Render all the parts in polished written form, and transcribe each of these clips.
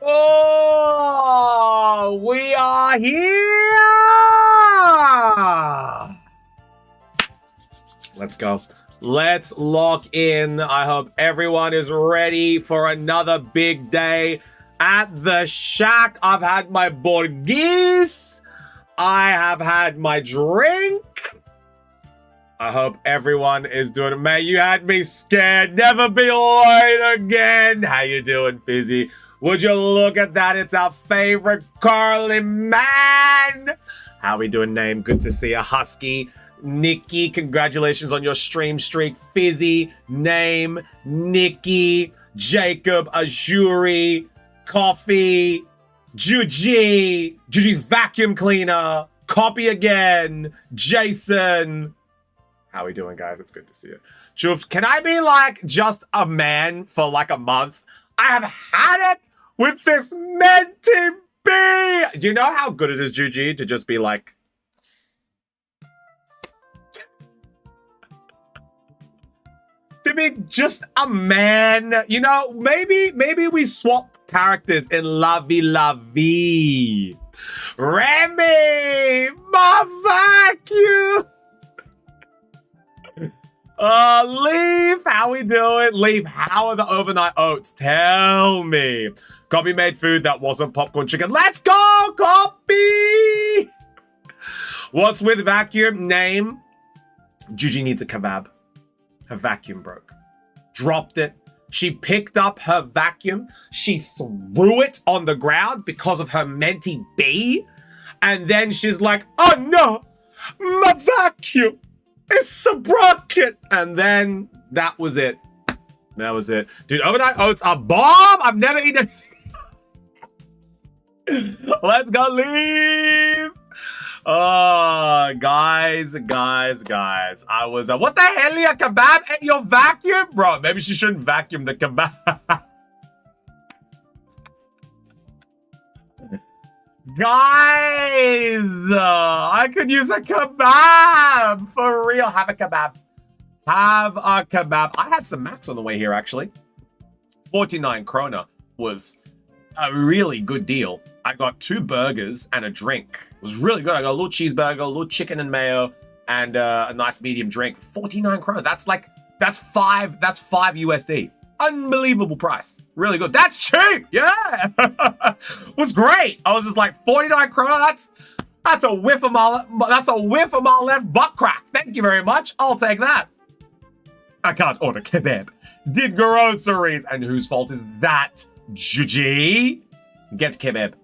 Oh, we are here. Let's go. Let's lock in. I hope everyone is ready for another big day at the shack. I've had my Borghese. I have had my drink. I hope everyone is doing it. Mate, you had me scared. Never be late again. How you doing, Fizzy? Would you look at that? It's our favorite Carly man. How we doing, name? Good to see you, Husky. Nikki, congratulations on your stream streak. Fizzy, name, Nikki, Jacob, Azuri, Coffee, Juji's vacuum cleaner, Copy again, Jason. How we doing, guys? It's good to see you. Chuf, can I be like just a man for like a month? I have had it with this Menti B. Do you know how good it is, Juji, to just be like... to be just a man? You know, maybe we swap characters in La Vie La Vie. Remy, my vacuum. Leaf, how we doing? Leaf, how are the overnight oats? Tell me. Copy made food that wasn't popcorn chicken. Let's go, Copy! What's with vacuum? Name. Juji needs a kebab. Her vacuum broke. Dropped it. She picked up her vacuum. She threw it on the ground because of her Menti B. And then she's like, oh no, my vacuum. It's broken. And then that was it. That was it. Dude, overnight oats are bomb. I've never eaten anything. Let's go, leave. Oh, guys. I was, what the hell, your kebab ate your vacuum? Bro, maybe she shouldn't vacuum the kebab. Guys, I could use a kebab. For real, have a kebab. Have a kebab. I had some Macs on the way here, actually. 49 krona was a really good deal. I got 2 burgers and a drink. It was really good. I got a little cheeseburger, a little chicken and mayo, and a nice medium drink. 49 krona. That's 5 USD. Unbelievable price. Really good. That's cheap. Yeah. Was great. I was just like 49 krona. That's a whiff of my left butt crack. Thank you very much. I'll take that. I can't order kebab. Did groceries. And whose fault is that? Juji? Get kebab.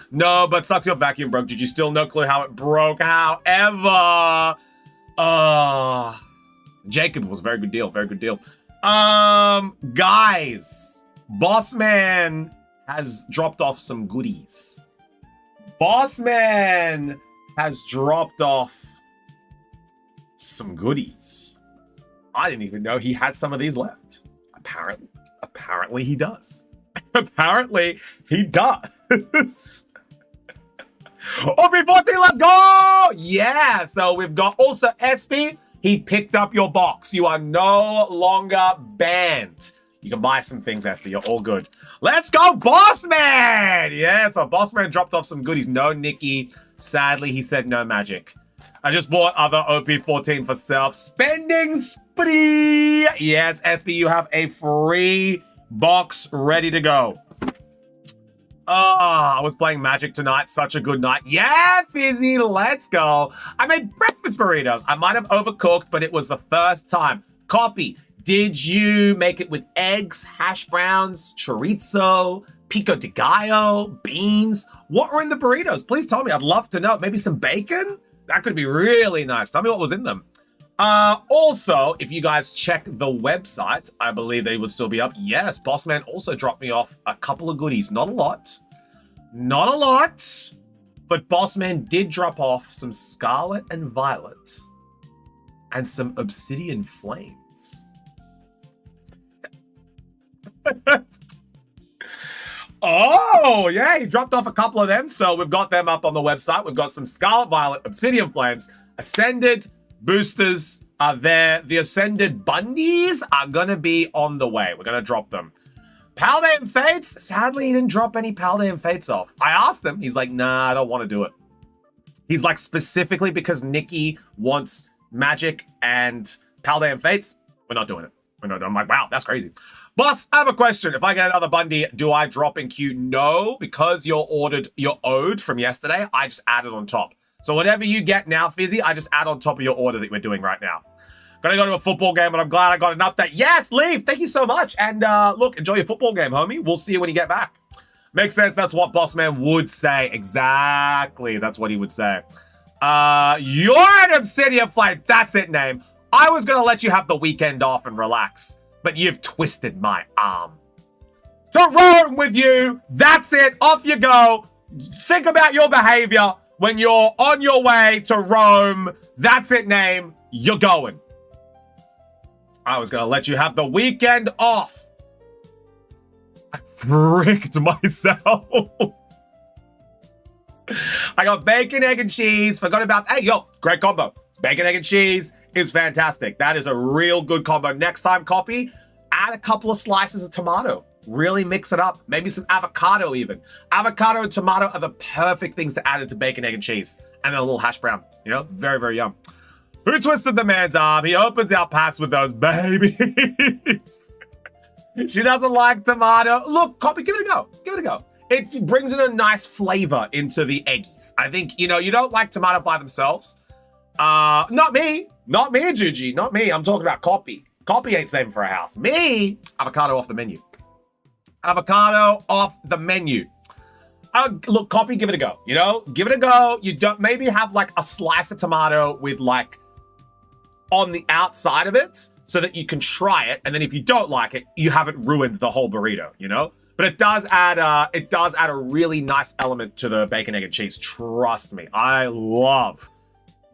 No, but sucks your vacuum broke. Did you still no clue how it broke? However, Jacob was a very good deal. Very good deal. Guys, Bossman has dropped off some goodies. Bossman has dropped off some goodies. I didn't even know he had some of these left. Apparently he does. Apparently he does. OP14, let's go! Yeah, so we've got also SP. He picked up your box. You are no longer banned. You can buy some things, SP. You're all good. Let's go, Bossman! Yeah, so Bossman dropped off some goodies. No Nikki. Sadly, he said no magic. I just bought other OP14 for self-spending spree. Yes, SP, you have a free box ready to go. I was playing Magic tonight. Such a good night. Yeah, Fizzy, let's go. I made breakfast burritos. I might have overcooked, but it was the first time. Copy. Did you make it with eggs, hash browns, chorizo, pico de gallo, beans? What were in the burritos? Please tell me. I'd love to know. Maybe some bacon? That could be really nice. Tell me what was in them. Also, if you guys check the website, I believe they would still be up. Yes, Bossman also dropped me off a couple of goodies. Not a lot. Not a lot. But Bossman did drop off some Scarlet and Violet and some Obsidian Flames. Oh, yeah, he dropped off a couple of them. So we've got them up on the website. We've got some Scarlet Violet, Obsidian Flames, Ascended boosters are there. The Ascended Bundies are going to be on the way. We're going to drop them. Paladin Fates? Sadly, he didn't drop any Paladin Fates off. I asked him. He's like, nah, I don't want to do it. He's like, specifically because Nikki wants Magic and Paladin Fates, we're not doing it. We're not doing it. I'm like, wow, that's crazy. Boss, I have a question. If I get another Bundy, do I drop in queue? No, because you're owed from yesterday, I just added on top. So whatever you get now, Fizzy, I just add on top of your order that we're doing right now. Gonna go to a football game, but I'm glad I got an update. Yes, leave. Thank you so much. And look, enjoy your football game, homie. We'll see you when you get back. Makes sense. That's what Bossman would say. Exactly. That's what he would say. You're an Obsidian Flame. That's it, name. I was gonna let you have the weekend off and relax, but you've twisted my arm. To roam with you. That's it. Off you go. Think about your behavior when you're on your way to Rome. That's it, name. You're going. I was gonna let you have the weekend off. I fricked myself. I got bacon, egg, and cheese. Forgot about, hey, yo, great combo. Bacon, egg, and cheese is fantastic. That is a real good combo. Next time, copy, add a couple of slices of tomato. Really mix it up. Maybe some avocado even. Avocado and tomato are the perfect things to add into bacon, egg, and cheese. And then a little hash brown. You know, very, very yum. Who twisted the man's arm? He opens our packs with those babies. She doesn't like tomato. Look, copy, give it a go. Give it a go. It brings in a nice flavor into the eggies. I think, you know, you don't like tomato by themselves. Not me. Not me, Juji. Not me. I'm talking about copy. Copy ain't saving for a house. Me, avocado off the menu. Avocado off the menu. Look, copy, give it a go. You know, give it a go. You don't maybe have like a slice of tomato with like on the outside of it so that you can try it. And then if you don't like it, you haven't ruined the whole burrito, you know? But it does add a really nice element to the bacon, egg, and cheese. Trust me, I love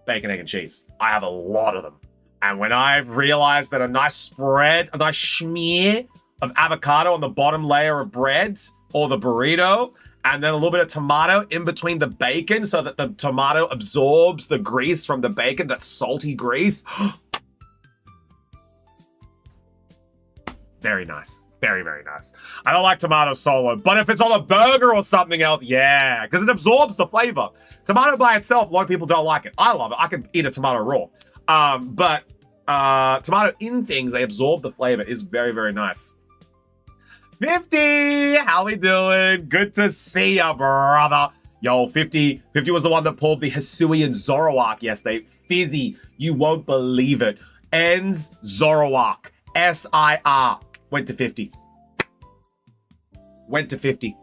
bacon, egg, and cheese. I have a lot of them. And when I've realized that a nice spread, a nice schmear of avocado on the bottom layer of bread or the burrito, and then a little bit of tomato in between the bacon so that the tomato absorbs the grease from the bacon, that salty grease. Very nice. Very, very nice. I don't like tomato solo, but if it's on a burger or something else, yeah, because it absorbs the flavor. Tomato by itself, a lot of people don't like it. I love it. I can eat a tomato raw. But tomato in things, they absorb the flavor, is very, very nice. 50, how we doing? Good to see ya, brother. Yo, 50 was the one that pulled the Hisui and Zoroark yesterday. Fizzy, you won't believe it. Ends Zoroark, S-I-R, went to 50. Went to 50.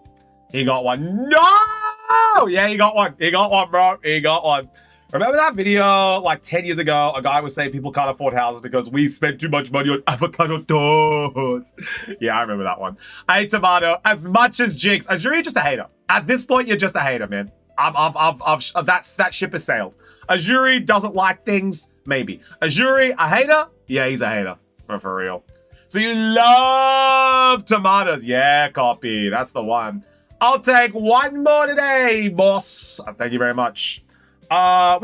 He got one. No! Yeah, he got one. He got one, bro. He got one. Remember that video like 10 years ago? A guy was saying people can't afford houses because we spent too much money on avocado toast. Yeah, I remember that one. I hate tomato as much as Jinx. Azuri, you're just a hater. At this point, you're just a hater, man. That ship has sailed. Azuri doesn't like things, maybe. Azuri, a hater? Yeah, he's a hater. For real. So you love tomatoes. Yeah, copy. That's the one. I'll take one more today, boss. Thank you very much. We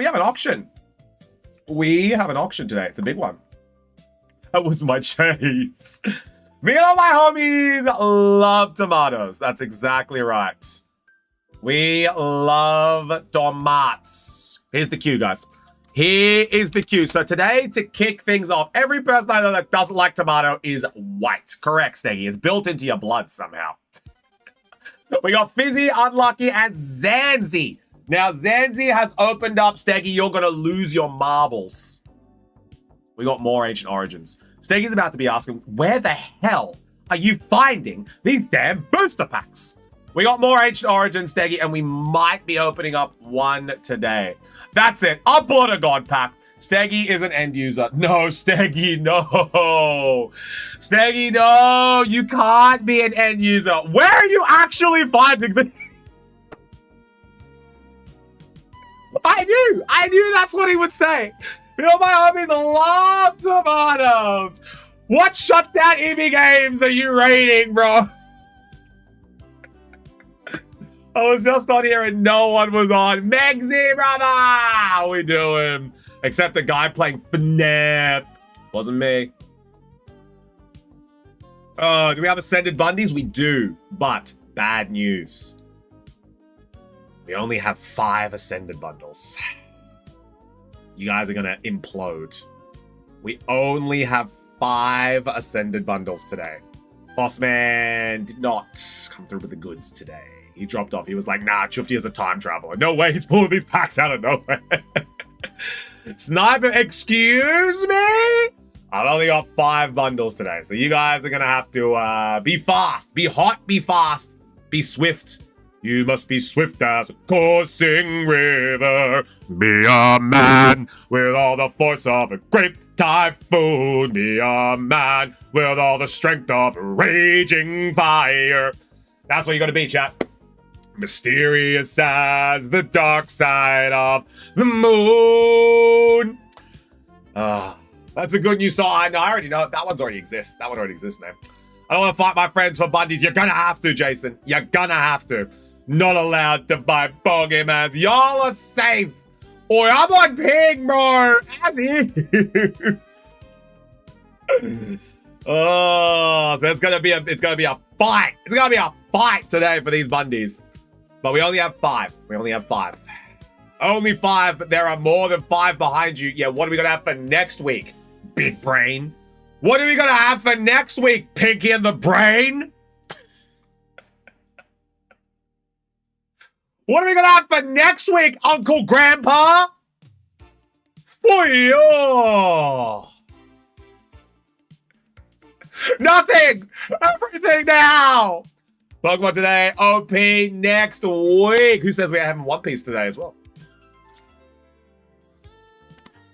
have an auction. We have an auction today. It's a big one. That was my chase. Me and all my homies love tomatoes. That's exactly right. We love tomates. Here's the cue, guys. Here is the cue. So today, to kick things off, every person I know that doesn't like tomato is white. Correct, Steggy. It's built into your blood somehow. We got Fizzy, Unlucky, and Zanzi. Now, Zanzi has opened up. Steggy, you're going to lose your marbles. We got more Ancient Origins. Steggy's about to be asking, where the hell are you finding these damn booster packs? We got more Ancient Origins, Steggy, and we might be opening up one today. That's it. I'll pull a God pack. Steggy is an end user. No, Steggy, no. Steggy, no. You can't be an end user. Where are you actually finding this? I knew that's what he would say. You know, my homies love tomatoes. What shutdown EV games are you rating, bro? I was just on here and no one was on. Megsy, brother! How we doing? Except the guy playing FNAF. Wasn't me. Do we have Ascended Bundies? We do, but bad news. We only have 5 Ascended bundles. You guys are gonna implode. We only have 5 Ascended bundles today. Bossman did not come through with the goods today. He dropped off. He was like, nah, Chufty is a time traveler. No way he's pulling these packs out of nowhere. Sniper, excuse me? I've only got 5 bundles today. So you guys are going to have to be fast, be hot, be fast, be swift. You must be swift as a coursing river. Be a man with all the force of a great typhoon. Be a man with all the strength of a raging fire. That's what you got to be, chat. Mysterious as the dark side of the moon. That's a good new song. I know, I already know. That one's already exists. That one already exists now. I don't want to fight my friends for bundies. You're going to have to, Jason. You're going to have to. Not allowed to buy Pokemons. Y'all are safe. Oi, I'm on ping, bro. As he. Oh, so it's gonna be a fight. It's gonna be a fight today for these bundies. But we only have 5. We only have 5. Only 5, but there are more than 5 behind you. Yeah, what are we gonna have for next week? Big brain. What are we gonna have for next week? Pinky and the Brain? What are we gonna have for next week, Uncle Grandpa? For you. Nothing! Everything now! Pokemon today, OP next week. Who says we are having One Piece today as well?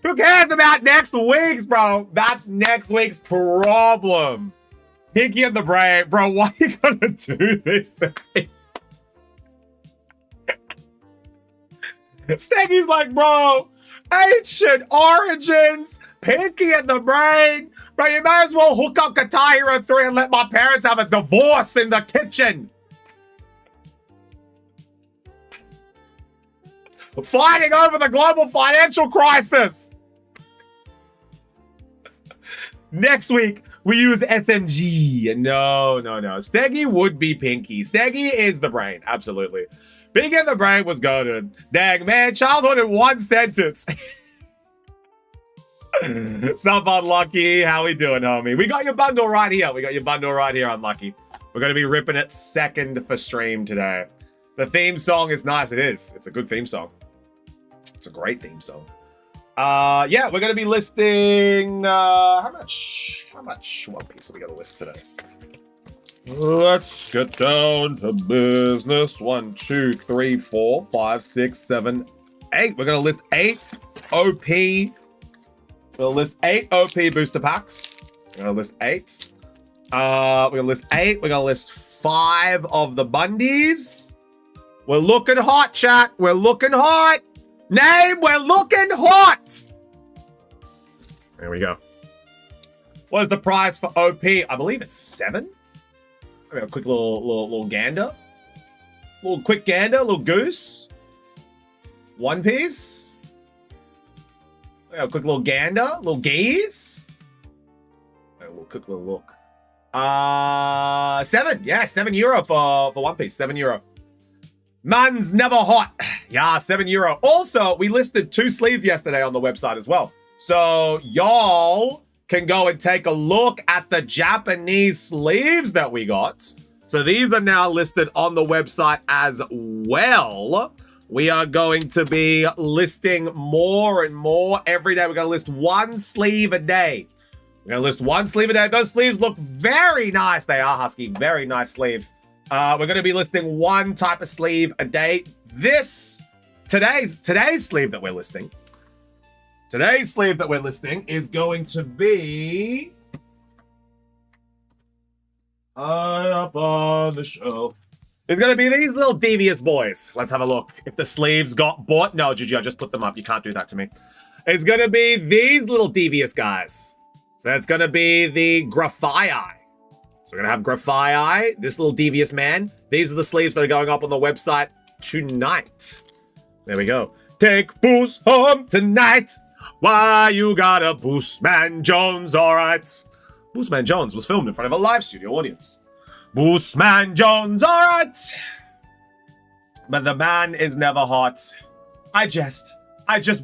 Who cares about next week's, bro? That's next week's problem. Pinky and the Brain. Bro, why are you gonna do this to me? Steggy's like, bro, ancient origins, Pinky and the Brain. Bro, you may as well hook up Guitar Hero 3 and let my parents have a divorce in the kitchen. Fighting over the global financial crisis. Next week, we use SMG. No. Steggy would be Pinky. Steggy is the Brain, absolutely. Big in the Brain was goated. Dang, man, childhood in one sentence. Sup, Unlucky? How we doing, homie? We got your bundle right here. Unlucky. We're going to be ripping it second for stream today. The theme song is nice. It is. It's a good theme song. It's a great theme song. Yeah, we're going to be listing... How much One Piece are we going to list today? Let's get down to business. 1, 2, 3, 4, 5, 6, 7, 8. We're going to list 8 OP. We'll list 8 OP booster packs. We're going to list 8. We're going to list 8. We're going to list 5 of the bundies. We're looking hot, chat. We're looking hot. Name, we're looking hot. There we go. What is the price for OP? I believe it's 7. I mean, a quick little gander. Little quick gander, little goose. One Piece. A quick little gander, little gaze. A little quick little look. 7. Yeah, €7 for One Piece. €7. Man's never hot. Yeah, €7. Also, we listed 2 sleeves yesterday on the website as well. So y'all can go and take a look at the Japanese sleeves that we got. So these are now listed on the website as well. We are going to be listing more and more every day. We're going to list 1 sleeve a day. We're going to list 1 sleeve a day. Those sleeves look very nice. They are, Husky. Very nice sleeves. We're going to be listing 1 type of sleeve a day. Today's sleeve that we're listing. Today's sleeve that we're listing is going to be up on the shelf. It's going to be these little devious boys. Let's have a look. If the sleeves got bought. No, Gigi, I just put them up. You can't do that to me. It's going to be these little devious guys. So it's going to be the Graphii. So we're going to have Graphii, this little devious man. These are the sleeves that are going up on the website tonight. There we go. Take Boost home tonight. Why you got a Boost, man? Jones, all right. Boostman Jones was filmed in front of a live studio audience. Boostman Jones, alright! But the man is never hot. I just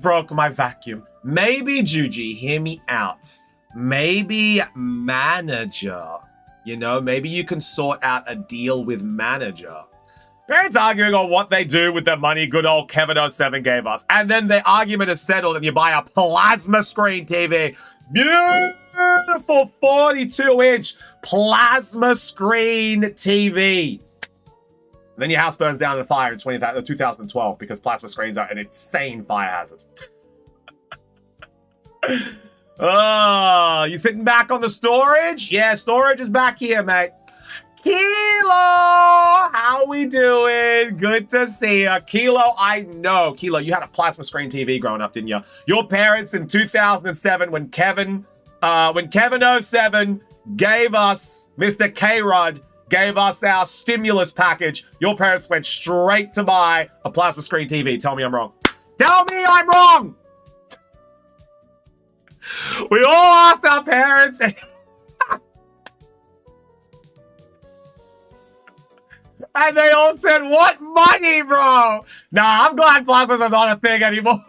broke my vacuum. Maybe, Juji, hear me out. Maybe manager. You know, maybe you can sort out a deal with manager. Parents arguing on what they do with the money good old Kevin07 gave us. And then the argument is settled and you buy a plasma screen TV. Beautiful 42-inch plasma screen TV. And then your house burns down in a fire in 2012 because plasma screens are an insane fire hazard. Oh, you sitting back on the storage? Yeah, storage is back here, mate. Kilo, how we doing? Good to see you. Kilo, I know. Kilo, you had a plasma screen TV growing up, didn't you? Your parents in 2007 when Kevin07 gave us, Mr. K-Rod, gave us our stimulus package, your parents went straight to buy a plasma screen TV. Tell me I'm wrong. Tell me I'm wrong! We all asked our parents. And they all said, what money, bro? Nah, I'm glad plasmas are not a thing anymore.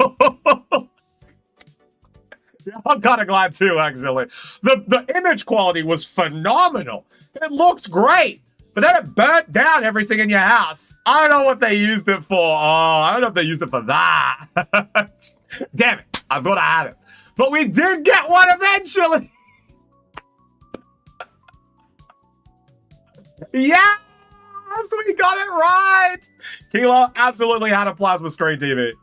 Yeah, I'm kind of glad too, actually. The image quality was phenomenal. It looked great. But then it burnt down everything in your house. I don't know what they used it for. Oh, I don't know if they used it for that. Damn it. I thought I had it. But we did get one eventually. Yes, we got it right. Kilo absolutely had a plasma screen TV.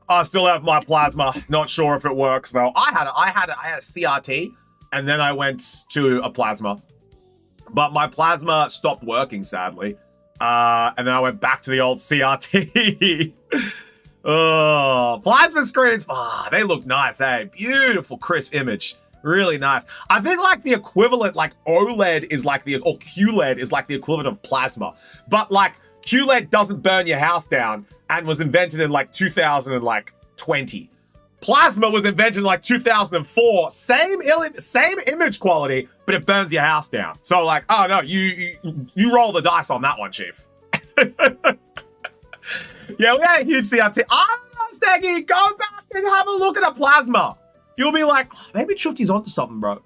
I still have my plasma. Not sure if it works though. I had a CRT, and then I went to a plasma, but my plasma stopped working sadly, and then I went back to the old CRT. Oh, plasma screens. Ah, they look nice, eh? Beautiful, crisp image. Really nice. I think like the equivalent, like OLED is like the, or QLED is like the equivalent of plasma. But like QLED doesn't burn your house down and was invented in like 2020. Plasma was invented in like 2004. Same image quality, but it burns your house down. So like, oh no, you roll the dice on that one, Chief. Yeah, we had a huge CRT. Oh, Steggy, go back and have a look at a plasma. You'll be like, oh, maybe Trifty's onto something, bro.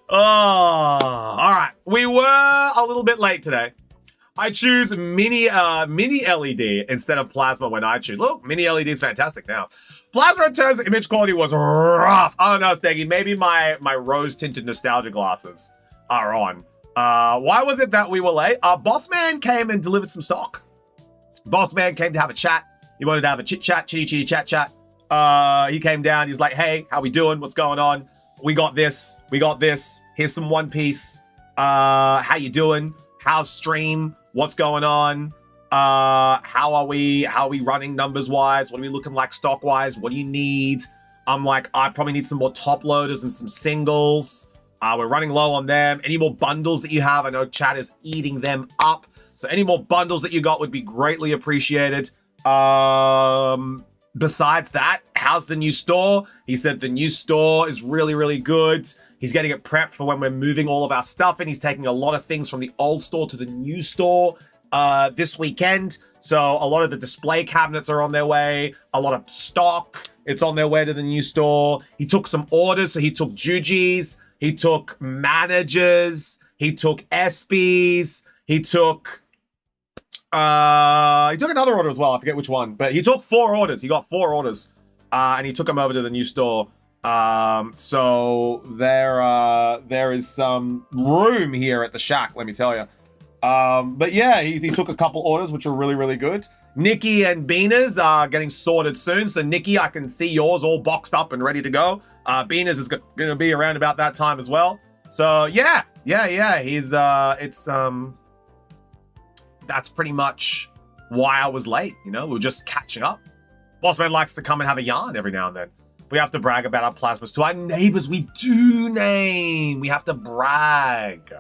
Oh, all right. We were a little bit late today. I choose mini LED instead of plasma when I choose. Look, mini LED is fantastic now. Plasma in terms of image quality was rough. I don't know, Steggy. Maybe my rose-tinted nostalgia glasses are on. Why was it that we were late? Bossman came and delivered some stock. Bossman came to have a chat. He wanted to have a chit-chat, chitty-chitty chat-chat. He came down. He's like, hey, how we doing? What's going on? We got this. We got this. Here's some One Piece. How you doing? How's stream? What's going on? How are we running numbers-wise? What are we looking like stock-wise? What do you need? I'm like, I probably need some more top loaders and some singles. We're running low on them. Any more bundles that you have? I know chat is eating them up. So any more bundles that you got would be greatly appreciated. Besides that, how's the new store? He said the new store is really, really good. He's getting it prepped for when we're moving all of our stuff in. He's taking a lot of things from the old store to the new store this weekend. So a lot of the display cabinets are on their way. A lot of stock, it's on their way to the new store. He took some orders. So he took Jujis. He took managers. He took SPs. He took another order as well. I forget which one, but he took 4 orders. He got 4 orders, and he took them over to the new store. So there is some room here at the shack, let me tell you. But yeah, he took a couple orders, which are really, really good. Nikki and Beaners are getting sorted soon. So Nikki, I can see yours all boxed up and ready to go. Beaners is going to be around about that time as well. So yeah. He's that's pretty much why I was late. You know, we were just catching up. Bossman likes to come and have a yarn every now and then. We have to brag about our plasmas to our neighbors. We do name. We have to brag.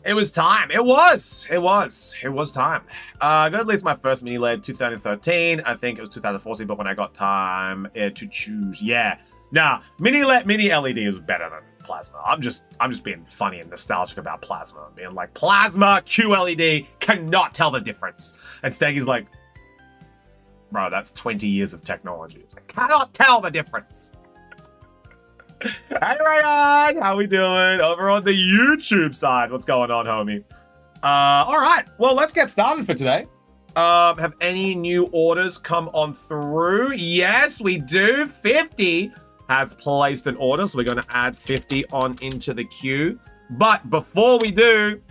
It was time. It was time. I got at least my first mini LED 2013. I think it was 2014, but when I got time to choose. Yeah. Nah, mini LED is better than plasma. I'm just being funny and nostalgic about plasma. Being like, plasma, QLED, cannot tell the difference. And Steggy's like, bro, that's 20 years of technology. I cannot tell the difference. Hey, Rayon, how we doing? Over on the YouTube side, what's going on, homie? All right, well, let's get started for today. Have any new orders come on through? Yes, we do. 50 has placed an order, so we're going to add 50 on into the queue. But before we do,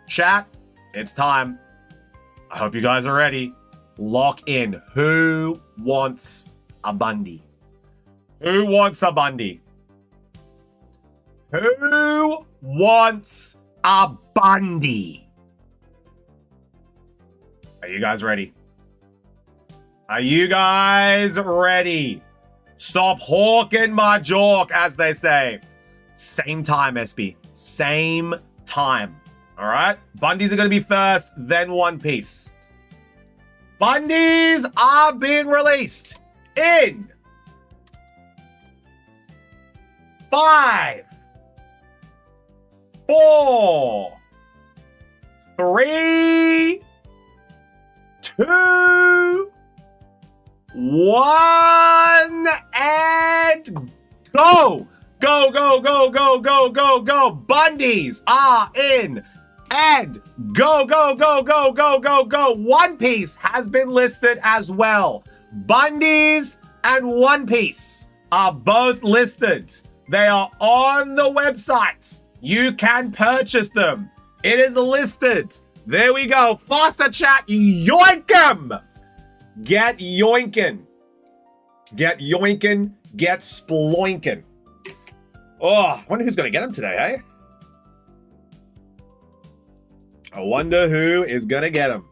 chat, it's time. I hope you guys are ready. Lock in. Who wants a Bundy? Who wants a Bundy? Who wants a Bundy? Are you guys ready? Are you guys ready? Stop hawking my jork, as they say. Same time, SB. Same time. All right? Bundies are going to be first, then One Piece. Bundies are being released in 5, 4, 3, 2, 1, and go! Go, go, go, go, go, go, go! Bundies are in! And go, go, go, go, go, go, go. One Piece has been listed as well. Bundies and One Piece are both listed. They are on the website. You can purchase them. It is listed. There we go. Faster chat. Yoink 'em. Get yoinkin'. Get yoinkin'. Get sploinkin'. Oh, I wonder who's going to get them today, eh? I wonder who is going to get him.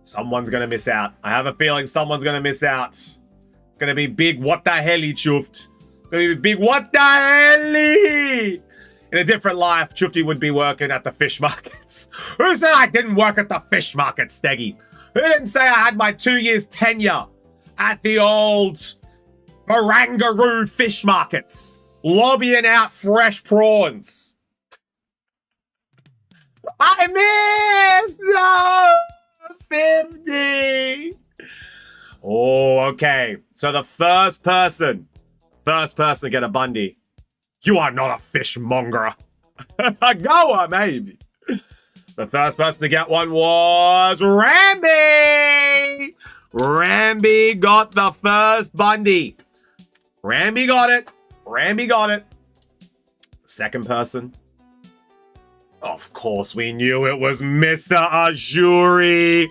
Someone's going to miss out. I have a feeling someone's going to miss out. It's going to be big what the helly chuffed. It's going to be big what the helly. In a different life, Chufty would be working at the fish markets. Who said I didn't work at the fish market, Steggy? Who didn't say I had my 2 years tenure at the old Barangaroo fish markets, lobbying out fresh prawns? I missed! No! 50! Oh, okay. So the first person to get a Bundy. You are not a fishmonger. A goer, maybe. The first person to get one was Ramby! Ramby got the first Bundy. Ramby got it. Ramby got it. Second person. Of course we knew it was Mr. Ajuri.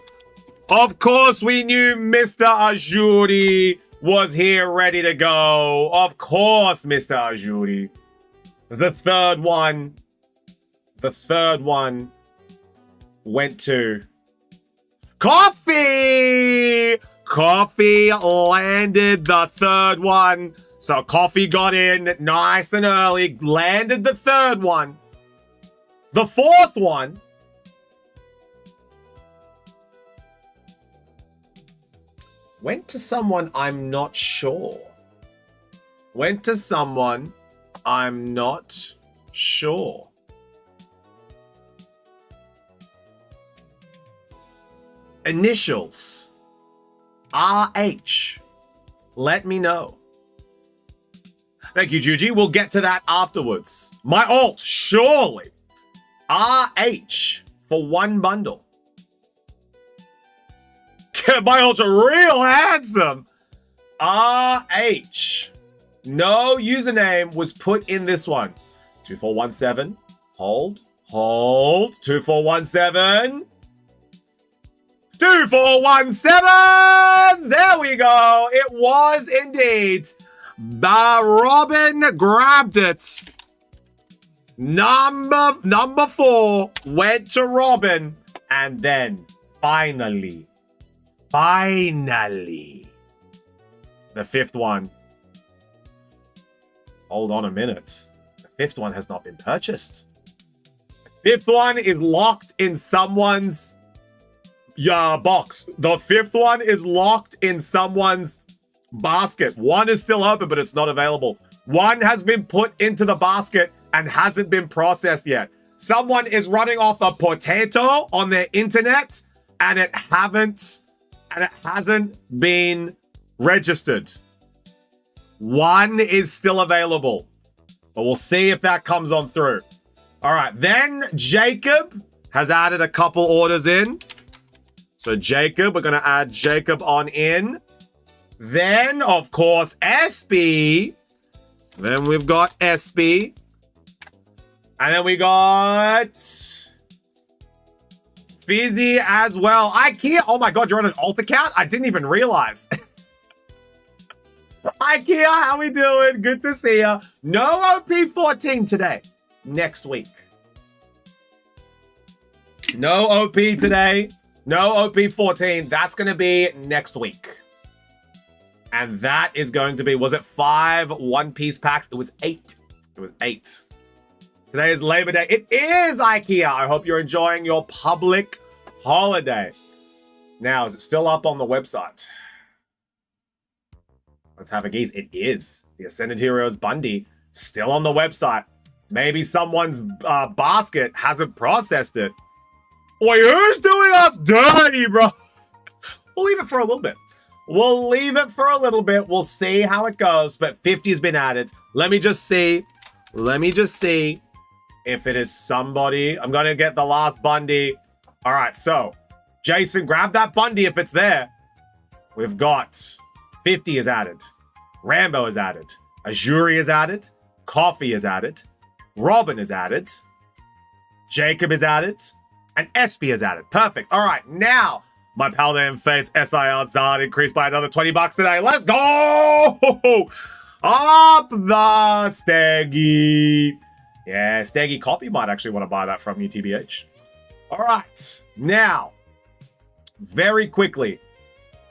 Of course we knew Mr. Ajuri was here ready to go. Of course, Mr. Ajuri. The third one went to Coffee. Coffee landed the third one. So Coffee got in nice and early, landed the third one. The fourth one went to someone I'm not sure. Went to someone I'm not sure. Initials. RH. Let me know. Thank you, Juji. We'll get to that afterwards. My alt, surely. RH for one bundle. My alt's real handsome. RH. No username was put in this one. 2417. Hold. 2417. 2417. There we go. It was indeed. Robin grabbed it. Number 4 went to Robin. And then finally, the fifth one. Hold on a minute. The fifth one has not been purchased. The fifth one is locked in someone's box. The fifth one is locked in someone's basket. One is still open, but it's not available. One has been put into the basket and hasn't been processed yet. Someone is running off a potato on their internet and it hasn't been registered. One is still available, but we'll see if that comes on through. All right, then Jacob has added a couple orders in. So Jacob, we're going to add Jacob on in. Then, of course, SB. Then we've got SB. And then we got Fizzy as well. IKEA. Oh my God, you're on an alt account? I didn't even realize. IKEA, how we doing? Good to see you. No OP14 today. Next week. No OP today. No OP14. That's going to be next week. And that is going to be, was it 5 one-piece packs? It was 8. It was 8. Today is Labor Day. It is IKEA. I hope you're enjoying your public holiday. Now, is it still up on the website? Let's have a gaze. It is. The Ascended Heroes Bundy still on the website. Maybe someone's basket hasn't processed it. Oi, who's doing us dirty, bro? We'll leave it for a little bit. We'll leave it for a little bit. We'll see how it goes. But 50 has been added. Let me just see. Let me just see if it is somebody. I'm going to get the last Bundy. All right, so Jason, grab that Bundy if it's there. We've got 50 is added. Rambo is added. Azuri is added. Coffee is added. Robin is added. Jacob is added. And SB is added. Perfect. All right, now my Paladin Fates SIR Zard increased by another 20 bucks today. Let's go! Up the Steggy. Yeah, Steggy Copy might actually want to buy that from you, TBH. All right, now, very quickly,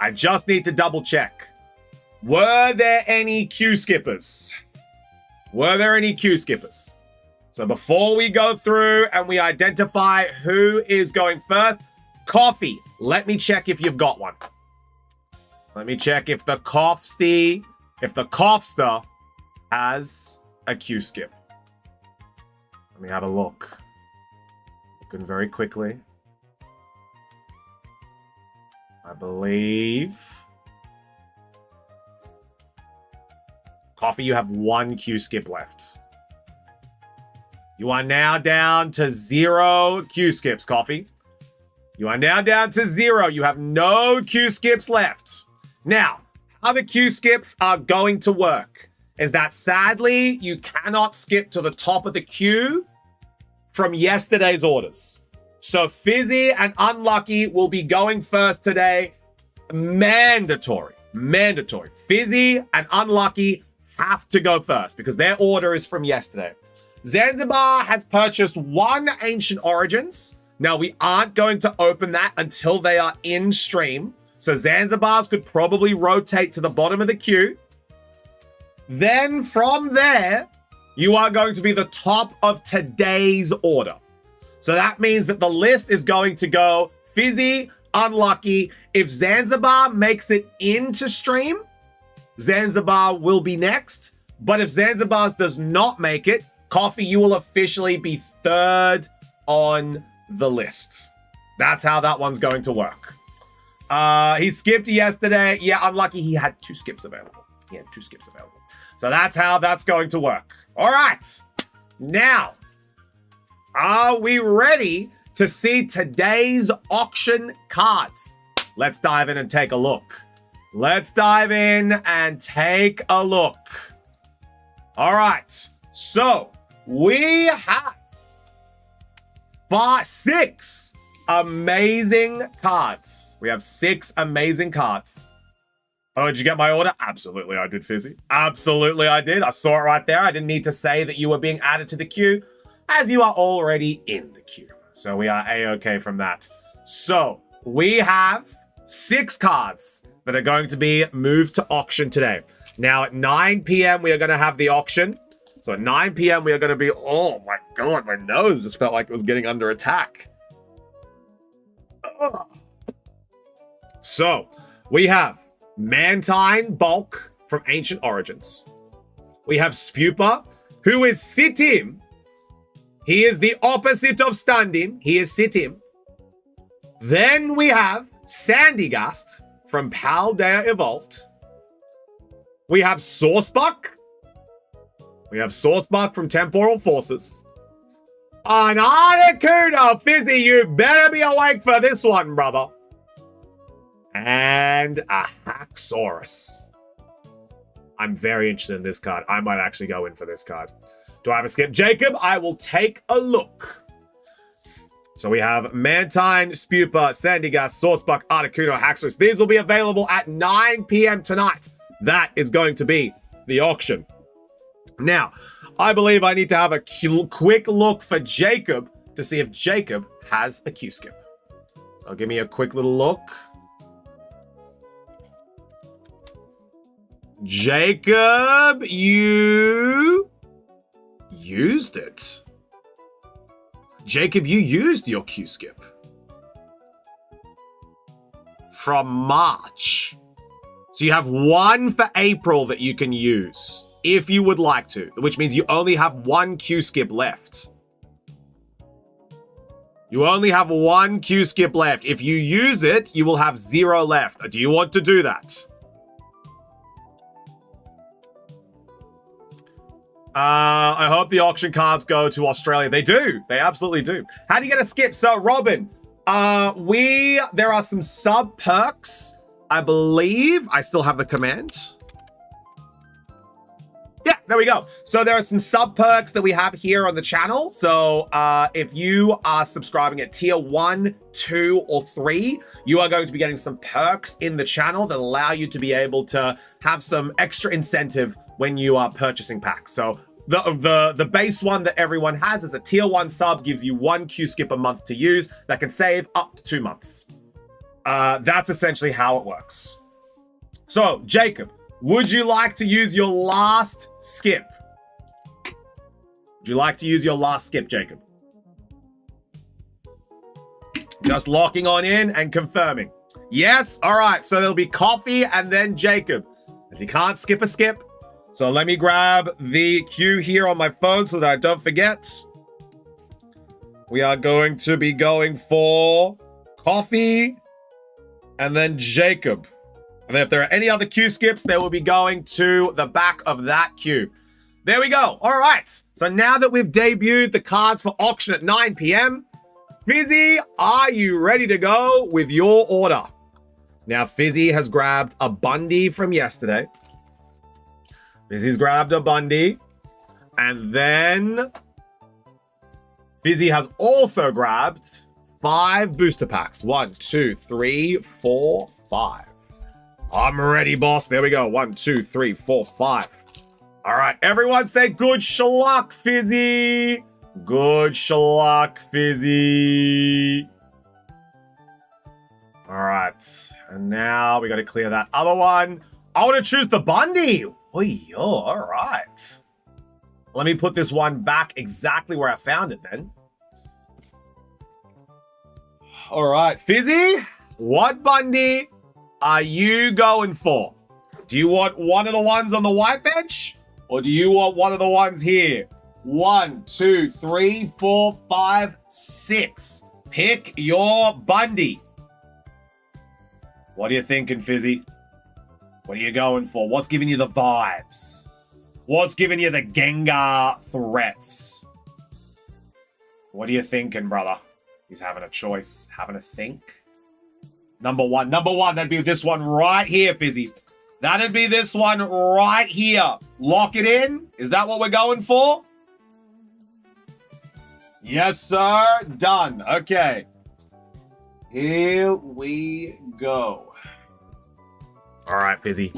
I just need to double check. Were there any queue skippers? Were there any queue skippers? So before we go through and we identify who is going first, Coffee, let me check if you've got one. Let me check if the Coffster has a queue skip. Let me have a look. Looking very quickly. I believe. Coffee, you have one queue skip left. You are now down to 0 queue skips, Coffee. You are now down to 0. You have no queue skips left. Now, how the queue skips are going to work is that sadly, you cannot skip to the top of the queue from yesterday's orders. So Fizzy and Unlucky will be going first today. Mandatory. Mandatory. Fizzy and Unlucky have to go first because their order is from yesterday. Zanzibar has purchased 1 Ancient Origins. Now, we aren't going to open that until they are in stream. So Zanzibars could probably rotate to the bottom of the queue. Then from there, you are going to be the top of today's order. So that means that the list is going to go Fizzy, Unlucky. If Zanzibar makes it into stream, Zanzibar will be next. But if Zanzibar's does not make it, Coffee, you will officially be 3rd on the list. That's how that one's going to work. He skipped yesterday. Yeah, Unlucky. He had 2 skips available. He had 2 skips available. So that's how that's going to work. All right. Now, are we ready to see today's auction cards? Let's dive in and take a look. Let's dive in and take a look. All right. So we have 6 amazing cards. We have 6 amazing cards. Oh, did you get my order? Absolutely, I did, Fizzy. Absolutely, I did. I saw it right there. I didn't need to say that you were being added to the queue, as you are already in the queue. So we are A-okay from that. So we have 6 cards that are going to be moved to auction today. Now at 9 p.m., we are going to have the auction. So at 9 p.m., we are going to be... Oh, my God. My nose just felt like it was getting under attack. Ugh. So we have Mantine Bulk from Ancient Origins. We have Spupa, who is Sitim. He is the opposite of Standim. He is Sitim. Then we have Sandygast from Paldea Evolved. We have Sourcebuck. We have Sourcebuck from Temporal Forces. An Articuno, Fizzy, you better be awake for this one, brother. And a Haxorus. I'm very interested in this card. I might actually go in for this card. Do I have a skip? Jacob, I will take a look. So we have Mantine, Spupa, Sandygast, Sourcebuck, Articuno, Haxorus. These will be available at 9 p.m. tonight. That is going to be the auction. Now, I believe I need to have a quick look for Jacob to see if Jacob has a Q-skip. So give me a quick little look. Jacob, you used it. Jacob, you used your Q-skip. From March. So you have one for April that you can use, if you would like to, which means you only have one Q-skip left. You only have one Q-skip left. If you use it, you will have 0 left. Do you want to do that? I hope the auction cards go to Australia. They do. They absolutely do. How do you get a skip? So, Robin, there are some sub perks. I believe I still have the command. Yeah, there we go. So there are some sub perks that we have here on the channel. So if you are subscribing at tier 1, 2, or 3, you are going to be getting some perks in the channel that allow you to be able to have some extra incentive when you are purchasing packs. So the base one that everyone has is a tier 1 sub, gives you 1 Q-skip a month to use that can save up to 2 months. That's essentially how it works. So, Jacob, would you like to use your last skip? Would you like to use your last skip, Jacob? Just locking on in and confirming. Yes? All right. So there'll be Coffee and then Jacob, as he can't skip a skip. So let me grab the queue here on my phone so that I don't forget. We are going to be going for Coffee and then Jacob. And then if there are any other queue skips, they will be going to the back of that queue. There we go. All right. So now that we've debuted the cards for auction at 9 p.m., Fizzy, are you ready to go with your order? Now, Fizzy has grabbed a Bundy from yesterday. Fizzy's grabbed a Bundy. And then Fizzy has also grabbed 5 booster packs. 1, 2, 3, 4, 5. I'm ready, boss. There we go. 1, 2, 3, 4, 5. All right. Everyone say good shluck, Fizzy. Good shluck, Fizzy. All right. And now we got to clear that other one. I want to choose the Bundy. Oh, yo. All right. Let me put this one back exactly where I found it then. All right. Fizzy, what Bundy are you going for? Do you want one of the ones on the white bench? Or do you want one of the ones here? 1, 2, 3, 4, 5, 6. Pick your Bundy. What are you thinking, Fizzy? What are you going for? What's giving you the vibes? What's giving you the Gengar threats? What are you thinking, brother? He's having a choice, having a think. Number one, that'd be this one right here, Fizzy. That'd be this one right here. Lock it in. Is that what we're going for? Yes, sir. Done. Okay. Here we go. All right, Fizzy.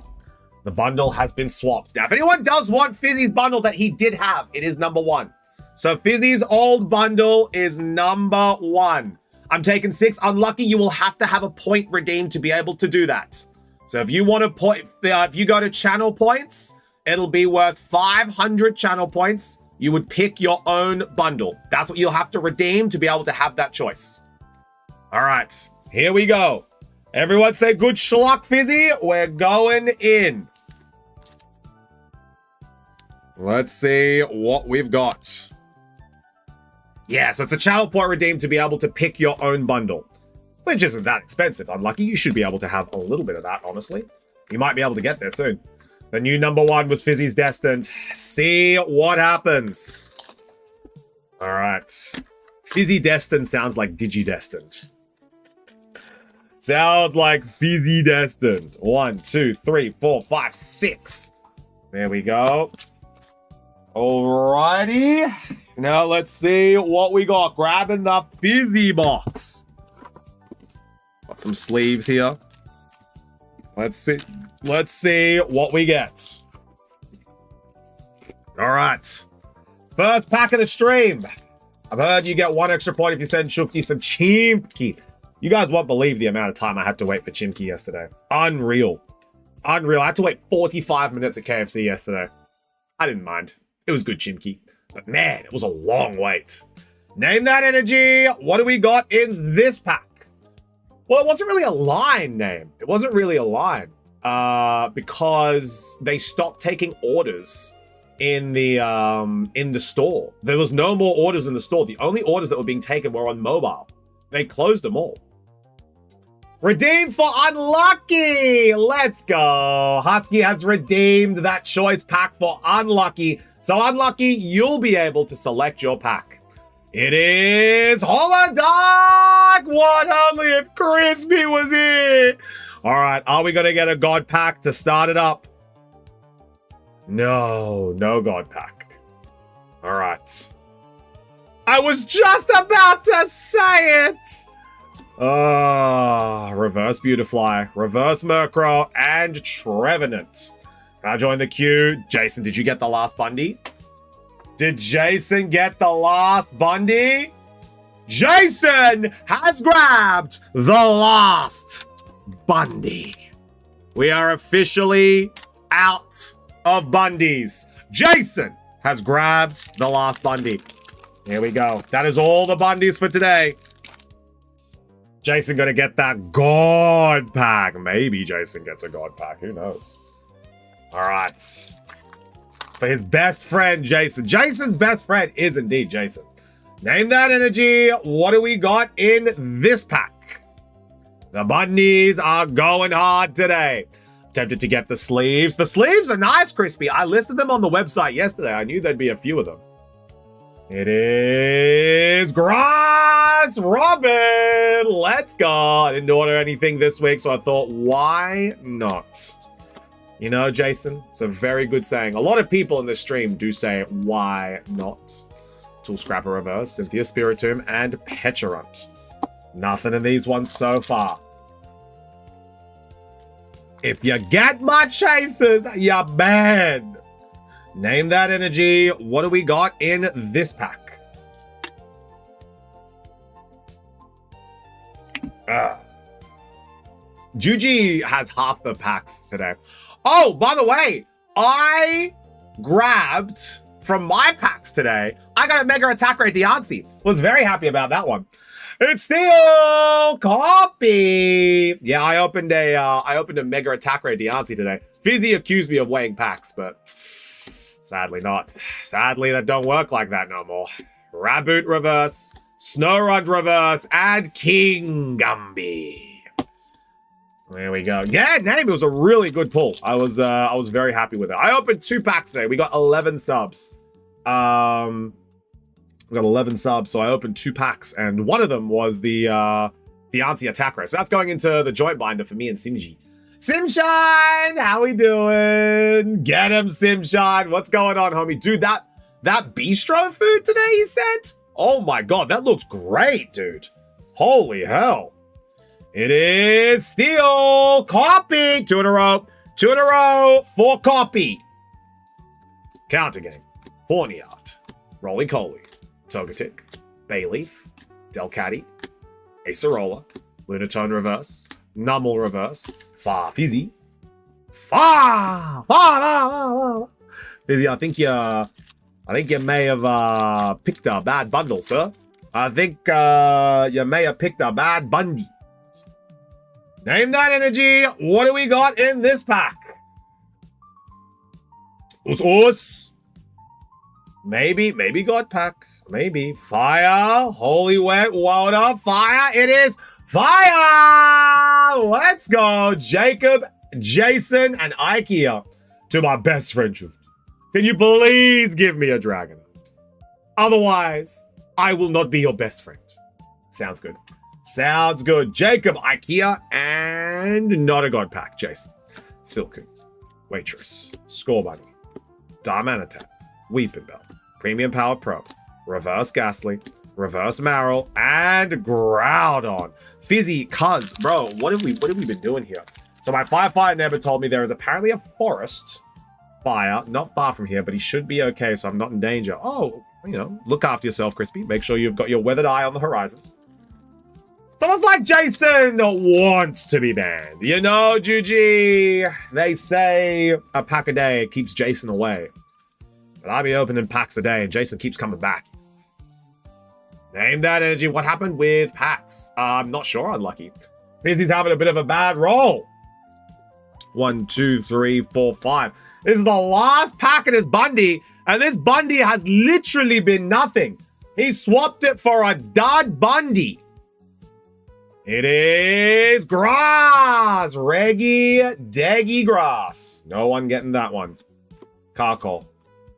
The bundle has been swapped. Now, if anyone does want Fizzy's bundle that he did have, it is number 1. So Fizzy's old bundle is number 1. I'm taking 6. Unlucky, you will have to have a point redeemed to be able to do that. So if you want to point, if you go to channel points, it'll be worth 500 channel points. You would pick your own bundle. That's what you'll have to redeem to be able to have that choice. All right, here we go. Everyone say good schluck, Fizzy. We're going in. Let's see what we've got. Yeah, so it's a channel point redeem to be able to pick your own bundle, which isn't that expensive. Unlucky, you should be able to have a little bit of that, honestly. You might be able to get there soon. The new number one was Fizzy's Destined. See what happens. All right. Fizzy Destined sounds like Digi-Destined. Sounds like Fizzy Destined. 1, 2, 3, 4, 5, 6. There we go. Alrighty. Now let's see what we got. Grabbing the Fizzy box. Got some sleeves here. Let's see. Let's see what we get. Alright. First pack of the stream. I've heard you get 1 extra point if you send Shufti some Chimki. You guys won't believe the amount of time I had to wait for Chimki yesterday. Unreal. Unreal. I had to wait 45 minutes at KFC yesterday. I didn't mind. It was good Chimki. But man, it was a long wait. Name that energy. What do we got in this pack? Well, it wasn't really a line name. It wasn't really a line. Because they stopped taking orders in the store. There was no more orders in the store. The only orders that were being taken were on mobile. They closed them all. Redeem for Unlucky. Let's go. Husky has redeemed that choice pack for Unlucky. So Unlucky, you'll be able to select your pack. It is Holodark. What only if Crispy was here? All right, are we going to get a God pack to start it up? No God pack. All right. I was just about to say it. Reverse Beautifly, Reverse Murkrow, and Trevenant. Can I join the queue? Jason, did you get the last Bundy? Did Jason get the last Bundy? Jason has grabbed the last Bundy. We are officially out of Bundys. Jason has grabbed the last Bundy. Here we go. That is all the Bundys for today. Jason gonna get that God pack. Maybe Jason gets a God pack. Who knows? All right. For his best friend, Jason. Jason's best friend is indeed Jason. Name that energy. What do we got in this pack? The Bundys are going hard today. Tempted to get the sleeves. The sleeves are nice, Crispy. I listed them on the website yesterday. I knew there'd be a few of them. It is Grass Robin. Let's go. I didn't order anything this week, so I thought, why not? You know, Jason, it's a very good saying. A lot of people in this stream do say, why not? Tool Scrapper Reverse, Cynthia Spiritomb, and Pecharunt. Nothing in these ones so far. If you get my chasers, you're bad. Name that energy. What do we got in this pack? Juji has half the packs today. Oh, by the way, I grabbed from my packs today. I got a Mega Attack Ray Diancie. Was very happy about that one. It's still copy. Yeah, I opened a Mega Attack Ray Diancie today. Fizzy accused me of weighing packs, but sadly not. Sadly, that don't work like that no more. Raboot Reverse, Snorunt Reverse, and King Gumby. There we go. Yeah, name. It was a really good pull. I was very happy with it. I opened 2 packs today. We got 11 subs. We got 11 subs, so I opened 2 packs, and one of them was the Diancie Attack Ray. So that's going into the joint binder for me and Simji. Simshine, how we doing? Get him, Simshine. What's going on, homie? Dude, that bistro food today you sent? Oh my god, that looks great, dude. Holy hell. It is Steel Copy. 2 in a row. 2 in a row for Copy. Counter game. Horniard. Roly Coly. Togetic. Bayleaf. Delcatty. Acerola. Lunatone Reverse. Nummel Reverse. Fizzy. Fizzy, I think you may have picked a bad bundle, sir. I think you may have picked a bad Bundy. Name that energy. What do we got in this pack? Us. Maybe God pack. Maybe. Fire. Holy wet water. Fire. It is fire. Let's go. Jacob, Jason, and Ikea to my best friend. Can you please give me a Dragonite? Otherwise, I will not be your best friend. Sounds good. Sounds good. Jacob, Ikea, and not a God pack. Jason, Silcoon, Waitress, Score Bunny, Darmanitan, Weeping Bell, Premium Power Pro, Reverse Ghastly, Reverse Marill, and Groudon. Fizzy, cuz, bro, what have we been doing here? So my firefighter neighbor told me there is apparently a forest fire not far from here, but he should be okay, so I'm not in danger. Oh, you know, look after yourself, Crispy. Make sure you've got your weathered eye on the horizon. Someone's like Jason wants to be banned. You know, Juji, they say a pack a day keeps Jason away. But I be opening packs a day and Jason keeps coming back. Name that energy. What happened with packs? I'm not sure, unlucky. Fizzy's having a bit of a bad roll. 1, 2, 3, 4, 5. This is the last pack of this Bundy, and this Bundy has literally been nothing. He swapped it for a dud Bundy. It is grass. Reggie Deggy grass. No one getting that one. Carkol,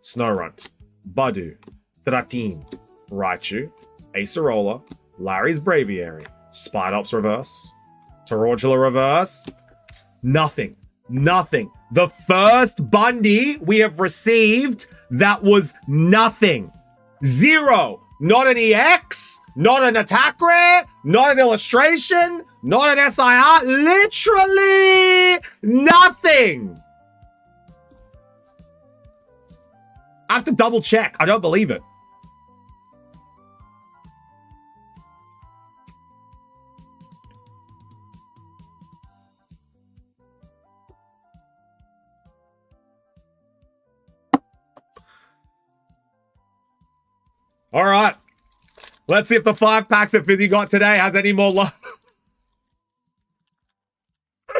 Snowrunt, Budu, Thrateen, Raichu, Acerola, Larry's Braviary, Spidops reverse, Tarantula reverse. Nothing. Nothing. The first Bundy we have received that was nothing. Zero. Not an EX, not an attack rare, not an illustration, not an SIR. Literally nothing. I have to double check. I don't believe it. All right. Let's see if the 5 packs that Fizzy got today has any more love.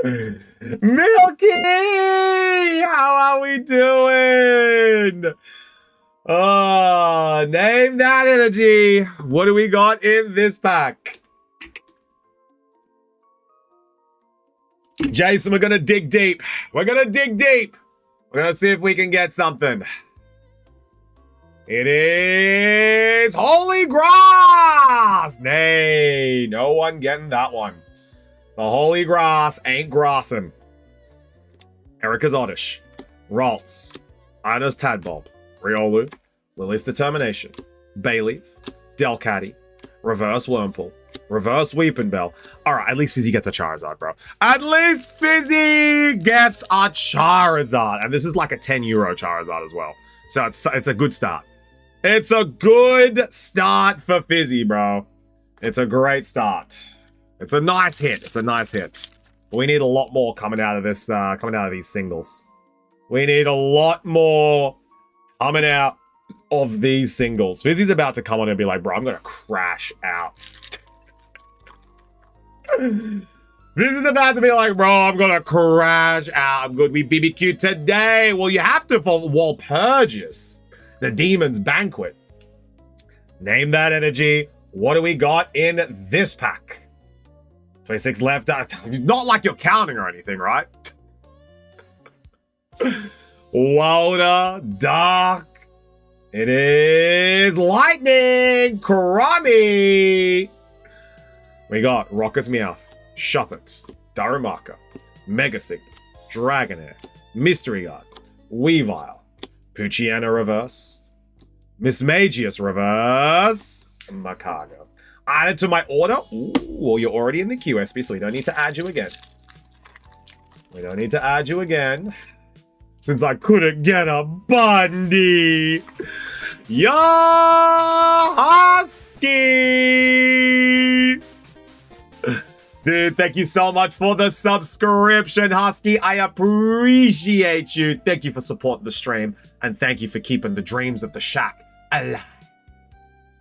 Milky! How are we doing? Name that energy. What do we got in this pack? Jason, we're going to dig deep. We're going to dig deep. We're going to see if we can get something. It is Holy Grass! Nay, no one getting that one. The Holy Grass ain't grassing. Erica's Oddish, Ralts, Ino's Tadbulb, Riolu, Lily's Determination, Bayleaf, Delcatty, Reverse Wurmple, Reverse Weeping Bell. All right, at least Fizzy gets a Charizard, bro. At least Fizzy gets a Charizard. And this is like a €10 Charizard as well. So it's a good start. It's a good start for Fizzy, bro. It's a great start. It's a nice hit. It's a nice hit. We need a lot more coming out of this, coming out of these singles. We need a lot more coming out of these singles. Fizzy's about to come on and be like, bro, I'm gonna crash out. Fizzy's about to be like, bro, I'm gonna crash out. I'm gonna be BBQ today. Well, you have to for Walpurgis. The Demon's Banquet. Name that energy. What do we got in this pack? 26 left. Not like you're counting or anything, right? Water, Dark. It is Lightning. Crummy. We got Rocket's Meowth, Shuppet, Darumaka, Megasignal, Dragonair, Mystery Guard, Weavile, Poochyena reverse. Mismagius reverse. Macago. Added to my order. Ooh, well, you're already in the queue, SB, so we don't need to add you again. We don't need to add you again. Since I couldn't get a Bundy. Yo, Husky! Dude, thank you so much for the subscription, Husky. I appreciate you. Thank you for supporting the stream. And thank you for keeping the dreams of the shack alive.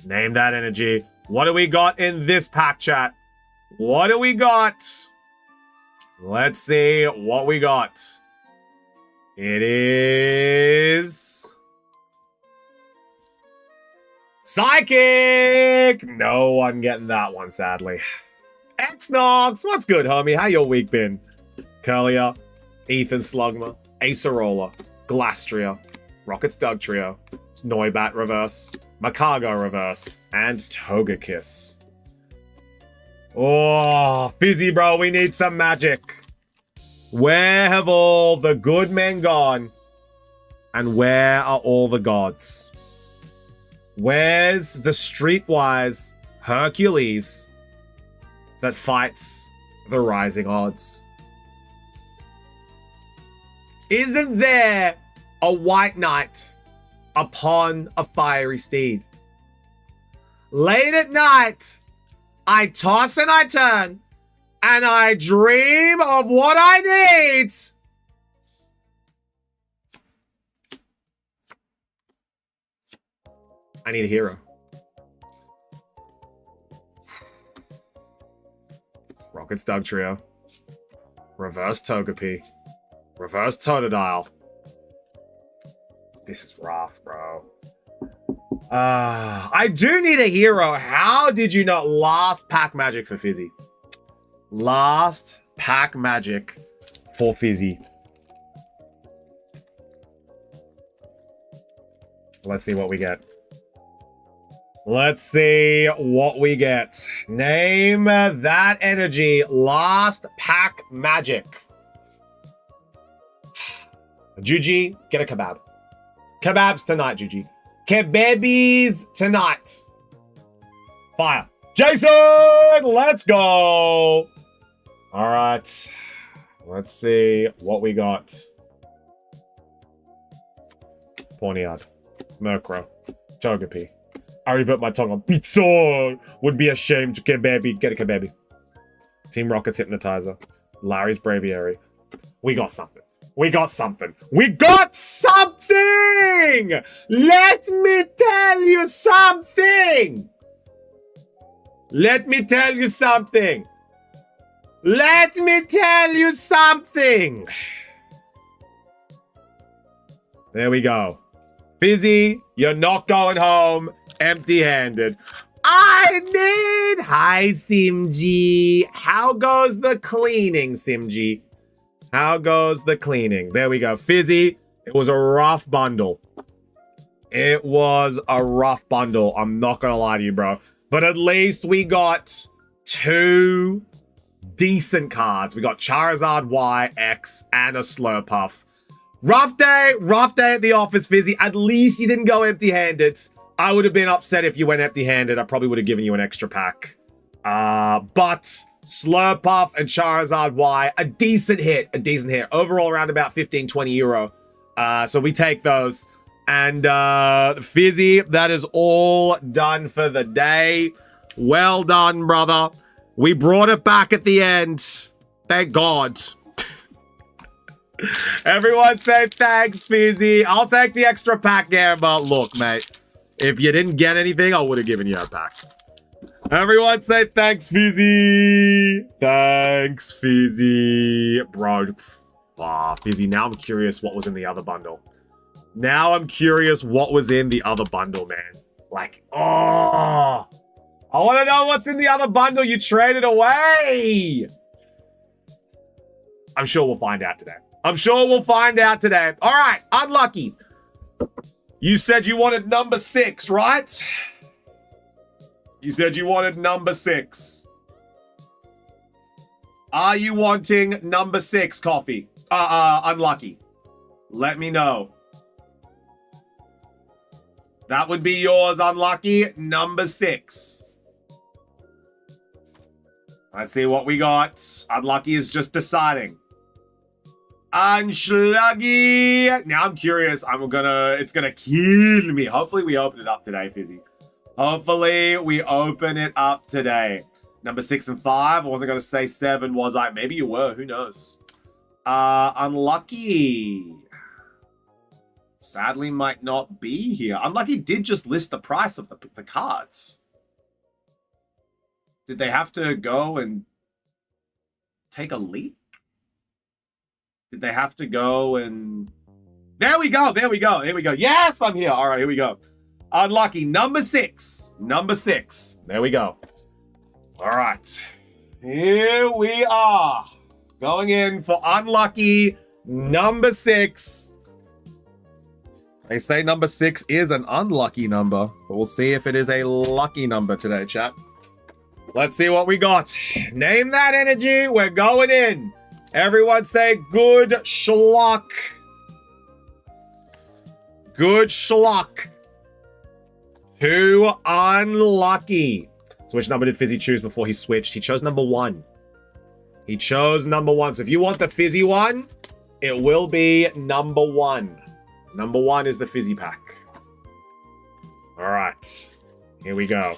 Name that energy. What do we got in this pack, chat? What do we got? Let's see what we got. It is... Psychic! No one getting that one, sadly. X-Nox, what's good, homie? How your week been? Curlia, Ethan Slugma, Acerola, Glastria, Rocket's Doug Trio, Noibat Reverse, Makago Reverse, and Togekiss. Oh, Fizzy, bro, we need some magic. Where have all the good men gone? And where are all the gods? Where's the streetwise Hercules that fights the rising odds? Isn't there a white knight upon a fiery steed? Late at night, I toss and I turn, and I dream of what I need. I need a hero. Rocket's Doug Trio. Reverse Togepi. Reverse Totodile. This is rough, bro. I do need a hero. How did you not last pack magic for Fizzy? Last pack magic for Fizzy. Let's see what we get. Let's see what we get. Name that energy. Last pack magic. Juji, get a kebab. Kebabs tonight, Juji. Kebabbies tonight. Fire. Jason, let's go. All right. Let's see what we got. Pawniard. Murkrow. Togepi. I already put my tongue on pizza. Would be ashamed to Kebabby. Get a Kebabby. Team Rocket's Hypnotizer. Larry's Braviary. We got something. We got something. We got something! Let me tell you something! Let me tell you something! Let me tell you something! There we go. Fizzy, you're not going home empty-handed. I need... Hi, Simji. How goes the cleaning, Simji? How goes the cleaning? There we go. Fizzy, it was a rough bundle. It was a rough bundle. I'm not going to lie to you, bro. But at least we got 2 decent cards. We got Charizard Y, X, and a Slurpuff. Rough day at the office, Fizzy. At least you didn't go empty-handed. I would have been upset if you went empty-handed. I probably would have given you an extra pack. But Slurpuff and Charizard Y, a decent hit. Overall, around about 15, 20 euro. So we take those. And Fizzy, that is all done for the day. Well done, brother. We brought it back at the end. Thank God. Everyone say thanks, Fizzy. I'll take the extra pack, Gamma. Look, mate. If you didn't get anything, I would have given you a pack. Everyone say thanks, Fizzy. Thanks, Fizzy. Bro, Fizzy, now I'm curious what was in the other bundle. Now I'm curious what was in the other bundle, man. Like, oh. I want to know what's in the other bundle you traded away. I'm sure we'll find out today. I'm sure we'll find out today. All right, unlucky. You said you wanted number 6, right? You said you wanted number 6. Are you wanting number 6, Coffee? Unlucky. Let me know. That would be yours, Unlucky. Number 6. Let's see what we got. Unlucky is just deciding. Unsluggy. Now I'm curious. It's gonna kill me. Hopefully we open it up today, Fizzy. Hopefully we open it up today. Number 6 and 5. I wasn't gonna say 7, was I? Maybe you were. Who knows? Unlucky. Sadly might not be here. Unlucky did just list the price of the cards. Did they have to go and take a leak? Did they have to go and... There we go. There we go. Here we go. Yes, I'm here. All right, here we go. Unlucky. Number 6. Number 6. There we go. All right. Here we are. Going in for unlucky number 6. They say number 6 is an unlucky number, but we'll see if it is a lucky number today, chat. Let's see what we got. Name that energy. We're going in. Everyone say good schluck. Good schluck. 2 unlucky. So which number did Fizzy choose before he switched? He chose number 1. He chose number 1. So if you want the Fizzy one, it will be number 1. Number 1 is the Fizzy pack. All right. Here we go.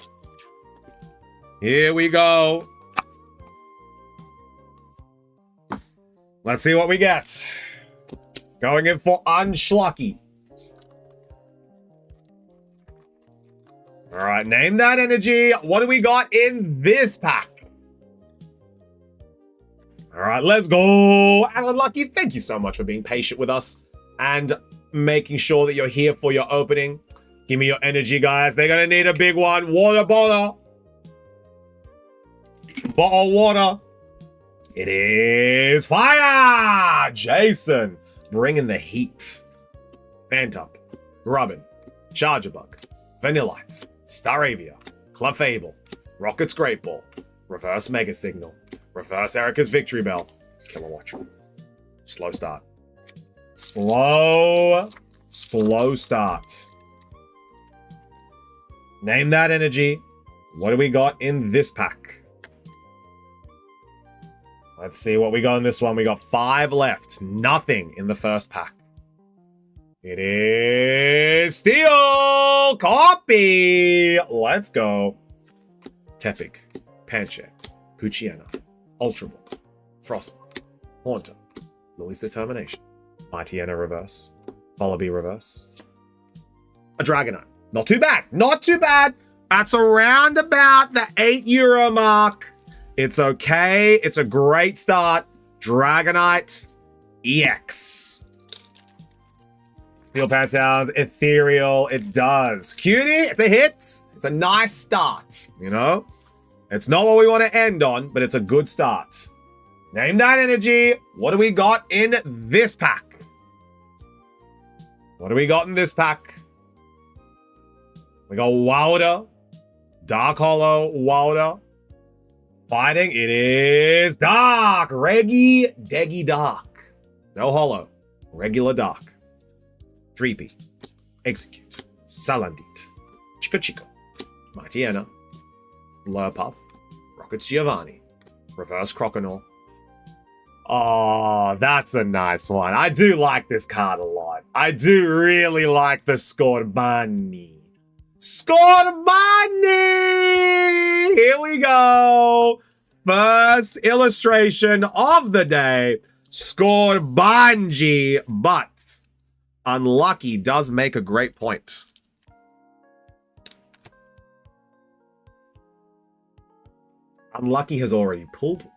Here we go. Let's see what we get. Going in for unschlucky. All right, name that energy. What do we got in this pack? All right, let's go. And unlucky, thank you so much for being patient with us and making sure that you're here for your opening. Give me your energy, guys. They're going to need a big one. Water bottle. Bottle water. It is fire! Jason, bringing the heat. Phantom, Grubbin, Chargerbug, Vanillite, Staravia, Clefable, Rocket's Great Ball, Reverse Mega Signal, Reverse Erica's Victory Bell, Killer Watch. Slow start. Slow start. Name that energy. What do we got in this pack? Let's see what we got in this one. We got 5 left. Nothing in the first pack. It is Steel Copy. Let's go. Tepig, Pancham, Puchiana, Ultra Ball, Frostmoth, Haunter, Lily's Determination, Mightyena Reverse, Bullaby Reverse, a Dragonite. Not too bad. Not too bad. That's around about the €8 mark. It's okay. It's a great start. Dragonite EX. Steel Pan sounds ethereal. It does. Cutie, it's a hit. It's a nice start, you know? It's not what we want to end on, but it's a good start. Name that energy. What do we got in this pack? What do we got in this pack? We got Wilder, Dark Hollow, Wilder. Fighting, it is Dark. Reggie Deggy Dark. No Hollow. Regular Dark. Dreepy. Execute. Salandit. Chico Chico. Mightyena. Lurpuff. Rockets Giovanni. Reverse Croconaw. Oh, that's a nice one. I do like this card a lot. I do really like the Scorbunny. Scorbunny! Here we go. First illustration of the day. Scorbunny, but unlucky does make a great point. Unlucky has already pulled one.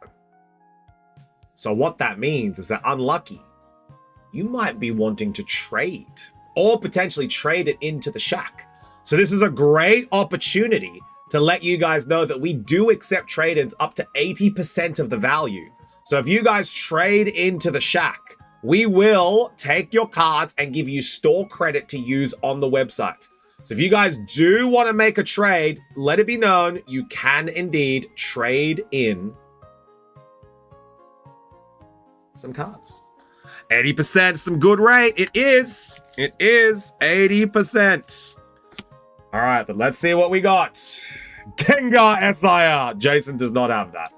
So what that means is that unlucky, you might be wanting to trade or potentially trade it into the shack. So this is a great opportunity to let you guys know that we do accept trade-ins up to 80% of the value. So if you guys trade into the shack, we will take your cards and give you store credit to use on the website. So if you guys do want to make a trade, let it be known you can indeed trade in some cards. 80%, some good rate. It is 80%. All right, but let's see what we got. Gengar SIR. Jason does not have that.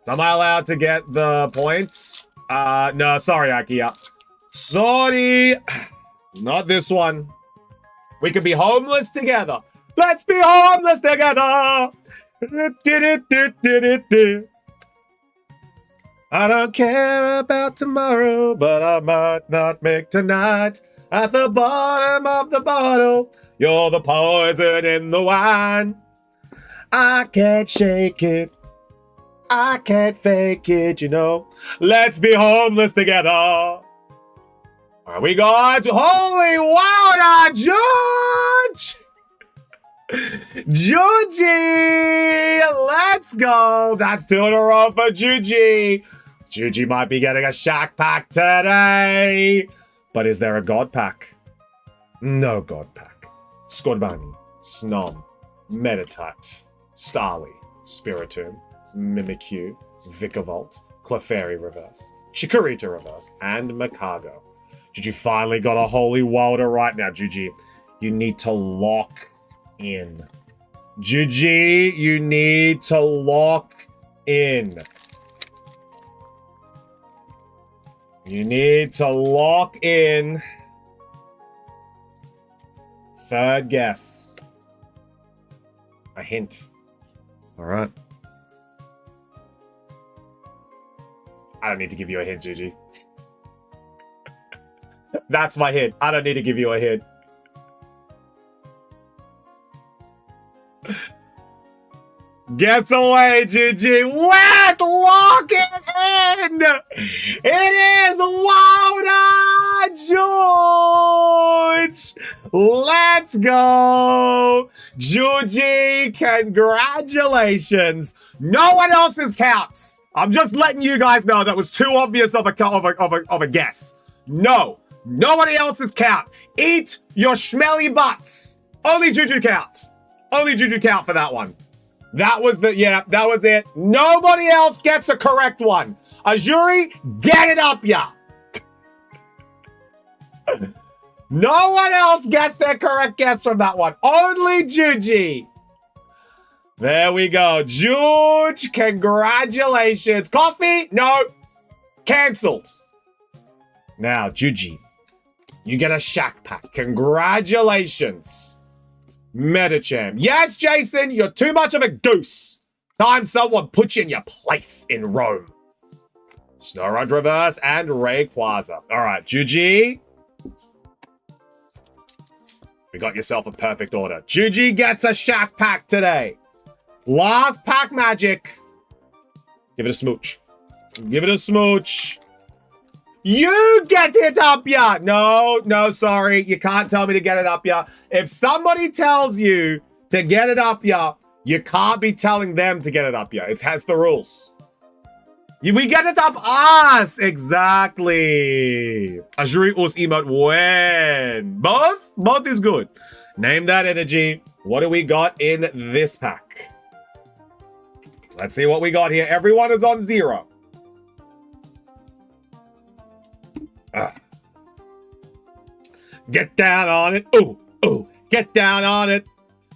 So am I allowed to get the points? No, sorry, Akia. Sorry. Not this one. We could be homeless together. Let's be homeless together. I don't care about tomorrow, but I might not make tonight. At the bottom of the bottle, you're the poison in the wine. I can't shake it. I can't fake it, you know. Let's be homeless together. All right, we got Holy Water George! Juji! Let's go! That's 2 in a row for Juji. Juji might be getting a Shack Pack today. But is there a God Pack? No God Pack. Scorbunny, Snom, Meditite, Starly, Spiritomb, Mimikyu, Vikavolt, Clefairy Reverse, Chikorita Reverse, and Makago. Juji finally got a Holy Welder right now. Juji, you need to lock in. Juji, you need to lock in. You need to lock in. Third guess. A hint. All right. I don't need to give you a hint, Juji. That's my hint. I don't need to give you a hint. Guess away, Juji. Wet! Lock it in! It is Water George! Let's go! Juji, congratulations! No one else's counts! I'm just letting you guys know that was too obvious of a guess. No. Nobody else's count. Eat your smelly butts. Only Juju count. Only Juju count for that one. That was that was it. Nobody else gets a correct one. Azuri, get it up, ya. No one else gets their correct guess from that one. Only Juji. There we go. Juge, congratulations. Coffee? No. Cancelled. Now, Juji, you get a Shack Pack. Congratulations. Medicham. Yes, Jason, you're too much of a goose. Time someone put you in your place in Rome. Snorunt Reverse and Rayquaza. All right, Juji. We got yourself a perfect order. Juji gets a Shack Pack today. Last pack magic. Give it a smooch. Give it a smooch. You get it up, ya! No, sorry. You can't tell me to get it up, ya. If somebody tells you to get it up, ya, you can't be telling them to get it up, ya. It has the rules. We get it up us! Exactly. Azuri us emote when. Both is good. Name that energy. What do we got in this pack? Let's see what we got here. Everyone is on 0. Get down on it. Ooh, get down on it.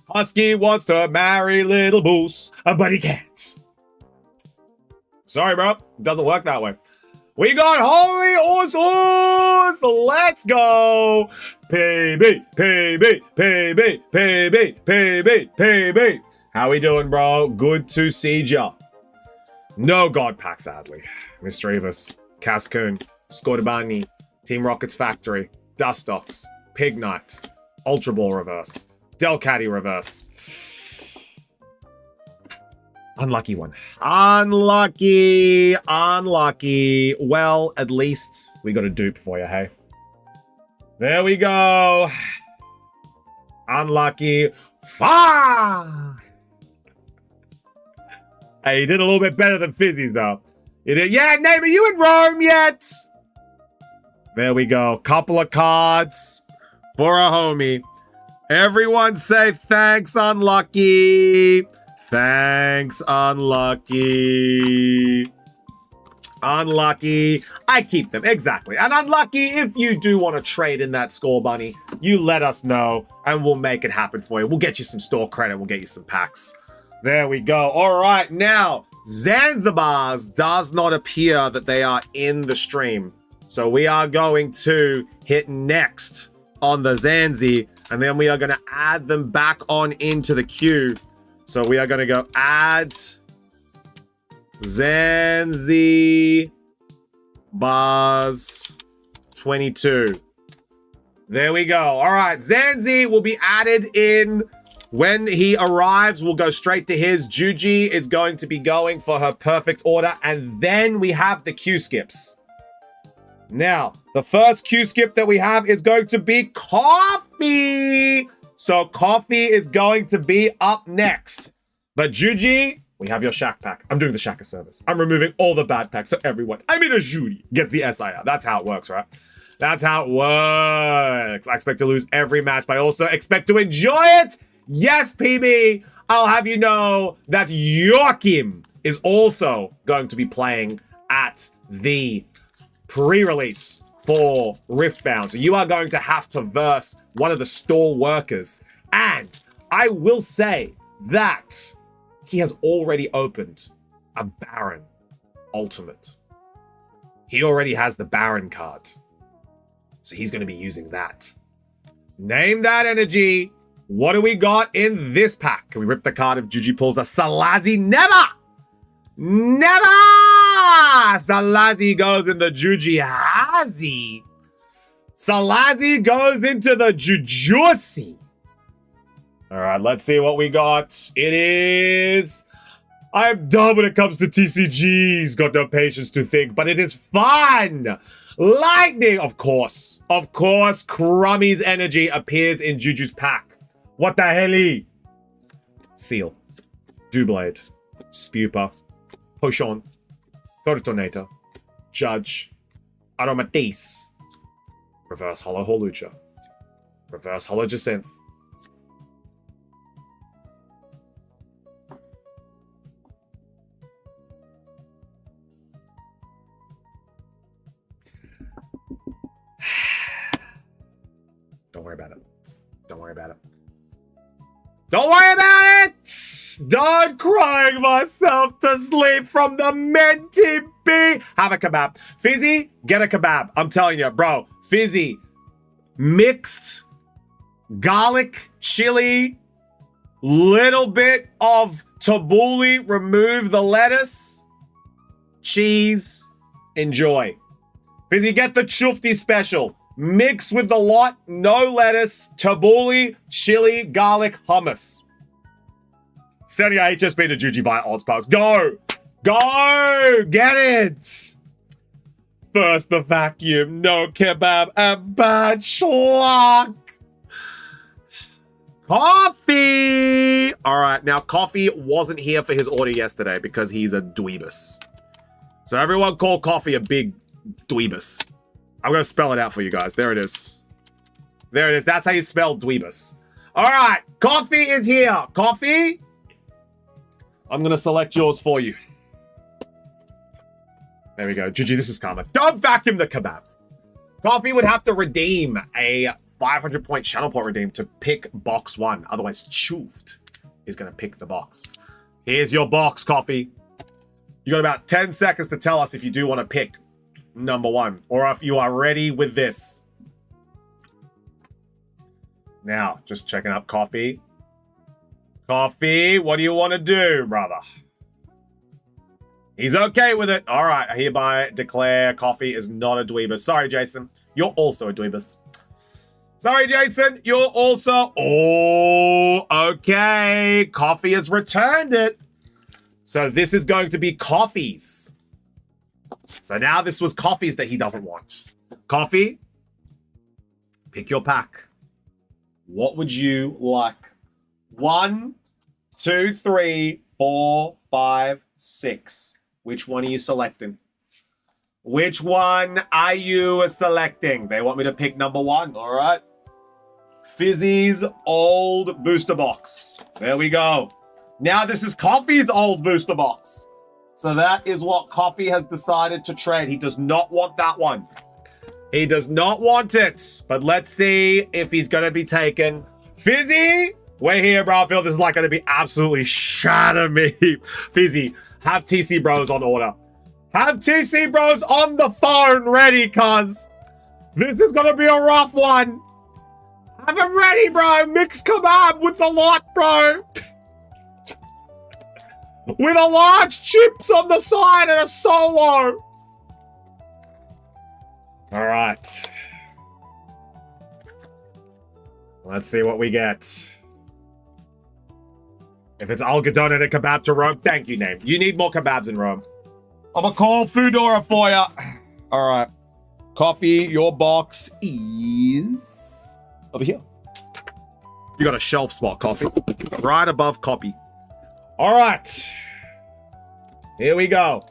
Husky wants to marry Little Moose, but he can't. Sorry, bro. It doesn't work that way. We got Holy Us. Let's go. PB. How we doing, bro? Good to see ya. No God Pack, sadly. Mischievous, Cascoon, Scorbunny, Team Rocket's Factory, Dustox, Pignite, Ultra Ball Reverse, Delcatty Reverse. Unlucky one. Unlucky. Well, at least we got a dupe for you, hey? There we go. Unlucky. Far. Hey, you did a little bit better than Fizzy's, though. You did. Yeah, name, are you in Rome yet? There we go. Couple of cards for a homie. Everyone say thanks, Unlucky. Thanks, Unlucky. Unlucky. I keep them, exactly. And Unlucky, if you do want to trade in that Scorbunny, you let us know and we'll make it happen for you. We'll get you some store credit. We'll get you some packs. There we go. All right, now, Zanzibar's does not appear that they are in the stream. So we are going to hit next on the Zanzi, and then we are going to add them back on into the queue. So we are going to go add Zanzi Bars 22. There we go. All right, Zanzi will be added in When he arrives, we'll go straight to his. Juji is going to be going for her perfect order. And then we have the Q skips. Now, the first Q skip that we have is going to be coffee. So coffee is going to be up next. But Juji, we have your Shack pack. I'm doing the Shacker service. I'm removing all the bad packs so everyone, I mean a Judy, gets the SIR. That's how it works, right? That's how it works. I expect to lose every match, but I also expect to enjoy it. Yes, PB, I'll have you know that Joachim is also going to be playing at the pre-release for Riftbound. So you are going to have to verse one of the store workers. And I will say that he has already opened a Baron Ultimate. He already has the Baron card. So he's going to be using that. Name that energy. What do we got in this pack? Can we rip the card if Juji pulls a Salazi? Never! Never! Salazi goes in the Juji-Hazi. Salazi goes into the Jujusi. All right, let's see what we got. It is... I'm dumb when it comes to TCGs. Got no patience to think, but it is fun. Lightning, of course. Of course, Crummy's energy appears in Juju's pack. What the hell? Seal. Doublade. Spupa. Potion. Fortunator. Judge. Aromatisse. Reverse Hollow Holucha. Reverse Hollow Jacinth. Don't worry about it. Don't worry about it. Don't worry about it! Don't crying myself to sleep from the Menti B. Have a kebab. Fizzy, get a kebab. I'm telling you, bro. Fizzy, mixed garlic, chili, little bit of tabbouleh, remove the lettuce, cheese, enjoy. Fizzy, get the chufti special. Mixed with the lot, no lettuce, tabbouleh, chili, garlic, hummus. Sending a HSB to Juji via odds pass. Go! Go! Get it! First the vacuum, no kebab, and bad schlock. Coffee! Alright, now Coffee wasn't here for his order yesterday because he's a dweebus. So everyone call Coffee a big dweebus. I'm going to spell it out for you guys. There it is. There it is. That's how you spell dweebus. All right. Coffee is here. Coffee. I'm going to select yours for you. There we go. Juji, this is karma. Don't vacuum the kebabs. Coffee would have to redeem a 500-point channel point redeem to pick box 1. Otherwise, Chuft is going to pick the box. Here's your box, Coffee. You got about 10 seconds to tell us if you do want to pick number 1, or if you are ready with this. Now, just checking up Coffee. Coffee, what do you want to do, brother? He's okay with it. All right, I hereby declare Coffee is not a dweebus. Sorry, Jason. You're also a dweebus. Sorry, Jason. You're also... Oh, okay. Coffee has returned it. So this is going to be Coffee's. So now this was Coffee's that he doesn't want. Coffee, pick your pack. What would you like? 1, 2, 3, 4, 5, 6. Which one are you selecting? Which one are you selecting? They want me to pick number 1. All right. Fizzy's old booster box. There we go. Now this is Coffee's old booster box. So that is what Coffee has decided to trade. He does not want that one. He does not want it. But let's see if he's going to be taken. Fizzy, we're here, bro. I feel this is like going to be absolutely shatter me. Fizzy, have TC Bros on order. Have TC Bros on the phone ready, cuz this is going to be a rough one. Have him ready, bro. Mixed kebab with the lot, bro. With a large chips on the side and a solo. All right. Let's see what we get. If it's algodon and a kebab to Rome, thank you, name. You need more kebabs in Rome. I'm gonna call Foodora for ya. All right. Coffee, your box is over here. You got a shelf spot, coffee. Right above copy. All right. Here we go.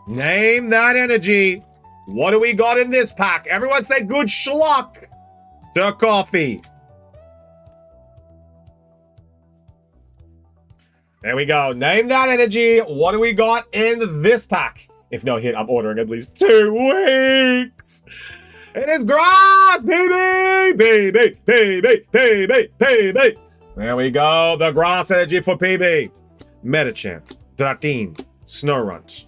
Name that energy. What do we got in this pack? Everyone say good schluck to coffee. There we go. Name that energy. What do we got in this pack? If no hit, I'm ordering at least 2 weeks. It is grass, PB, PB, PB, PB, PB. There we go. The grass energy for PB. Metachamp, Dratine, Snowrunt,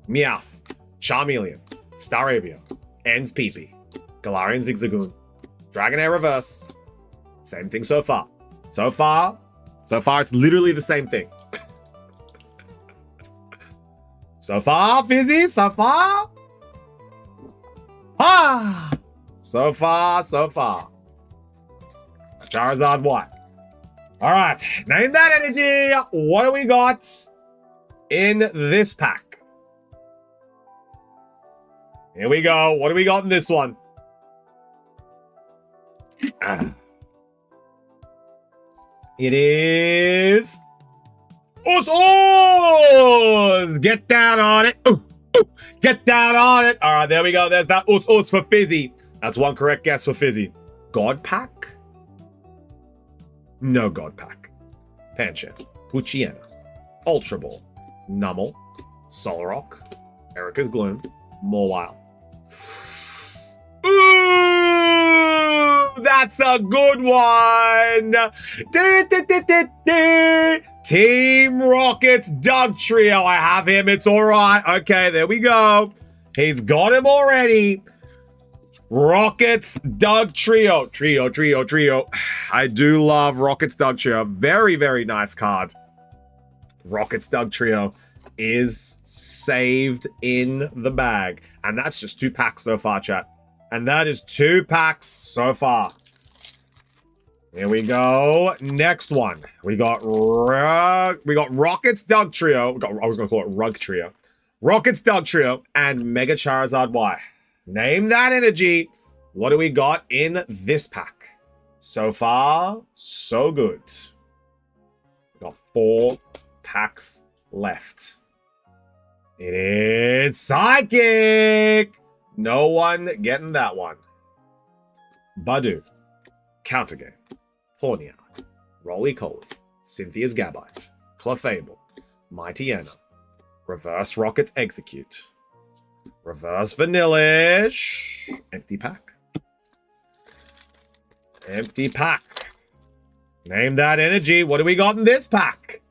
Meowth, Charmeleon, Staravia, Ends PP, Galarian Zigzagoon, Dragonair Reverse. Same thing so far. So far, it's literally the same thing. So far, Fizzy, so far. Ah! So far. Charizard White. All right, name that energy. What do we got in this pack? Here we go. What do we got in this one? It is... Us! Get down on it. Get down on it. All right, there we go. There's that us for Fizzy. That's one correct guess for Fizzy. God Pack? No God Pack. Pancham, Puchiena, Ultra Ball, Nummel, Solrock, Erica's Gloom, Mawile. Ooh, that's a good one. Team Rocket's Doug Trio. I have him. It's all right. Okay, there we go. He's got him already. Rocket's Doug Trio. Trio. I do love Rocket's Doug Trio. Very, very nice card. Rocket's Doug Trio is saved in the bag. And that's just 2 packs so far, chat. And that is 2 packs so far. Here we go. Next one. We got Rocket's Doug Trio. I was going to call it Rug Trio. Rocket's Doug Trio and Mega Charizard Y. Name that energy. What do we got in this pack? So far, so good. We got 4 packs left. It is Psychic. No one getting that one. Badu. Counter Game. Horniard. Roly-Coly. Cynthia's Gabite. Clefable. Mighty Anna. Reverse Rockets Execute. Reverse Vanillish. Empty pack. Empty pack. Name that energy. What do we got in this pack?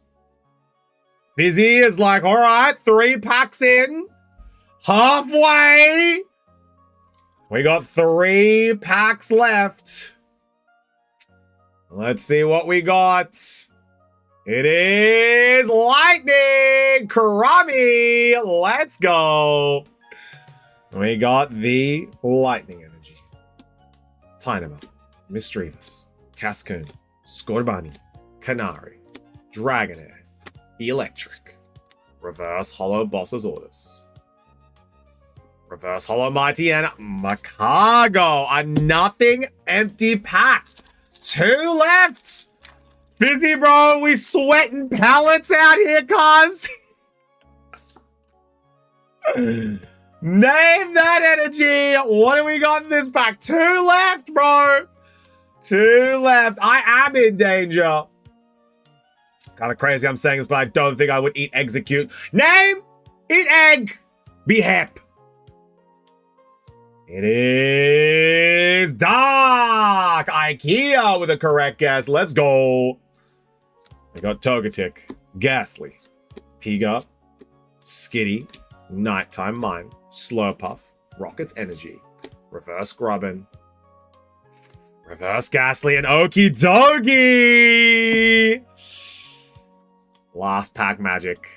Fizzy is like, all right, 3 packs in. Halfway. We got 3 packs left. Let's see what we got. It is Lightning Karami. Let's go. We got the Lightning energy. Tynamo, Misdreavus, Cascoon, Scorbunny, Canary, Dragonair, Electric, Reverse Hollow Boss's Orders, Reverse Hollow Mighty Anna, Macago, a nothing empty pack. 2 left. Fizzy, bro, we sweating pallets out here, cuz. Name that energy. What do we got in this pack? 2 left, bro. 2 left. I am in danger. Kind of crazy I'm saying this, but I don't think I would eat Execute. Name, eat egg, be hep. It is Dark IKEA with a correct guess. Let's go. We got Togetic, Ghastly, Piga, Skitty, Nighttime Mine, Slurpuff, Rocket's Energy, Reverse Grubbin, Reverse Ghastly, and Okie Dokie. Last pack magic.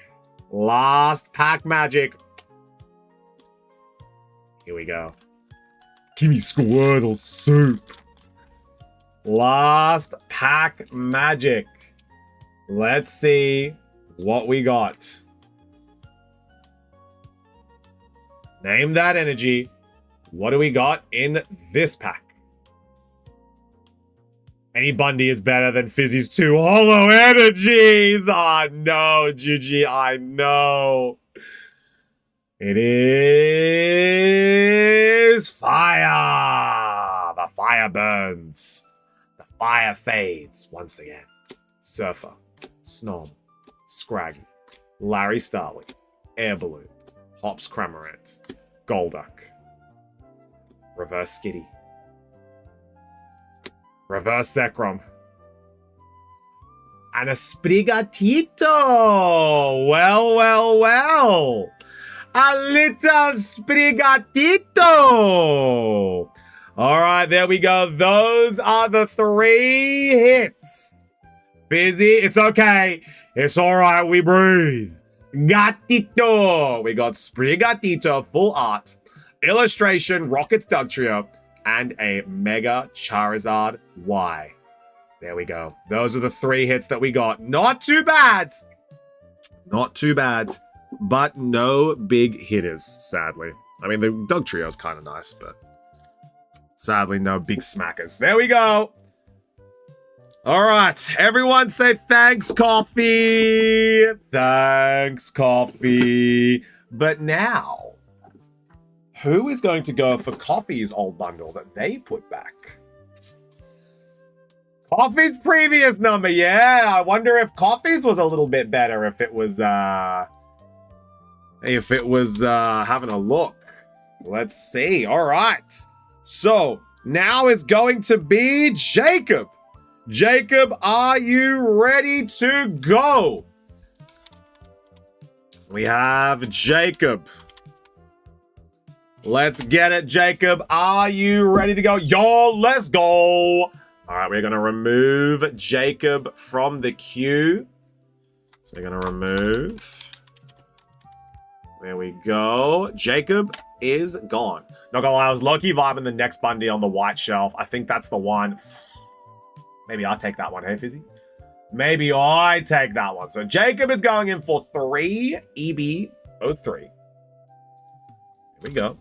Last pack magic. Here we go. Give me Squirtle soup. Last pack magic. Let's see what we got. Name that energy. What do we got in this pack? Any Bundy is better than Fizzy's 2 holo energies. Oh no, GG, I know. It is fire. The fire burns. The fire fades once again. Surfer, Snom, Scraggy, Larry Starling, Air Balloon, Hops Cramorant, Golduck, Reverse Skitty, Reverse Zekrom, and a Sprigatito. Well, well, well. A little Sprigatito. All right, there we go. Those are the 3 hits. Fizzy, it's okay. It's all right. We breathe. Gatito. We got Sprigatito, full art, illustration, Rockets Dugtrio, and a Mega Charizard Y. There we go. Those are the 3 hits that we got. Not too bad. Not too bad. But no big hitters, sadly. I mean, the Dugtrio is kind of nice, but sadly, no big smackers. There we go. All right. Everyone say thanks, coffee. Thanks, coffee. But now, who is going to go for Coffee's old bundle that they put back? Coffee's previous number, yeah. I wonder if Coffee's was a little bit better if it was having a look. Let's see. All right. So now it's going to be Jacob. Jacob, are you ready to go? We have Jacob. Let's get it, Jacob. Are you ready to go? Yo, let's go. All right, we're going to remove Jacob from the queue. So we're going to remove. There we go. Jacob is gone. Not gonna lie, I was low-key vibing the next Bundy on the white shelf. I think that's the one. Maybe I'll take that one. Hey, Fizzy? Maybe I take that one. So Jacob is going in for 3 EB03. Here we go.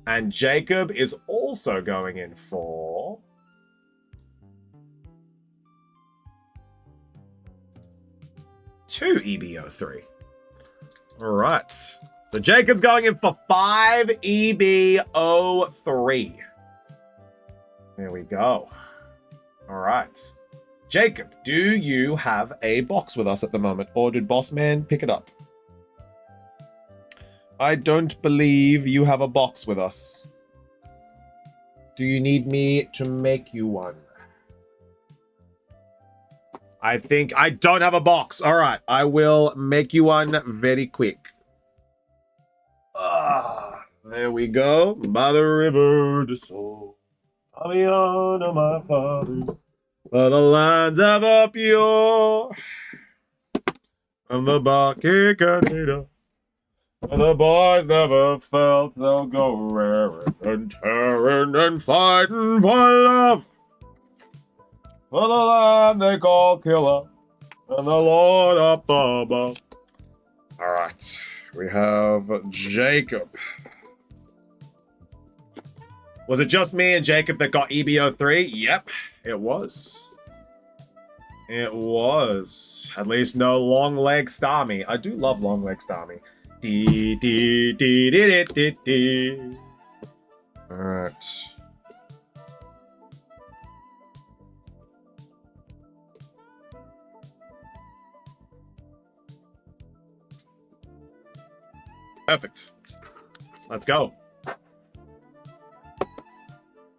And Jacob is also going in for 2 EB03. All right. So Jacob's going in for 5 EB03. There we go. All right. Jacob, do you have a box with us at the moment? Or did Boss Man pick it up? I don't believe you have a box with us. Do you need me to make you one? I think I don't have a box. All right. I will make you one very quick. There we go. By the river to soul. I'll be on my father. For the lines of a pure. From the Baki Canada. The boys never felt they'll go raring and tearing and fighting for love. For the land they call killer. And the Lord up above. All right. We have Jacob. Was it just me and Jacob that got EB03? Yep, it was. It was. At least no long leg Starmie. I do love long leg Starmie. Dee dee dee dee dee dee. All right. Perfect. Let's go.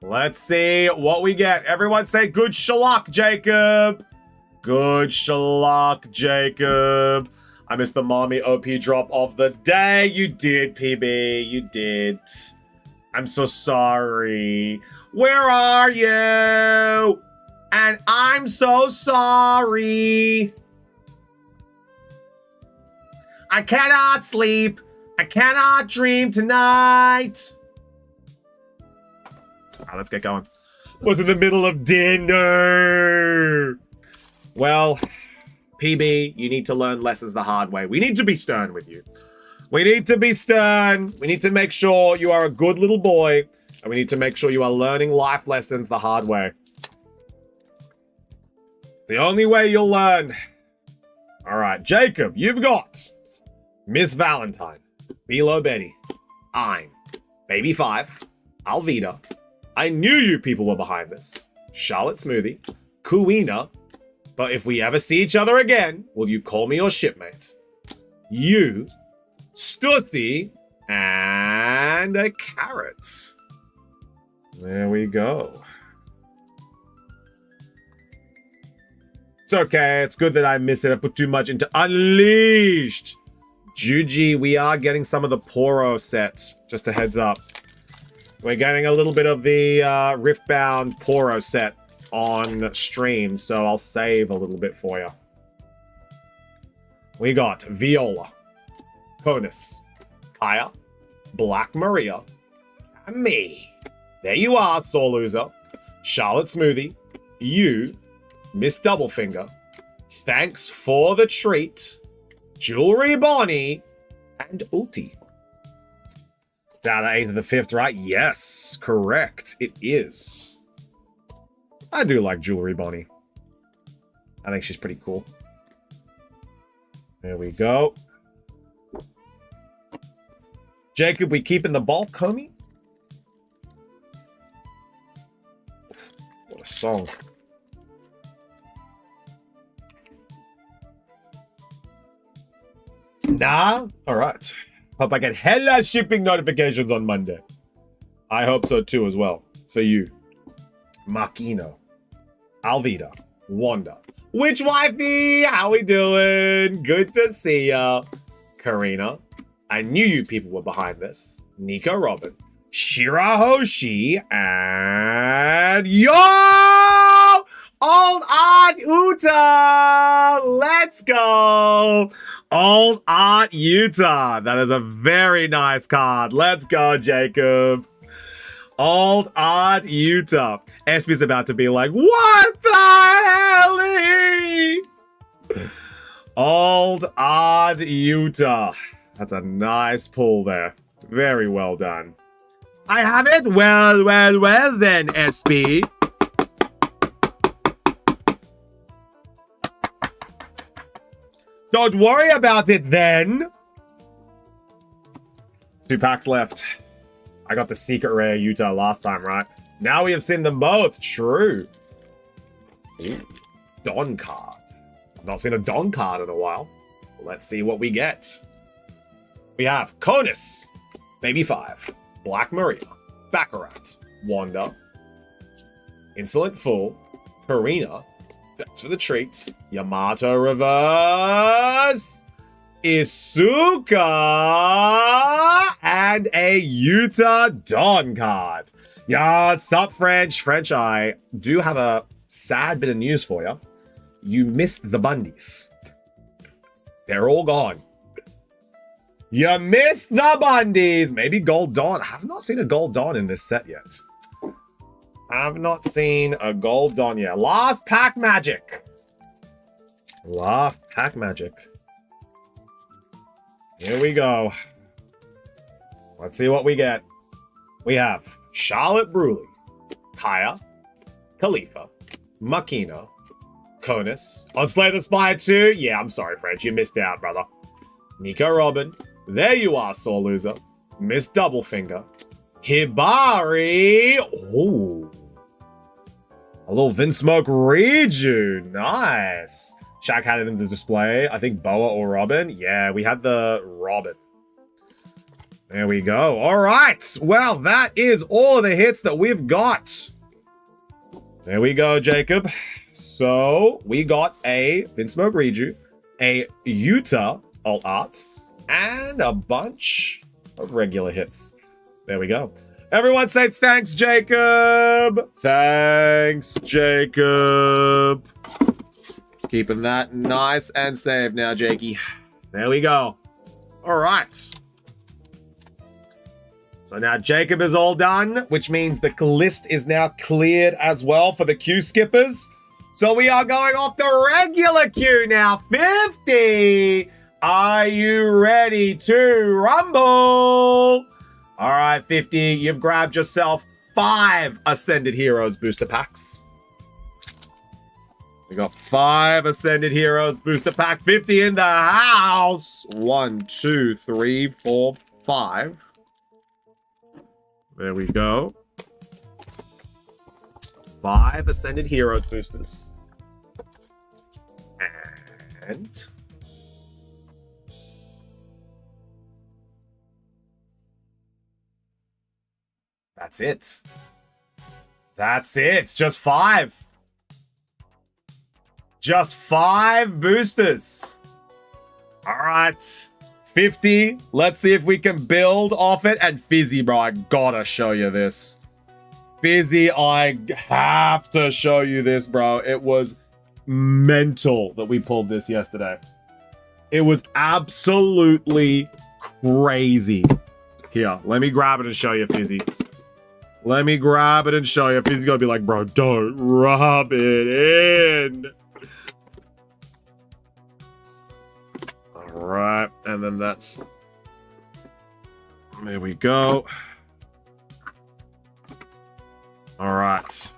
Let's see what we get. Everyone say good shluck, Jacob. Good shluck, Jacob. I missed the mommy OP drop of the day. You did, PB. You did. I'm so sorry. Where are you? And I'm so sorry. I cannot sleep. I cannot dream tonight. All right, let's get going. Was in the middle of dinner. Well, PB, you need to learn lessons the hard way. We need to be stern with you. We need to be stern. We need to make sure you are a good little boy. And we need to make sure you are learning life lessons the hard way. The only way you'll learn. All right, Jacob, you've got Miss Valentine, Bilo Betty, I'm, Baby 5, Alvida. I knew you people were behind this. Charlotte Smoothie, Kuina. But if we ever see each other again, will you call me your shipmate? You, Stussy, and a carrot. There we go. It's okay. It's good that I missed it. I put too much into Unleashed. Juji, we are getting some of the Poro sets. Just a heads up. We're getting a little bit of the Riftbound Poro set on stream, so I'll save a little bit for you. We got Viola, Conus, Kaya, Black Maria, and me. There you are, Soul Loser. Charlotte Smoothie, you, Miss Doublefinger. Thanks for the treat. Jewelry Bonnie, and Ulti. It's out of 8th of the 5th, right? Yes, correct. It is. I do like Jewelry Bonnie. I think she's pretty cool. There we go. Jacob, we keeping the bulk, homie? What a song. Nah? Alright. Hope I get hella shipping notifications on Monday. I hope so too as well. For you. Makino. Alvida. Wanda. Witch Wifey! How we doing? Good to see ya. Karina. I knew you people were behind this. Nico Robin. Shirahoshi. And... Yo! Old Aunt Uta! Let's go! Old Aunt Utah. That is a very nice card. Let's go, Jacob. Old Aunt Utah. SB's about to be like, what the hell? Old Aunt Utah. That's a nice pull there. Very well done. I have it. Well then, SB. Don't worry about it then. 2 packs left. I got the secret rare Utah last time, right? Now we have seen them both. True. Ooh, Don card. I've not seen a Don card in a while. Let's see what we get. We have Conus, Baby 5, Black Maria, Baccarat, Wanda, Insolent Fool, Karina, thanks for the treat, Yamato Reverse, Isuka, and a Utah Dawn card. Yeah, sup, French? French, I do have a sad bit of news for you. You missed the Bundys. They're all gone. You missed the Bundys. Maybe Gold Dawn. I have not seen a Gold Dawn in this set yet. I have not seen a Gold Dawn yet. Last pack magic. Last pack magic. Here we go. Let's see what we get. We have Charlotte Bruley, Kaya, Khalifa, Makino, Conus. On Slay the Spire 2? Yeah, I'm sorry, French. You missed out, brother. Nico Robin. There you are, Soul Loser. Miss Doublefinger. Hibari. Oh. A little Vinsmoke Riju. Nice. Shaq had it in the display. I think Boa or Robin. Yeah, we had the Robin. There we go. All right. Well, that is all of the hits that we've got. There we go, Jacob. So we got a Vinsmoke Riju, a Utah Alt Art, and a bunch of regular hits. There we go. Everyone say thanks, Jacob. Thanks, Jacob. Keeping that nice and safe now, Jakey. There we go. All right. So now Jacob is all done, which means the list is now cleared as well for the queue skippers. So we are going off the regular queue now. 50. Are you ready to rumble? All right, 50. You've grabbed yourself 5 Ascended Heroes booster packs. We got 5 Ascended Heroes booster pack. 50 in the house. 1, 2, 3, 4, 5. There we go. 5 Ascended Heroes boosters. And that's it. That's it. Just 5. Just 5 boosters. All right. 50. Let's see if we can build off it. And Fizzy, bro, I gotta show you this. Fizzy, I have to show you this, bro. It was mental that we pulled this yesterday. It was absolutely crazy. Here, let me grab it and show you, Fizzy. Let me grab it and show you. Fizzy's gonna be like, bro, don't rub it in. All right, and then that's... There we go. All right.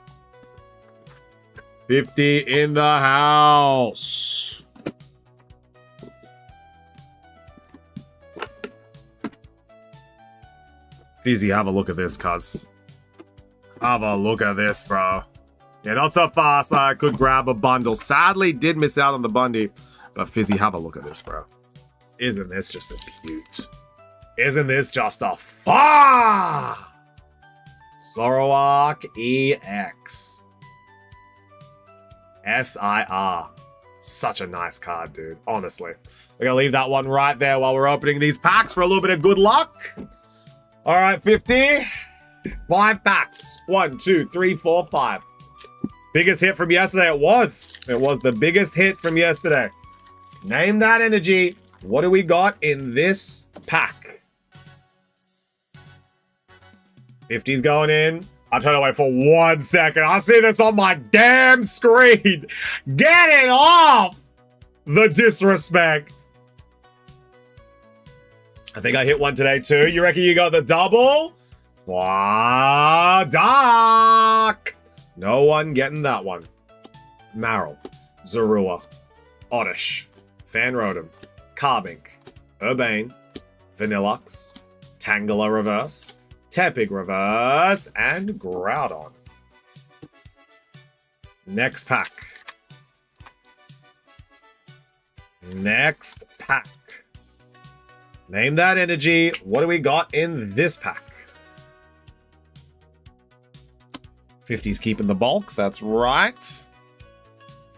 50 in the house. Fizzy, have a look at this, cuz. Have a look at this, bro. Yeah, not so fast. I could grab a bundle. Sadly, did miss out on the Bundy. But Fizzy, have a look at this, bro. Isn't this just a beaut? Isn't this just a far? Zoroark EX. SIR. Such a nice card, dude. Honestly. We're going to leave that one right there while we're opening these packs for a little bit of good luck. All right, 50. 5 packs. 1, 2, 3, 4, 5. Biggest hit from yesterday. It was. It was the biggest hit from yesterday. Name that energy. What do we got in this pack? 50's going in. I'll turn away for 1 second. I see this on my damn screen. Get it off! The disrespect. I think I hit one today too. You reckon you got the double? Wow, Dark. No one getting that one. Marill, Zorua, Oddish, Fanrodom, Carbink, Urbane, Vanilluxe, Tangela Reverse, Tepig Reverse, and Groudon. Next pack. Next pack. Name that energy. What do we got in this pack? 50's keeping the bulk. That's right.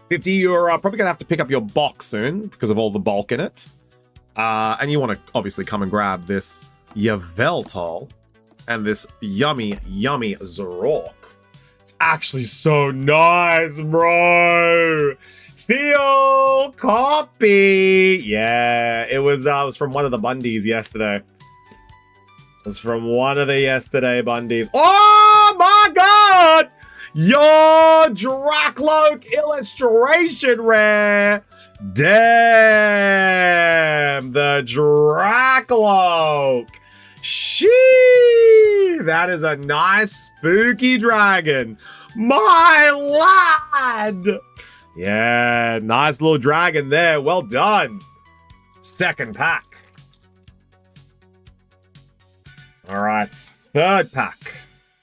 50, you're probably going to have to pick up your box soon because of all the bulk in it. And you want to obviously come and grab this Yveltal and this yummy Zoroark. It's actually so nice, bro. Steel copy. Yeah, it was from one of the Bundies yesterday. It was from one of the yesterday Bundies. Oh my god! Your Drakloak illustration rare. Damn, the Drakloak. Shee, that is a nice spooky dragon. My lad. Yeah, nice little dragon there. Well done. Second pack. All right, third pack.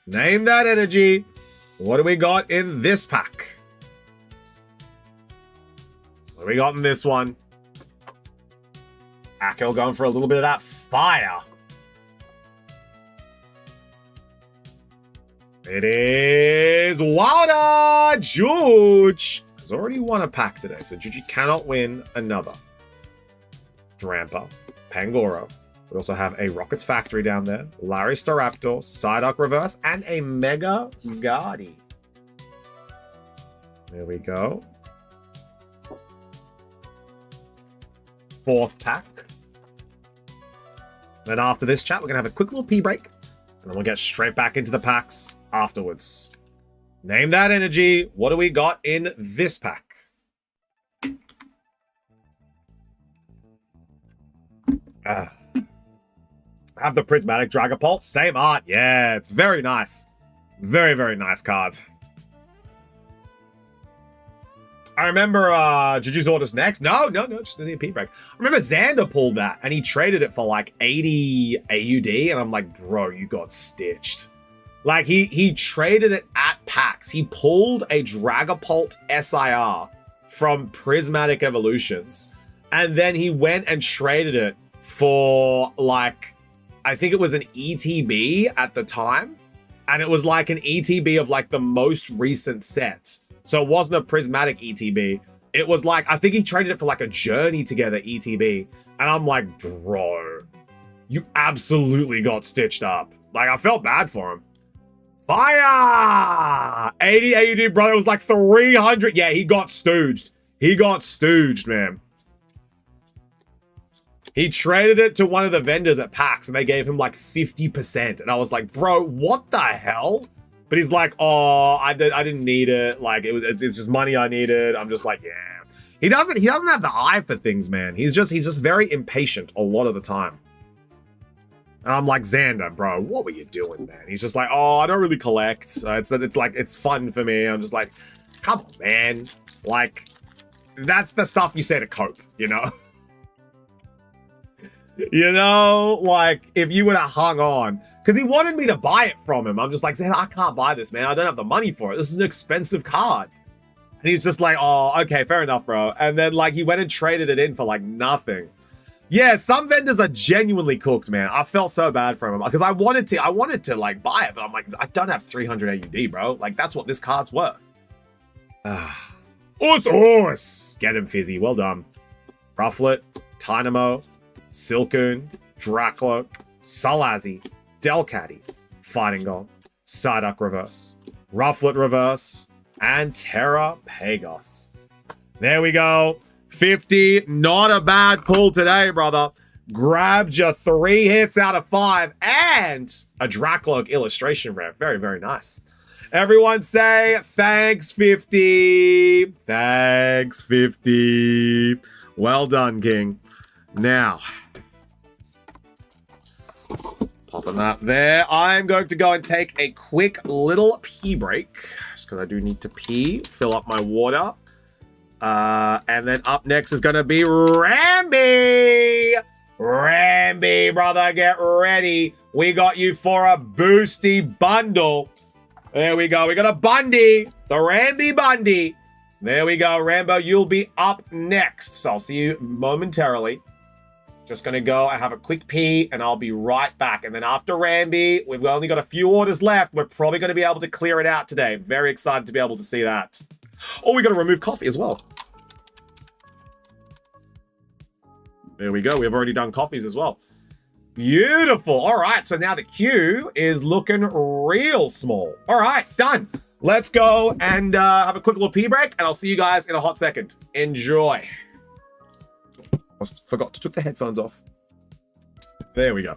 Name that energy. What do we got in this pack? What do we got in this one? Akil going for a little bit of that fire. It is Wilder Juge. Has already won a pack today, so Juji cannot win another. Drampa, Pangoro. We also have a Rockets Factory down there, Larry Staraptor, Psyduck Reverse, and a Mega Guardi. There we go. Fourth pack. Then after this chat, we're going to have a quick little pee break. And then we'll get straight back into the packs afterwards. Name that energy. What do we got in this pack? Have the Prismatic Dragapult. Same art. Yeah, it's very nice. Very, very nice card. I remember Juju's Orders next. No, just in the P break. I remember Xander pulled that and he traded it for like 80 AUD. And I'm like, bro, you got stitched. Like he traded it at PAX. He pulled a Dragapult SIR from Prismatic Evolutions. And then he went and traded it for like, I think it was an ETB at the time. And it was like an ETB of like the most recent set. So it wasn't a Prismatic ETB. It was like, I think he traded it for like a Journey Together ETB. And I'm like, bro, you absolutely got stitched up. Like, I felt bad for him. Fire! 80 AUD, brother. It was like 300. Yeah, he got stooged. He got stooged, man. He traded it to one of the vendors at PAX and they gave him like 50%. And I was like, bro, what the hell? But he's like, oh, I didn't need it. Like it's just money I needed. I'm just like, yeah. He doesn't have the eye for things, man. He's just very impatient a lot of the time. And I'm like, Xander, bro, what were you doing, man? He's just like, oh, I don't really collect. It's like, it's fun for me. I'm just like, come on, man. Like, that's the stuff you say to cope, you know? You know, like, if you would have hung on. Because he wanted me to buy it from him. I'm just like, Xander, I can't buy this, man. I don't have the money for it. This is an expensive card. And he's just like, oh, okay, fair enough, bro. And then, like, he went and traded it in for, like, nothing. Yeah, some vendors are genuinely cooked, man. I felt so bad for him because I wanted to like buy it, but I'm like, I don't have 300 AUD, bro. Like that's what this card's worth. Us. Get him, Fizzy. Well done. Rufflet, Dynamo, Silcoon, Draclo, Salazi, Delcatty, Fighting Gold, Psyduck Reverse, Rufflet Reverse, and Terra Pagos. There we go. 50, not a bad pull today, brother. Grabbed you 3 hits out of 5 and a Dracloak illustration rare. Very, very nice. Everyone say thanks, 50. Thanks, 50. Well done, King. Now, popping that there. I'm going to go and take a quick little pee break. Just because I do need to pee, fill up my water. And then up next is going to be Ramby. Ramby, brother, get ready. We got you for a boosty bundle. There we go. We got a Bundy, the Ramby Bundy. There we go. Rambo, you'll be up next. So I'll see you momentarily. Just going to go and have a quick pee and I'll be right back. And then after Ramby, we've only got a few orders left. We're probably going to be able to clear it out today. Very excited to be able to see that. Oh, we got to remove coffee as well. There we go. We've already done coffees as well. Beautiful. All right. So now the queue is looking real small. All right. Done. Let's go and have a quick little pee break. And I'll see you guys in a hot second. Enjoy. Forgot to take the headphones off. There we go.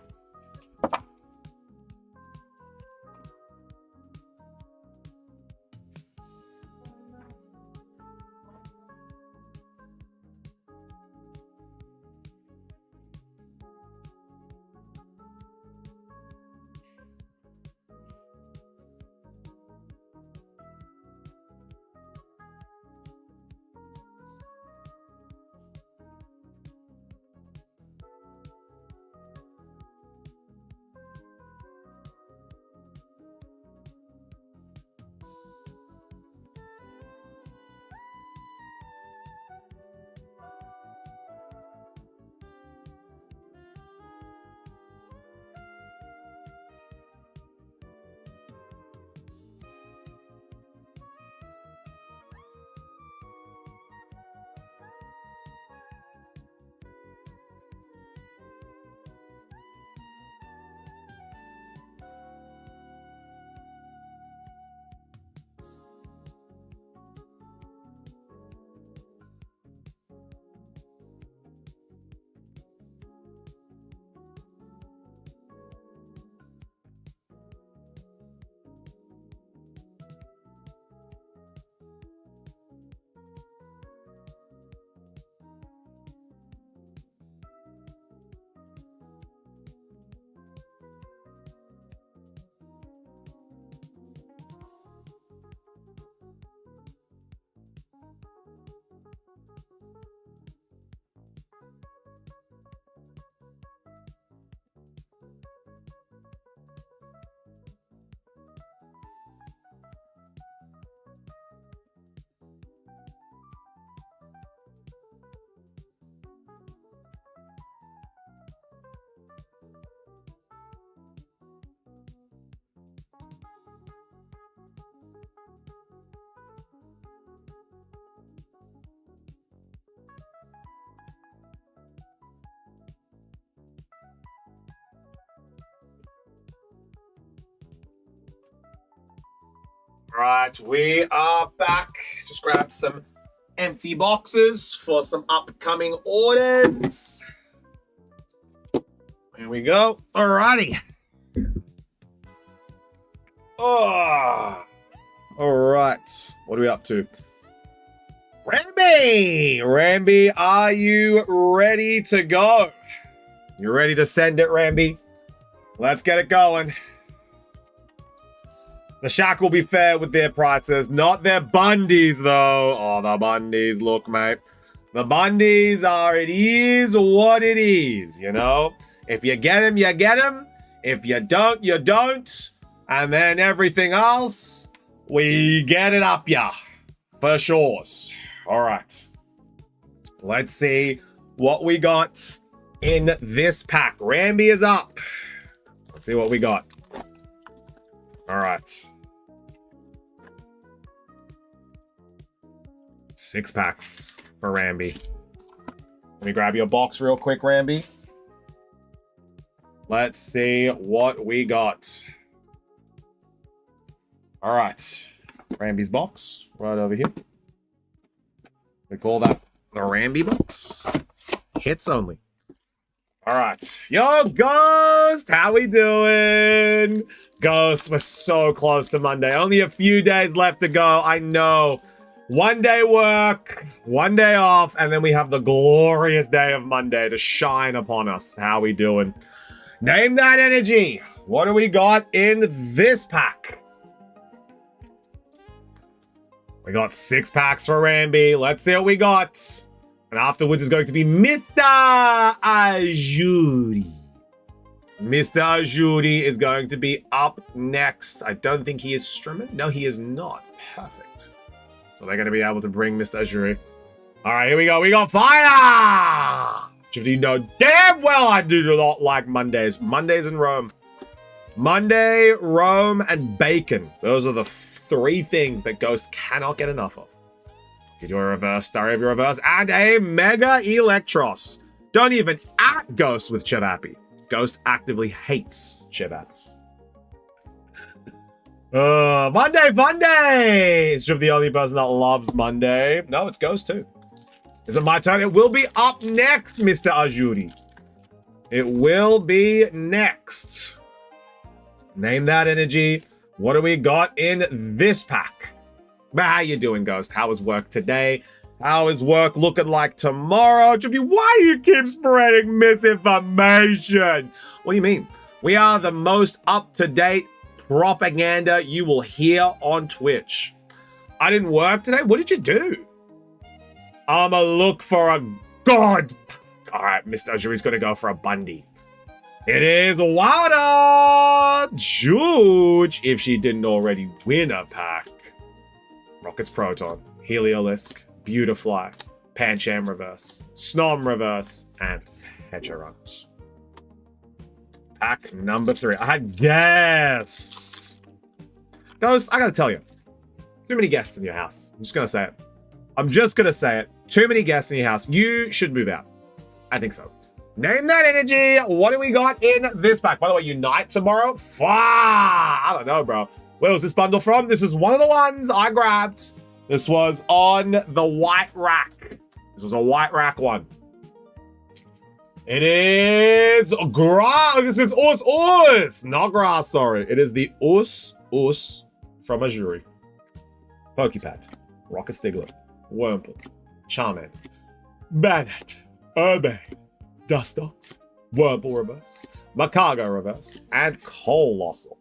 All right, we are back. Just grab some empty boxes for some upcoming orders. Here we go. All righty. Oh. All right. What are we up to? Ramby! Ramby, are you ready to go? You ready to send it, Ramby? Let's get it going. The Shack will be fair with their prices, not their Bundies, though. Oh, the Bundies, look, mate. The Bundies are, it is what it is, you know? If you get them, you get them. If you don't, you don't. And then everything else, we get it up ya. For sure. All right. Let's see what we got in this pack. Ramby is up. Let's see what we got. All right. 6 packs for Ramby. Let me grab your box real quick, Ramby. Let's see what we got. All right. Ramby's box right over here. We call that the Ramby box. Hits only. All right. Yo, Ghost, how we doing? Ghost, we're so close to Monday. Only a few days left to go. I know. 1 day work, 1 day off, and then we have the glorious day of Monday to shine upon us. How we doing? Name that energy. What do we got in this pack? We got 6 packs for Ramby. Let's see what we got. And afterwards is going to be Mr. Ajuri. Mr. Ajuri is going to be up next. I don't think he is streaming. No, he is not. Perfect. So they're going to be able to bring Mr. Ajuri. All right, here we go. We got fire! You know damn well I do not like Mondays. Mondays in Rome. Monday, Rome, and bacon. Those are the 3 things that Ghost cannot get enough of. Get your reverse, Dario reverse, and a Mega Electros. Don't even at Ghost with Chevapi. Ghost actively hates Chevapi. Monday! Is Shiv the only person that loves Monday? No, it's Ghost too. Is it my turn? It will be up next, Mr. Ajuri. It will be next. Name that energy. What do we got in this pack? How you doing, Ghost? How is work today? How is work looking like tomorrow? Why do you keep spreading misinformation? What do you mean? We are the most up-to-date propaganda you will hear on Twitch. I didn't work today? What did you do? I'ma look for a god. All right, Mr. Ajuri's gonna go for a Bundy. It is Wada Juge, if she didn't already win a pack. Rocket's Proton, Heliolisk, Beautifly, Pancham Reverse, Snom Reverse, and Heteruns. Pack number 3. I had guests. Ghost, I gotta tell you, too many guests in your house. I'm just gonna say it. I'm just gonna say it. Too many guests in your house. You should move out. I think so. Name that energy. What do we got in this pack? By the way, Unite tomorrow? I don't know, bro. Where was this bundle from? This is one of the ones I grabbed. This was on the white rack. This was a white rack one. It is grass. This is Us. Not grass, sorry. It is the Us from Ajuri. Pokepad. Rocket Stigler. Wurmple. Charmander. Banette. Urbane. Dustox. Wurmple Reverse. Macago Reverse. And Colossal.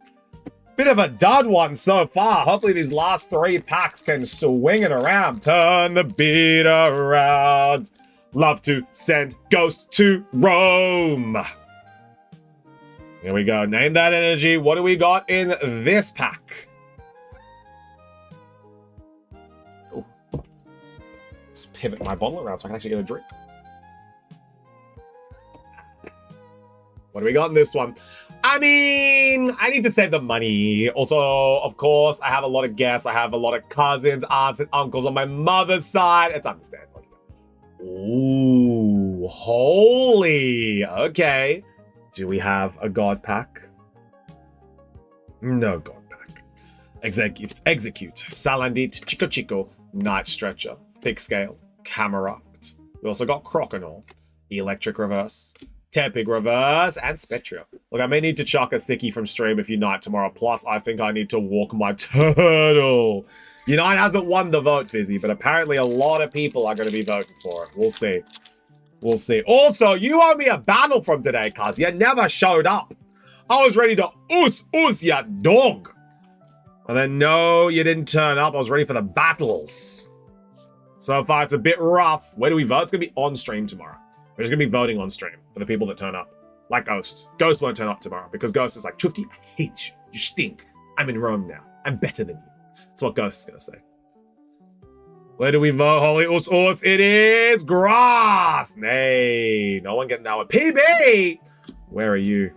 Bit of a dud one so far. Hopefully these last 3 packs can swing it around. Turn the beat around. Love to send Ghost to Rome. Here we go. Name that energy. What do we got in this pack? Oh. Let's pivot my bottle around so I can actually get a drink. What do we got in this one? I mean, I need to save the money. Also, of course, I have a lot of guests. I have a lot of cousins, aunts, and uncles on my mother's side. It's understandable. Ooh, holy. Okay. Do we have a god pack? No god pack. Execute. Salandit, Chico Chico, Night Stretcher, Thick Scale, Camerupt. We also got Croconaw, Electric Reverse, Tepig Reverse, and Spectria. Look, I may need to chuck a sickie from stream if you Night tomorrow. Plus, I think I need to walk my turtle. Unite hasn't won the vote, Fizzy, but apparently a lot of people are going to be voting for it. We'll see. We'll see. Also, you owe me a battle from today, cuz you never showed up. I was ready to ya dog. And then, no, you didn't turn up. I was ready for the battles. So far, it's a bit rough. Where do we vote? It's going to be on stream tomorrow. We're just going to be voting on stream for the people that turn up. Like Ghost. Ghost won't turn up tomorrow because Ghost is like, Chufty, I hate you. You stink. I'm in Rome now. I'm better than you. That's what Ghost is going to say. Where do we vote? Holy us. It is grass. Nay. No one getting that one. PB! Where are you?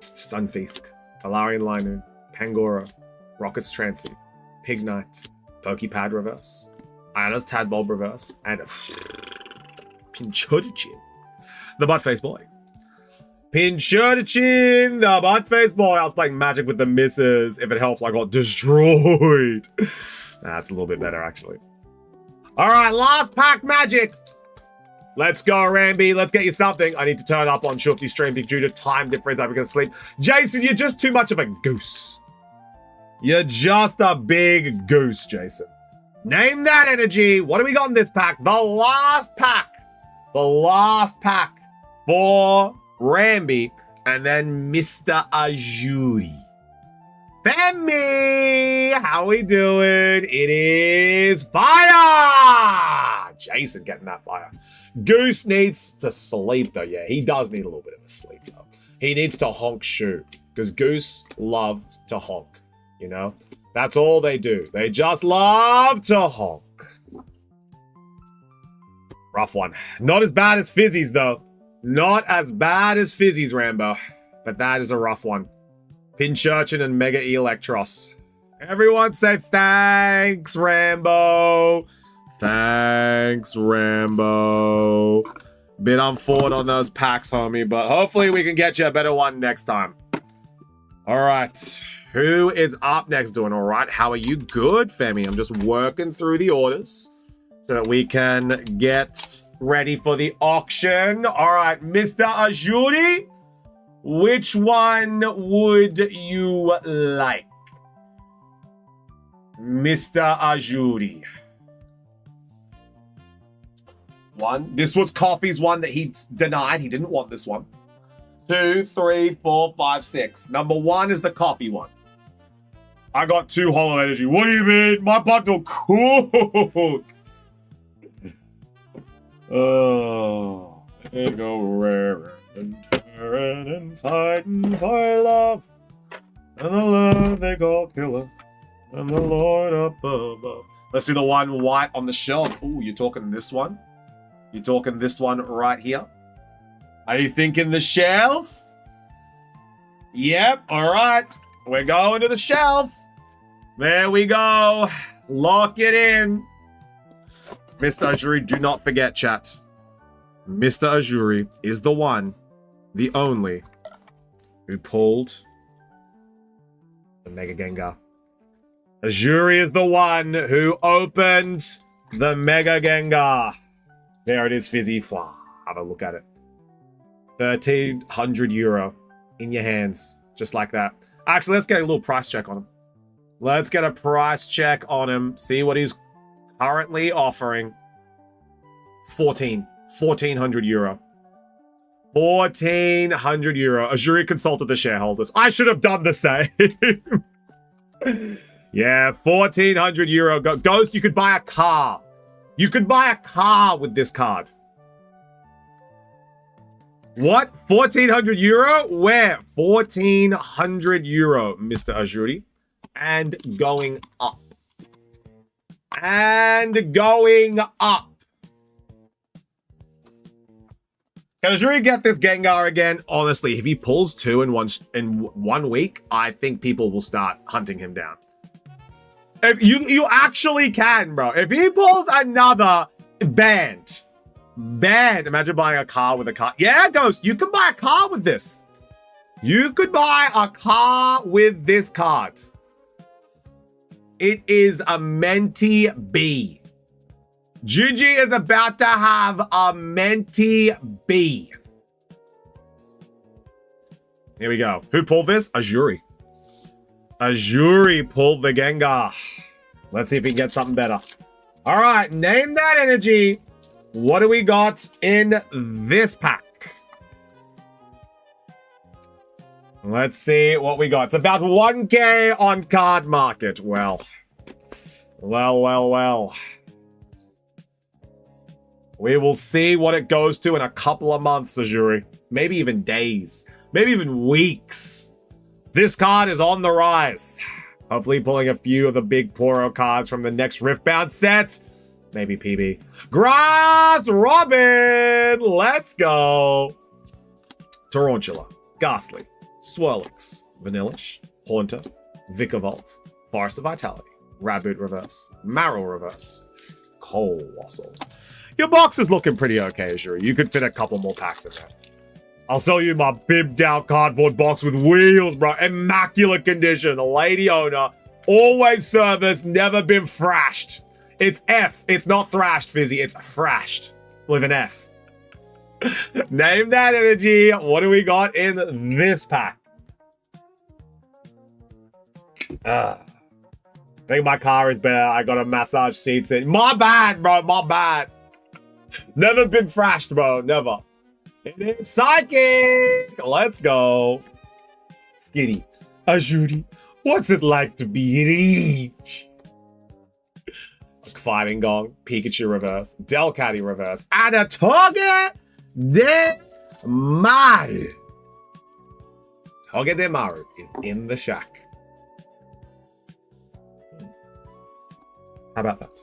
Stunfisk. Galarian Linoon. Pangoro. Rocket's Transit. Pig Knight. Pokepad Reverse. Iona's Tadbulb Reverse. And a Pinchurichin. The Buttface Boy. Pinchurichin, the Buttface Boy. I was playing Magic with the misses. If it helps, I got destroyed. That's a little bit better, actually. All right, last pack Magic. Let's go, Ramby. Let's get you something. I need to turn up on Shufty stream due to time difference. I'm going to sleep. Jason, you're just too much of a goose. You're just a big goose, Jason. Name that energy. What do we got in this pack? The last pack. The last pack for Ramby. And then Mr. Azuri. Femi, how we doing? It is fire! Jason getting that fire. Goose needs to sleep, though. Yeah, he does need a little bit of a sleep, though. He needs to honk shoe. Because Goose loves to honk, you know? That's all they do. They just love to honk. Rough one. Not as bad as Fizzy's, though. Not as bad as Fizzy's, Rambo. But that is a rough one. Pinchurchin and Mega Electros. Everyone say thanks, Rambo. Thanks, Rambo. Bit unfortunate on those packs, homie, but hopefully we can get you a better one next time. All right. Who is up next? Doing all right? How are you? Good, Femi. I'm just working through the orders so that we can get ready for the auction. All right, Mr. Azuri. Which one would you like? Mr. Azuri. One. This was Coffee's one that he denied. He didn't want this one. 2, 3, 4, 5, 6. Number 1 is the coffee one. I got 2 Hollow Energy. What do you mean? My bundle cooked. Oh, they go rare and tearing and fighting for love. And the love they call killer. And the Lord up above. Let's do the one white on the shelf. Ooh, you're talking this one? You're talking this one right here? Are you thinking the shelf? Yep, all right. We're going to the shelf. There we go. Lock it in. Mr. Azuri, do not forget, chat. Mr. Azuri is the one, the only, who pulled the Mega Gengar. Azuri is the one who opened the Mega Gengar. There it is, Fizzy. Have a look at it. 1,300 euro in your hands, just like that. Actually, let's get a little price check on him. Let's get a price check on him. See what he's currently offering. 1,400 euro. 1,400 euro. Azuri consulted the shareholders. I should have done the same. Yeah, 1,400 euro. Ghost, you could buy a car. You could buy a car with this card. What? 1,400 euro? Where? 1,400 euro, Mr. Azuri. And going up. And going up. Can Azuri get this Gengar again? Honestly, if he pulls 2 in one week, I think people will start hunting him down. If you actually can, bro. If he pulls another banned. Imagine buying a car with a car. Yeah, Ghost, you can buy a car with this. You could buy a car with this card. It is a Menti B. Juji is about to have a Menti B. Here we go. Who pulled this? Azuri. Azuri pulled the Gengar. Let's see if we can get something better. All right, name that energy. What do we got in this pack? Let's see what we got. It's about 1K on card market. Well. We will see what it goes to in a couple of months, Azuri. Maybe even days. Maybe even weeks. This card is on the rise. Hopefully pulling a few of the big Poro cards from the next Riftbound set. Maybe PB. Grass Robin! Let's go! Tarantula. Ghastly. Swirlix. Vanillish. Haunter. Vikavolt. Forest of Vitality. Raboot Reverse. Marrow Reverse. Colossal. Your box is looking pretty okay, Azuri. You could fit a couple more packs in there. I'll sell you my bibbed out cardboard box with wheels, bro. Immaculate condition. Lady owner. Always serviced. Never been thrashed. It's F. It's not thrashed, Fizzy. It's thrashed. With an F. Name that energy. What do we got in this pack? I think my car is better. I got a massage seats in. My bad, bro. My bad. Never been thrashed, bro. Never. It is Psychic. Let's go. Skitty. Azuri. What's it like to be rich? Fighting Gong. Pikachu reverse. Delcatty reverse. And a Toge de Maru. Toge de Maru is in the shack. How about that?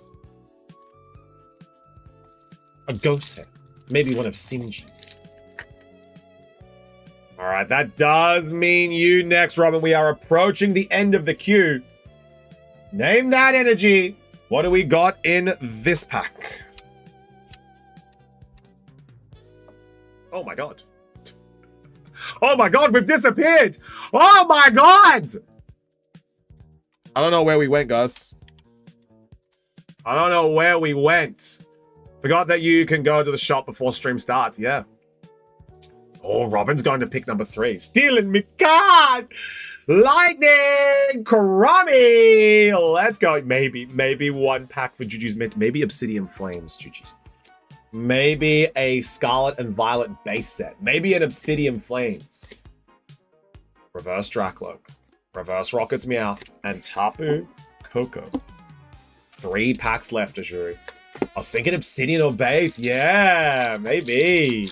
A ghost head. Maybe one of Sinji's. All right, that does mean you next, Robin. We are approaching the end of the queue. Name that energy. What do we got in this pack? Oh my god. Oh my god, we've disappeared. Oh my god. I don't know where we went, guys. I don't know where we went. Forgot that you can go to the shop before stream starts. Yeah. Oh, Robin's going to pick number 3. Stealing me card. Lightning. Karami. Let's go. Maybe one pack for Juju's Mint. Maybe Obsidian Flames, Juju. Maybe a Scarlet and Violet base set. Maybe an Obsidian Flames. Reverse Dracloak. Reverse Rocket's Meowth. And Tapu Koko. 3 packs left, Azuri. I was thinking Obsidian or base. Yeah, maybe.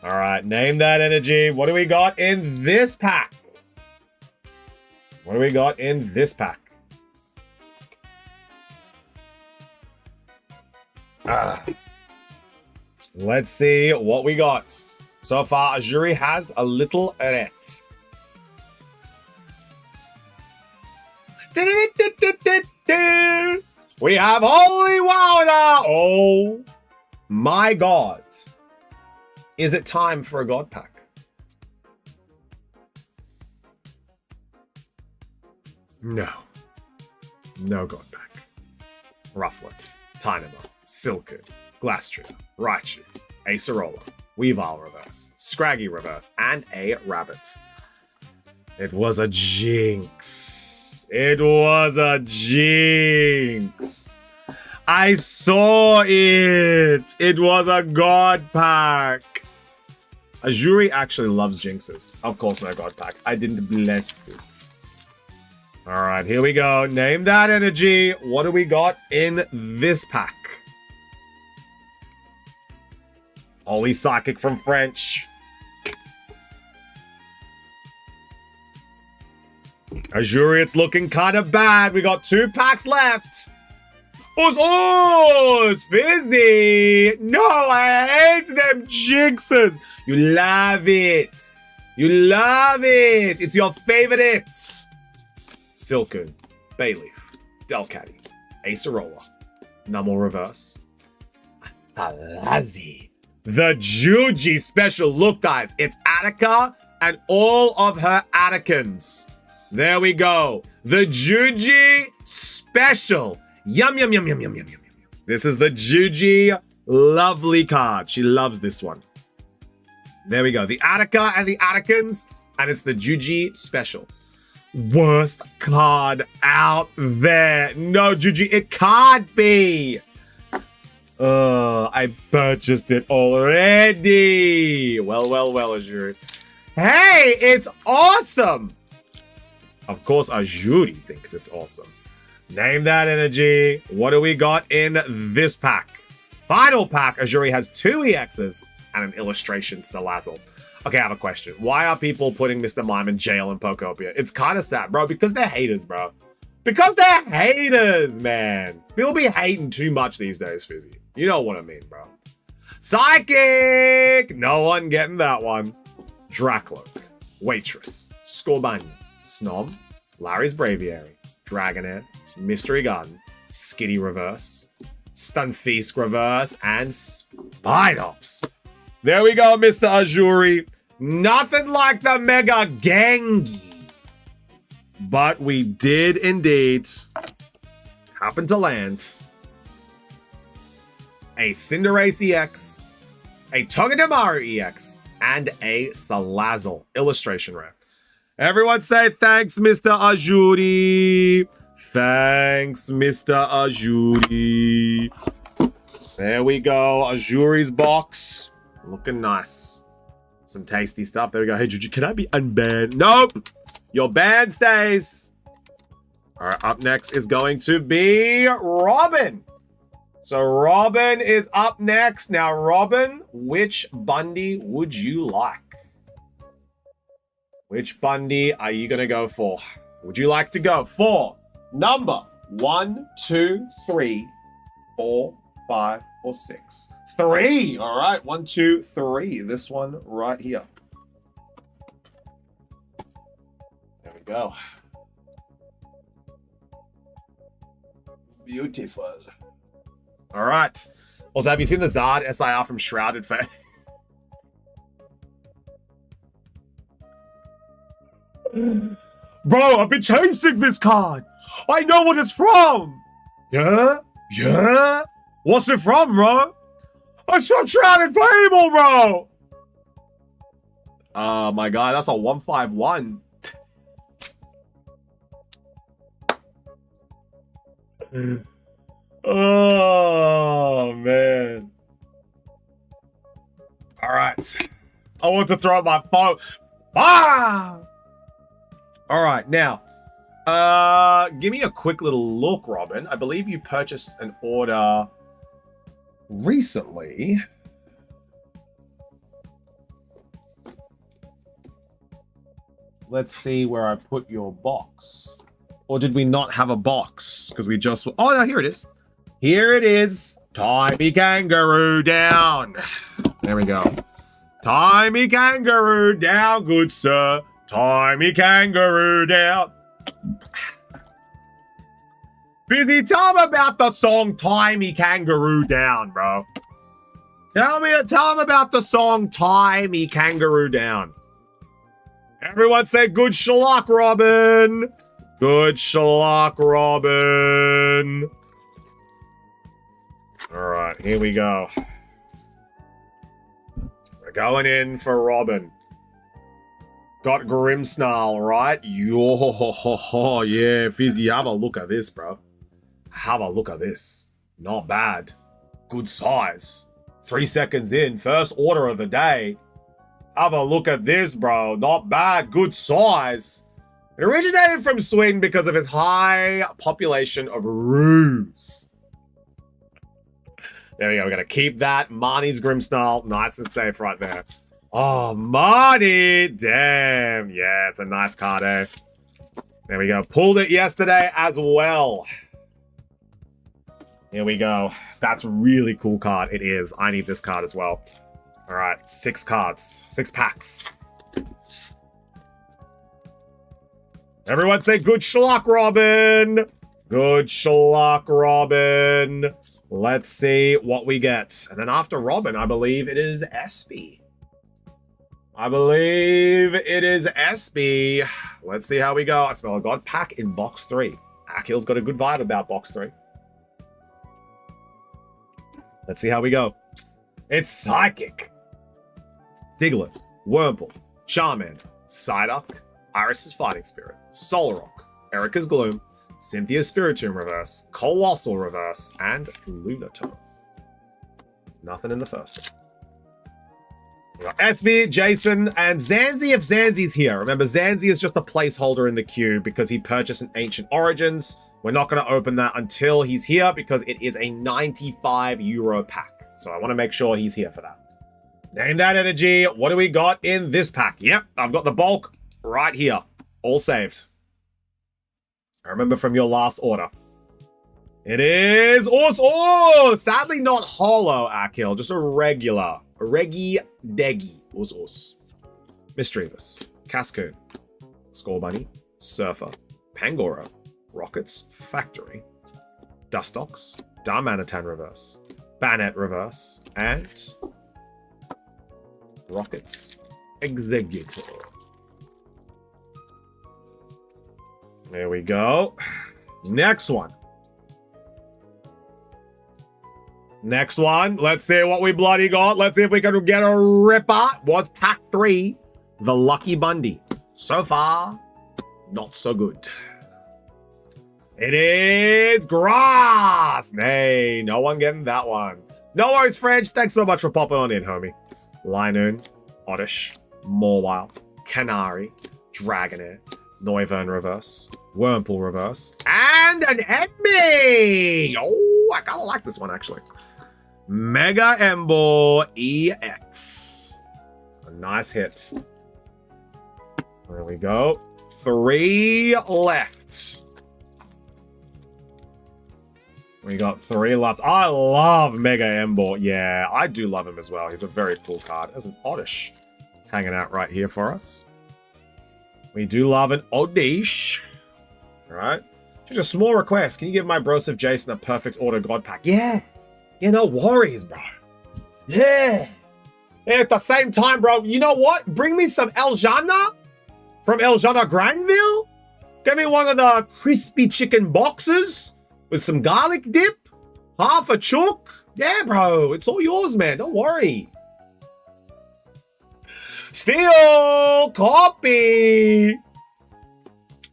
All right, name that energy. What do we got in this pack? What do we got in this pack? Let's see what we got. So far, Azuri has a little ret. We have Holy Water! Oh my god. Is it time for a God Pack? No. No God Pack. Rufflet, Tynamo, Silcoon, Glastrier, Raichu, Acerola, Weavile Reverse, Scraggy Reverse, and a Rabbit. It was a jinx. It was a jinx. I saw it. It was a God Pack. Azuri actually loves jinxes. Of course, no God Pack. I didn't bless you. All right, here we go. Name that energy. What do we got in this pack? Holy Psychic from French. Azuri, it's looking kind of bad. We got 2 packs left. Oz, Fizzy. No, I hate them jinxes. You love it. You love it. It's your favorite. Silcoon, Bayleaf, Delcatty, Acerola, Numel Reverse, Thalazi. The Juji special. Look, guys, it's Attica and all of her Atticans. There we go. The Juji Special. Yum, yum, yum, yum, yum, yum, yum, yum. This is the Juji lovely card. She loves this one. There we go. The Attica and the Atticans. And it's the Juji Special. Worst card out there. No, Juji, it can't be. I purchased it already. Well, Azuri. Hey, it's awesome. Of course, Azuri thinks it's awesome. Name that energy. What do we got in this pack? Final pack, Azuri has 2 EXs and an illustration Salazzle. Okay, I have a question. Why are people putting Mr. Mime in jail in Pokopia? It's kind of sad, bro, because they're haters, bro. Because they're haters, man. People be hating too much these days, Fizzy. You know what I mean, bro. Psychic! No one getting that one. Dracloak, Waitress, Scorbunny, Snom, Larry's Braviary, Dragonair, Mystery Garden, Skitty Reverse, Stunfisk Reverse, and Spidops. There we go, Mr. Azuri. Nothing like the Mega Gengi. But we did indeed happen to land a Cinderace EX, a Togedemaru EX, and a Salazzle illustration rare. Everyone say thanks, Mr. Azuri. Thanks, Mr. Azuri. There we go. Azuri's box. Looking nice. Some tasty stuff. There we go. Hey, Juju, can I be unbanned? Nope. Your ban stays. All right, up next is going to be Robin. So Robin is up next. Now, Robin, which Bundy would you like? Which Bundy are you going to go for? Would you like to go for number 1, 2, 3, 4, 5, or 6? 3. All right. 1, 2, 3. This one right here. There we go. Beautiful. All right. Also, have you seen the Zard SIR from Shrouded Fate? Bro, I've been chasing this card. I know what it's from. Yeah? Yeah? What's it from, bro? It's from Shrouded Fable, bro. Oh my god, that's a 151. Oh, man. All right. I want to throw my phone. Ah! All right, now, give me a quick little look, Robin. I believe you purchased an order recently. Let's see where I put your box. Or did we not have a box? Because we just... Oh, no, here it is. Here it is. Timey Kangaroo down. There we go. Timey Kangaroo down, good sir. Timey Kangaroo down. Fizzy, tell him about the song Timey Kangaroo Down, bro. Tell him about the song Timey Kangaroo Down. Everyone say good shlock, Robin. Good shlock, Robin. All right, here we go. We're going in for Robin. Got Grimmsnarl, right? Yo, yeah, Fizzy, have a look at this, bro. Have a look at this. Not bad. Good size. 3 seconds in, first order of the day. Have a look at this, bro. Not bad. Good size. It originated from Sweden because of its high population of roos. There we go. We're going to keep that. Marnie's Grimmsnarl. Nice and safe right there. Oh, Marnie. Damn. Yeah, it's a nice card, eh? There we go. Pulled it yesterday as well. Here we go. That's a really cool card. It is. I need this card as well. All right. 6 cards. 6 packs. Everyone say good shlock, Robin. Good shlock, Robin. Let's see what we get. And then after Robin, I believe it is Espy. I believe it is SB. Let's see how we go. I smell a God pack in box 3. Akil's got a good vibe about box 3. Let's see how we go. It's Psychic. Diglett, Wurmple, Charmander, Psyduck, Iris's Fighting Spirit, Solrock, Erica's Gloom, Cynthia's Spiritomb Reverse, Colossal Reverse, and Lunatone. Nothing in the first one. We got SB, Jason, and Zanzi if Zanzi's here. Remember, Zanzi is just a placeholder in the queue because he purchased an Ancient Origins. We're not going to open that until he's here because it is a €95 pack. So I want to make sure he's here for that. Name that energy. What do we got in this pack? Yep, I've got the bulk right here. All saved. I remember from your last order. It is... Oh, sadly not holo, Akil. Just a regular. A Reggie-Deggy. Mischievous. Cascoon. Scorbunny. Surfer. Pangoro. Rockets. Factory. Dustox. Darmanitan Reverse. Banette Reverse. And... Rockets. Executor. There we go. Next one. Next one. Let's see what we bloody got. Let's see if we can get a ripper. What's pack 3? The Lucky Bundy. So far, not so good. It is Grass. Hey, no one getting that one. No worries, French. Thanks so much for popping on in, homie. Linoon, Oddish, Mawile, Canary, Dragonair, Noivern Reverse, Wurmple Reverse, and an Emmy! Oh, I kind of like this one, actually. Mega Ember EX. A nice hit. There we go. 3 left. We got 3 left. I love Mega Ember. Yeah, I do love him as well. He's a very cool card. There's an Oddish. It's hanging out right here for us. We do love an Oddish. All right. Just a small request. Can you give my brosif Jason a perfect order God pack? Yeah. Yeah, no worries, bro. Yeah. And at the same time, bro, you know what? Bring me some Eljana from Eljana Granville. Give me one of the crispy chicken boxes with some garlic dip, half a chook. Yeah, bro, it's all yours, man. Don't worry. Steel copy.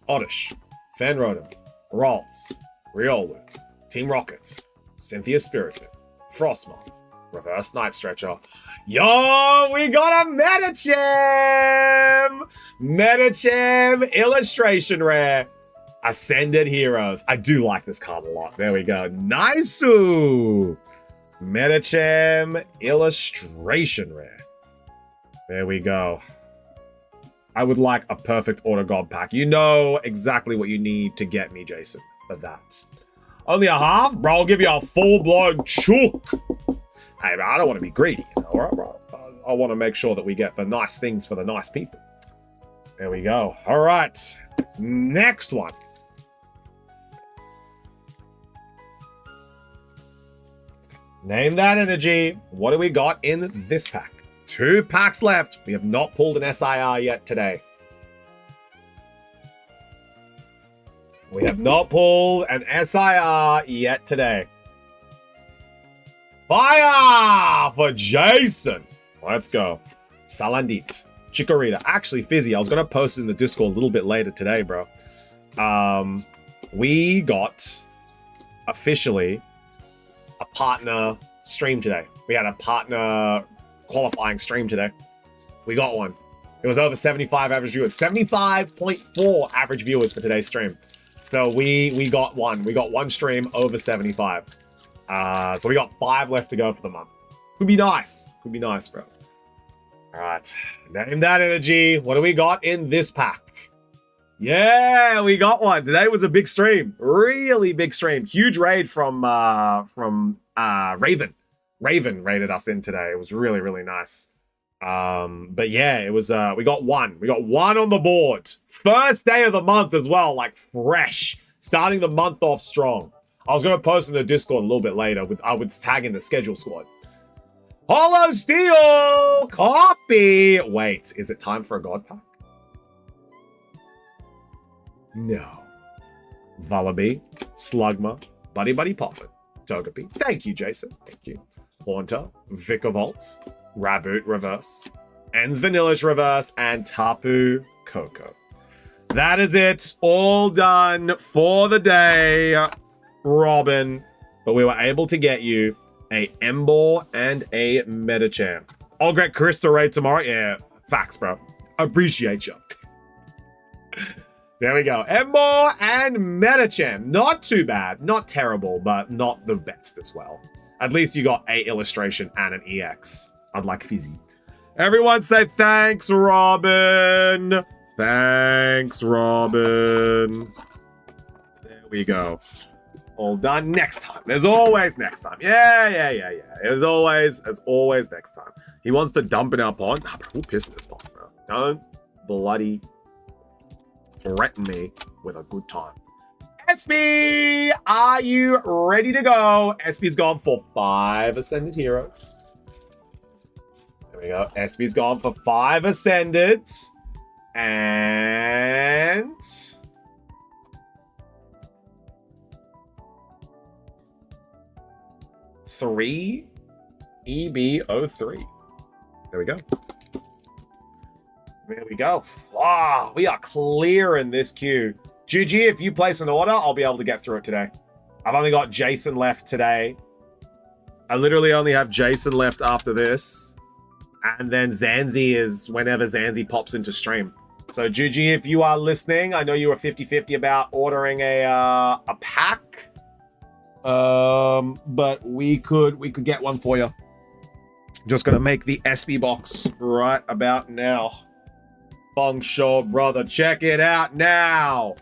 Oddish, Fanrodham, Ralts, Riolu, Team Rocket, Cynthia Spirited, Frostmoth, Reverse Night Stretcher. Yo, we got a Medicham! Medicham illustration rare. Ascended Heroes. I do like this card a lot. There we go. Nice. Medicham illustration rare. There we go. I would like a perfect order God pack. You know exactly what you need to get me, Jason, for that. Only a half? Bro, I'll give you a full-blown chook. Hey, bro, I don't want to be greedy, you know, right, bro? I want to make sure that we get the nice things for the nice people. There we go. All right. Next one. Name that energy. What do we got in this pack? 2 packs left. We have not pulled an SIR yet today. We have not pulled an SIR yet today. Fire for Jason. Let's go. Salandit. Chikorita. Actually, Fizzy, I was going to post it in the Discord a little bit later today, bro. We got officially a partner stream today. We had a partner qualifying stream today. We got one. It was over 75 average viewers. 75.4 average viewers for today's stream. So we got one. We got one stream over 75. So we got 5 left to go for the month. Could be nice. Could be nice, bro. All right. Name that energy. What do we got in this pack? Yeah, we got one. Today was a big stream. Really big stream. Huge raid from Raven. Raven raided us in today. It was really, really nice. But yeah, it was we got one. We got one on the board. First day of the month as well, like fresh. Starting the month off strong. I was gonna post in the Discord a little bit later with I would tag in the schedule squad. Hollow Steel! Copy! Wait, is it time for a God Pack? No. Vullaby, Slugma, Buddy Buddy Poffin, Togepi. Thank you, Jason. Thank you. Haunter, Vikavolt, Raboot Reverse, Ens Vanillish Reverse, and Tapu Koko. That is it. All done for the day, Robin. But we were able to get you a Emboar and a Medicham. I'll get Crystal Ray tomorrow. Yeah, facts, bro. Appreciate you. There we go. Emboar and Medicham. Not too bad. Not terrible, but not the best as well. At least you got a illustration and an EX. Unlike Fizzy. Everyone say thanks, Robin. Thanks, Robin. There we go. All done. Next time. There's always next time. Yeah. There's always next time. He wants to dump in our pond. Nah, bro, we'll piss in this pond, bro. Don't bloody threaten me with a good time. SB, are you ready to go? SB's gone for 5 Ascended Heroes. There we go. SB's gone for 5 Ascended. And... three EB03. There we go. There we go. Ah, we are clearing this queue. GG, if you place an order, I'll be able to get through it today. I've only got Jason left today. I literally only have Jason left after this. And then Zanzi is whenever Zanzi pops into stream. So GG, if you are listening, I know you were 50-50 about ordering a pack. But we could get one for you. Just gonna make the SB box right about now. Feng Shui brother, check it out now.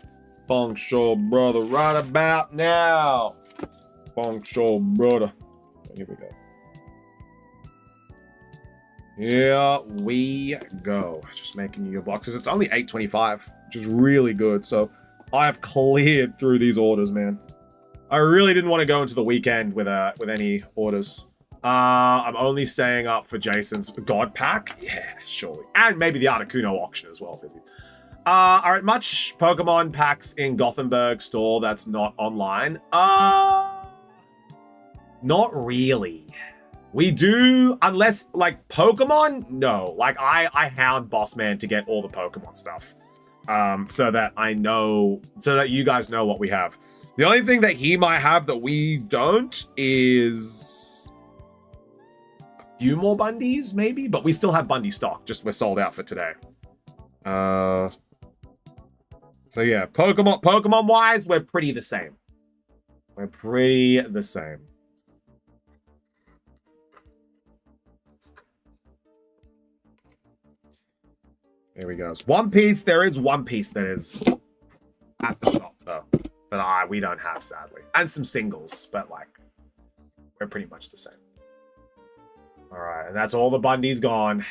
Feng Shui brother, right about now. Feng Shui brother. Here we go. Here we go. Just making you your boxes. It's only 8.25, which is really good. So I have cleared through these orders, man. I really didn't want to go into the weekend with any orders. I'm only staying up for Jason's God Pack. Yeah, surely. And maybe the Articuno auction as well, Fizzy. Are much Pokemon packs in Gothenburg store that's not online? Not really. We do, unless, like, Pokemon? No. Like, I hound Bossman to get all the Pokemon stuff. So that I know, so that you guys know what we have. The only thing that he might have that we don't is a few more Bundies, maybe? But we still have Bundy stock, just we're sold out for today. So yeah, Pokemon-wise, we're pretty the same. We're pretty the same. There we go. One Piece, there is One Piece that is at the shop, though. That we don't have, sadly. And some singles, but like, we're pretty much the same. Alright, and that's all the Bundies gone.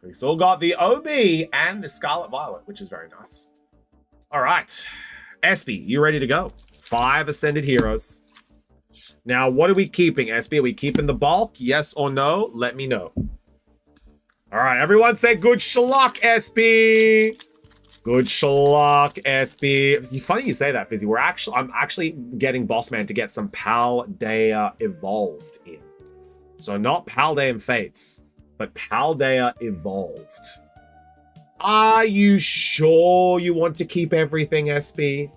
We still got the OB and the Scarlet Violet, which is very nice. Alright. SB, you ready to go? 5 Ascended Heroes. Now, what are we keeping, SB? Are we keeping the bulk? Yes or no? Let me know. Alright, everyone say good schluck, SB! Good schluck, SB. It's funny you say that, Fizzy. I'm actually getting Bossman to get some Paldea Evolved in. So not Paldean Fates, but Paldea Evolved. Are you sure you want to keep everything, SB?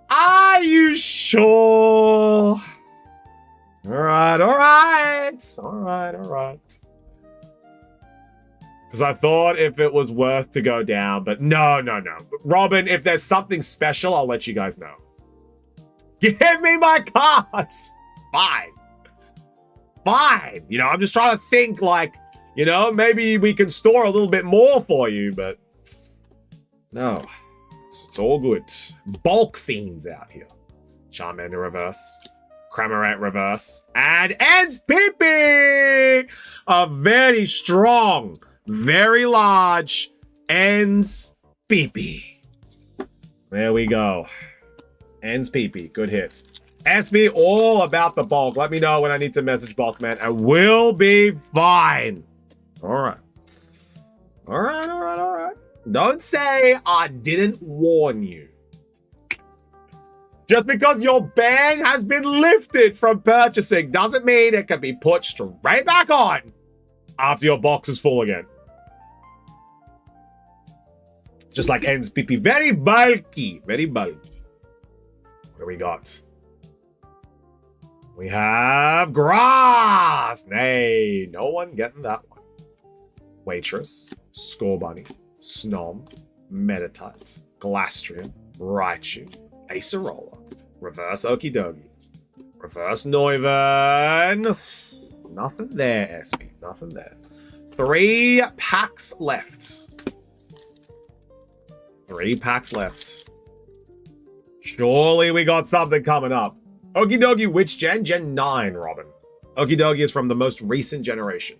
Are you sure? Alright. Because I thought if it was worth to go down, but no. Robin, if there's something special, I'll let you guys know. Give me my cards! Fine. You know, I'm just trying to think like, you know, maybe we can store a little bit more for you, but no. It's all good. Bulk fiends out here. Charmander reverse. Cramorant reverse. And Ends-PP! A very strong, very large Ends-PP. There we go. Ends-PP. Good hit. SB, all about the bulk. Let me know when I need to message bulk, man, and we'll be fine. All right. All right, all right, all right. Don't say I didn't warn you. Just because your ban has been lifted from purchasing doesn't mean it can be put straight back on after your box is full again. Just like NSPP. Very bulky. Very bulky. What do we got? We have grass. Nay, no one getting that one. Waitress, Score Bunny, Snom, Meditite, Glastrium, Raichu, Acerola, Reverse Okie Dokie, Reverse Noivern. Nothing there, SB. Nothing there. 3 packs left. 3 packs left. Surely we got something coming up. Okie Dokie, which gen? Gen 9, Robin. Okie Dokie is from the most recent generation.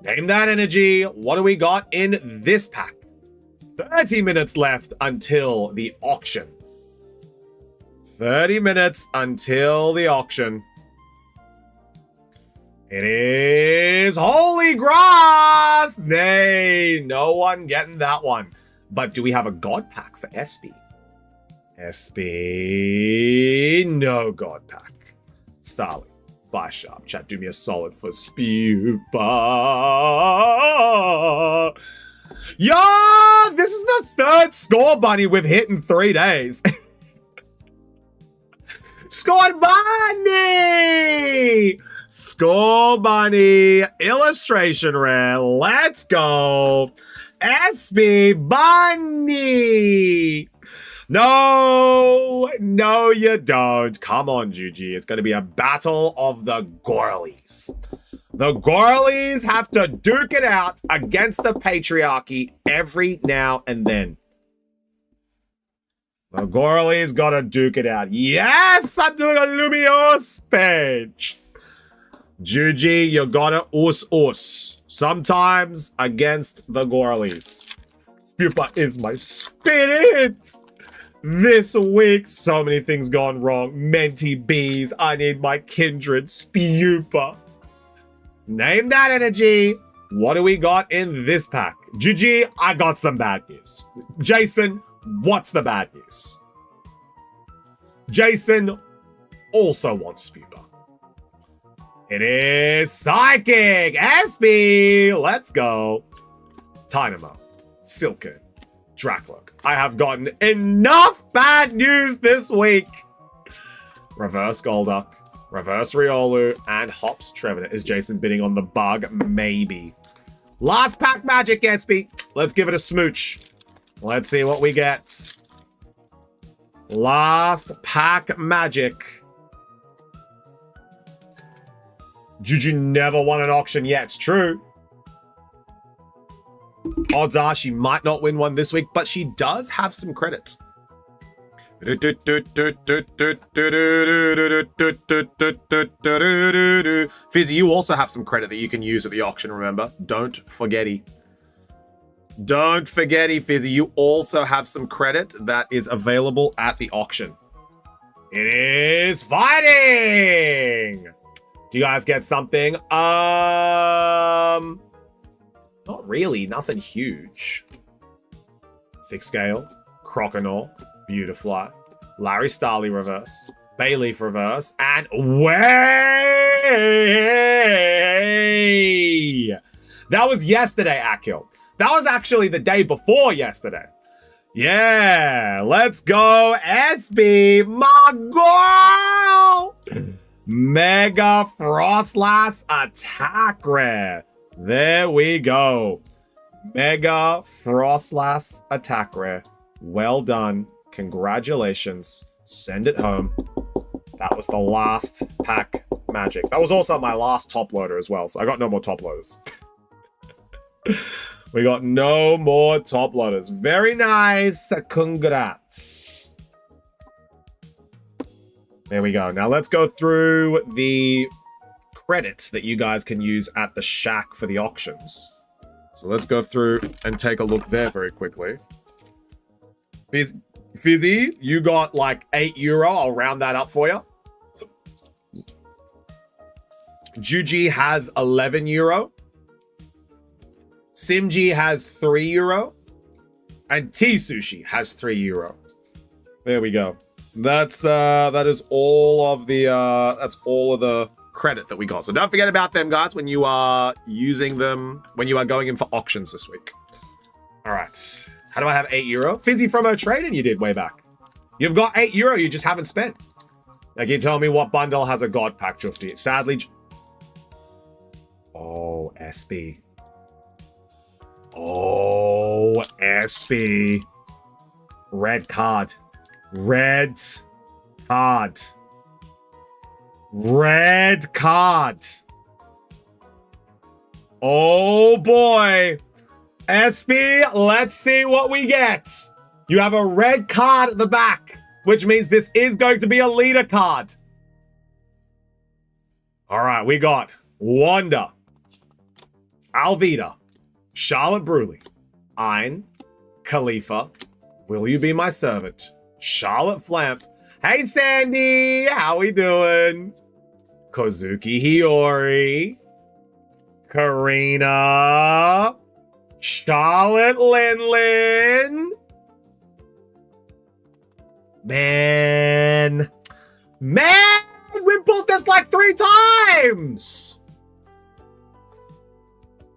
Name that energy. What do we got in this pack? 30 minutes left until the auction. 30 minutes until the auction. It is Holy Grass! Nay, no one getting that one. But do we have a God Pack for SB? SB, no God Pack. Starly, buy sharp. Chat, do me a solid for Spupa. Yo, this is the 3rd Score Bunny we've hit in 3 days. Score Bunny! Score Bunny illustration rare. Let's go. SB Bunny. No, no, you don't. Come on, Juji. It's going to be a battle of the Gorlies. The Gorlies have to duke it out against the patriarchy every now and then. The Gorlies got to duke it out. Yes, I'm doing a Lumiose page. Juji, you gotta us. Sometimes against the Gorlies. Spupa is my spirit. This week, so many things gone wrong. Menti bees, I need my kindred. Spupa. Name that energy. What do we got in this pack? GG, I got some bad news. Jason, what's the bad news? Jason also wants Spupa. It is Psychic! SB! Let's go. Tynamo, Silcoon, Dracloak. I have gotten enough bad news this week. Reverse Golduck, Reverse Riolu, and Hops Trevenant. Is Jason bidding on the bug? Maybe. Last pack magic, SB. Let's give it a smooch. Let's see what we get. Last pack magic. Juju never won an auction yet. It's true. Odds are she might not win one this week, but she does have some credit. Fizzy, you also have some credit that you can use at the auction, remember? Don't forgetty. Don't forgetty, Fizzy. You also have some credit that is available at the auction. It is fighting! Do you guys get something? Not really. Nothing huge. Thick Scale, Croconaw, Beautifly, Larry Starly reverse, Bayleaf reverse, and way! That was yesterday, Akil. That was actually the day before yesterday. Yeah, let's go, SB, my girl! Mega Frostlass attack rare. There we go. Mega Frostlass attack rare. Well done. Congratulations. Send it home. That was the last pack magic. That was also my last top loader as well, so I got no more top loaders. We got no more top loaders. Very nice. Congrats. There we go. Now let's go through the credits that you guys can use at the shack for the auctions. So let's go through and take a look there very quickly. Fizzy, you got like €8. I'll round that up for you. Juji has 11 euro. Simji has 3 euro. And T Sushi has 3 euro. There we go. That is all of the credit that we got. So don't forget about them, guys, when you are using them, when you are going in for auctions this week. All right. How do I have 8 euro? Fizzy from her trading you did way back. You've got 8 euro you just haven't spent. Now, can you tell me what bundle has a God pack, Jufty? Sadly... Oh, SB. Oh, SB. Red card. Red card. Red card. Oh, boy. SB, let's see what we get. You have a red card at the back, which means this is going to be a leader card. All right, we got Wanda, Alvida, Charlotte Bruley, Ein, Khalifa, Will You Be My Servant, Charlotte Flamp. Hey, Sandy, how we doing? Kozuki Hiyori, Karina, Charlotte Lin. Man, we pulled this like 3 times.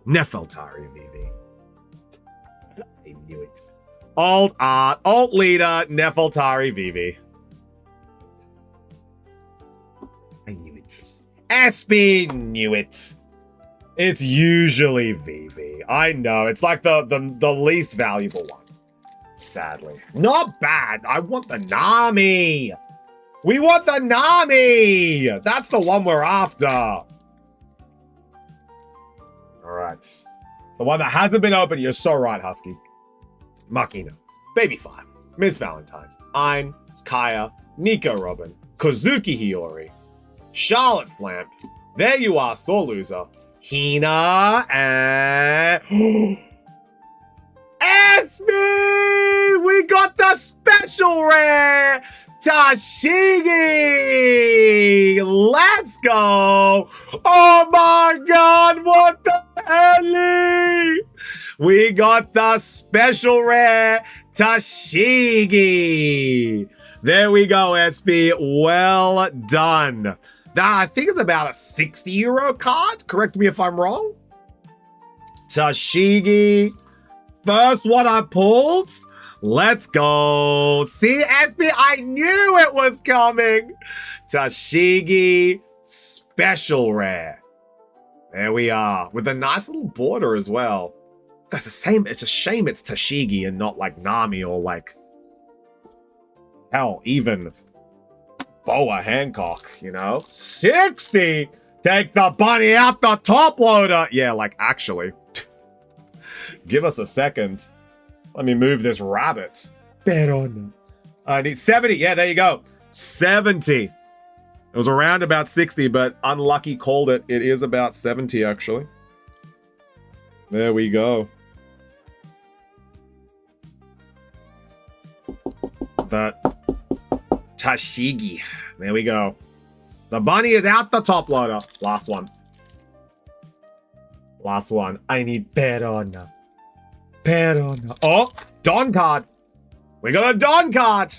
Nefeltari, Vivi. I knew it. Alt art, alt leader, Nefeltari, Vivi. I knew it. SB knew it. It's usually Vivi. I know. It's like the least valuable one. Sadly. Not bad. I want the Nami. We want the Nami. That's the one we're after. All right. It's the one that hasn't been opened. You're so right, Husky. Makina. Baby 5. Miss Valentine. Ein. Kaya. Nico Robin. Kozuki Hiyori. Charlotte Flamp. There you are, sore loser. Hina and... SB! We got the special rare Tashigi! Let's go! Oh my god, what the hell? We got the special rare Tashigi! There we go, SB. Well done. That, I think it's about a 60 euro card. Correct me if I'm wrong. Tashigi. First one I pulled. Let's go. See, SB, I knew it was coming. Tashigi special rare. There we are. With a nice little border as well. That's the same. It's a shame it's Tashigi and not like Nami or like, hell, even Boa Hancock, you know? 60! Take the bunny out the top loader! Yeah, like, actually. Give us a second. Let me move this rabbit. Perona. I need 70. Yeah, there you go. 70. It was around about 60, but Unlucky called it. It is about 70, actually. There we go. The Tashigi. There we go. The bunny is out the top loader. Last one. Last one. I need Perona. Perona. Oh, Don card. We got a Don card.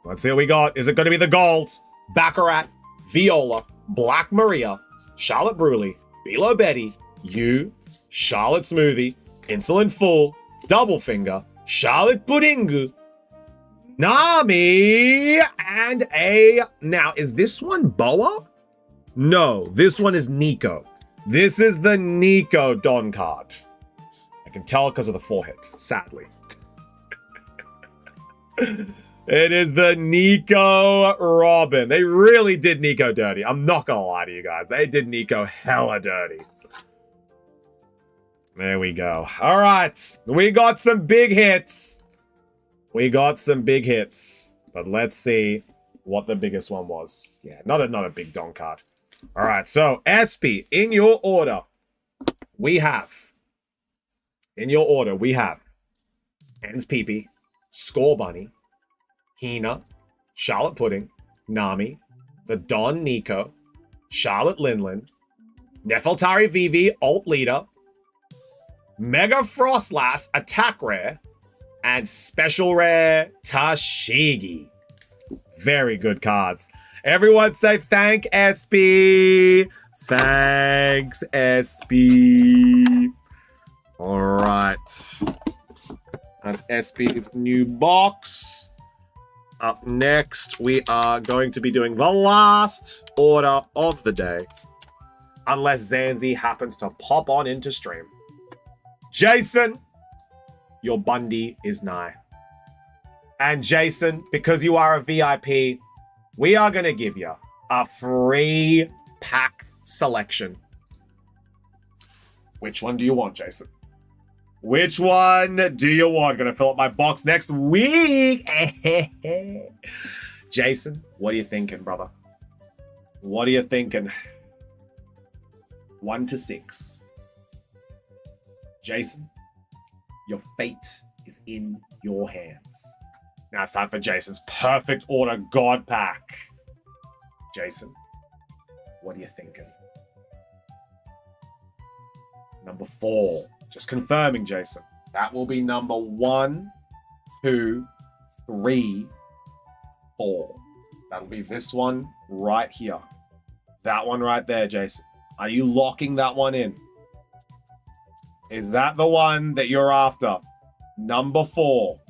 Let's see what we got. Is it going to be the gold? Baccarat, Viola, Black Maria, Charlotte Bruley, Bilo Betty, you, Charlotte Smoothie, Insulin Full, Double Finger, Charlotte Puddingu, Nami, and a... Now, is this one Boa? No, this one is Nico. This is the Nico Don card. I can tell because of the forehead, sadly. It is the Nico Robin. They really did Nico dirty. I'm not gonna lie to you guys. They did Nico hella dirty. There we go. All right. We got some big hits. We got some big hits. But let's see what the biggest one was. Yeah, not a big Don card. All right. So, SP, in your order, we have... In your order, we have Hans Peepee, Score Bunny, Hina, Charlotte Pudding, Nami, the Don Nico, Charlotte Linlin, Nefeltari Vivi, Alt Leader, Mega Frostlass, Attack Rare, and Special Rare, Tashigi. Very good cards. Everyone say thank SP. Thanks, SP. All right. That's SP's new box. Up next, we are going to be doing the last order of the day. Unless Zanzi happens to pop on into stream. Jason, your Bundy is nigh. And Jason, because you are a VIP, we are going to give you a free pack selection. Which one do you want, Jason? Which one do you want? Gonna fill up my box next week. Jason, what are you thinking, brother? What are you thinking? 1 to 6. Jason, your fate is in your hands. Now it's time for Jason's perfect order God pack. Jason, what are you thinking? Number 4. Just confirming, Jason. That will be number 1, 2, 3, 4. That'll be this one right here. That one right there, Jason. Are you locking that one in? Is that the one that you're after? Number 4.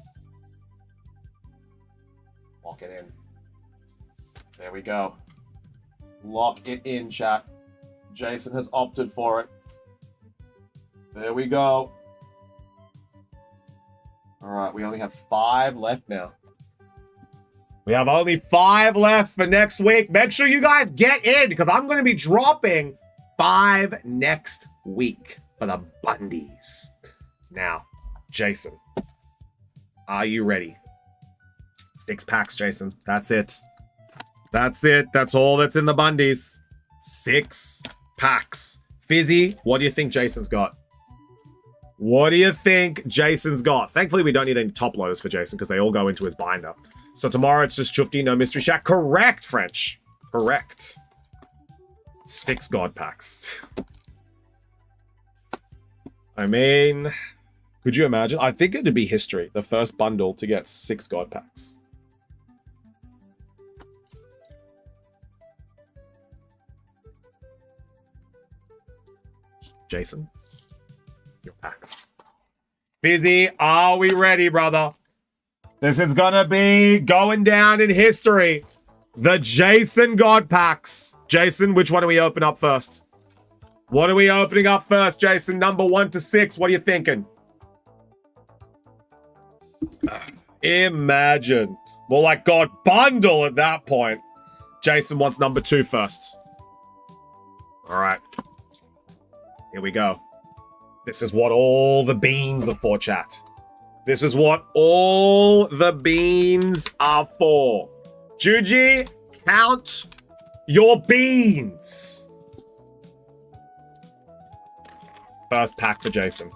Lock it in. There we go. Lock it in, chat. Jason has opted for it. There we go. All right, we only have 5 left now. We have only 5 left for next week. Make sure you guys get in because I'm going to be dropping 5 next week for the Bundys. Now, Jason, are you ready? 6 packs, Jason. That's it. That's it. That's all that's in the Bundys. 6 packs. Fizzy, what do you think Jason's got? What do you think Jason's got? Thankfully, we don't need any top loaders for Jason because they all go into his binder. So tomorrow it's just Chufti, no Mystery Shack. Correct, French. Correct. 6 God packs. I mean, could you imagine? I think it'd be history. The first bundle to get 6 God packs. Jason, your packs. Fizzy, are we ready, brother? This is gonna be going down in history. The Jason God packs. Jason, which one do we open up first? What are we opening up first, Jason? Number 1 to 6. What are you thinking? Imagine. More like God bundle at that point. Jason wants number 2 first. All right. Here we go. This is what all the beans are for, chat. This is what all the beans are for. Juji, count your beans. First pack for Jason.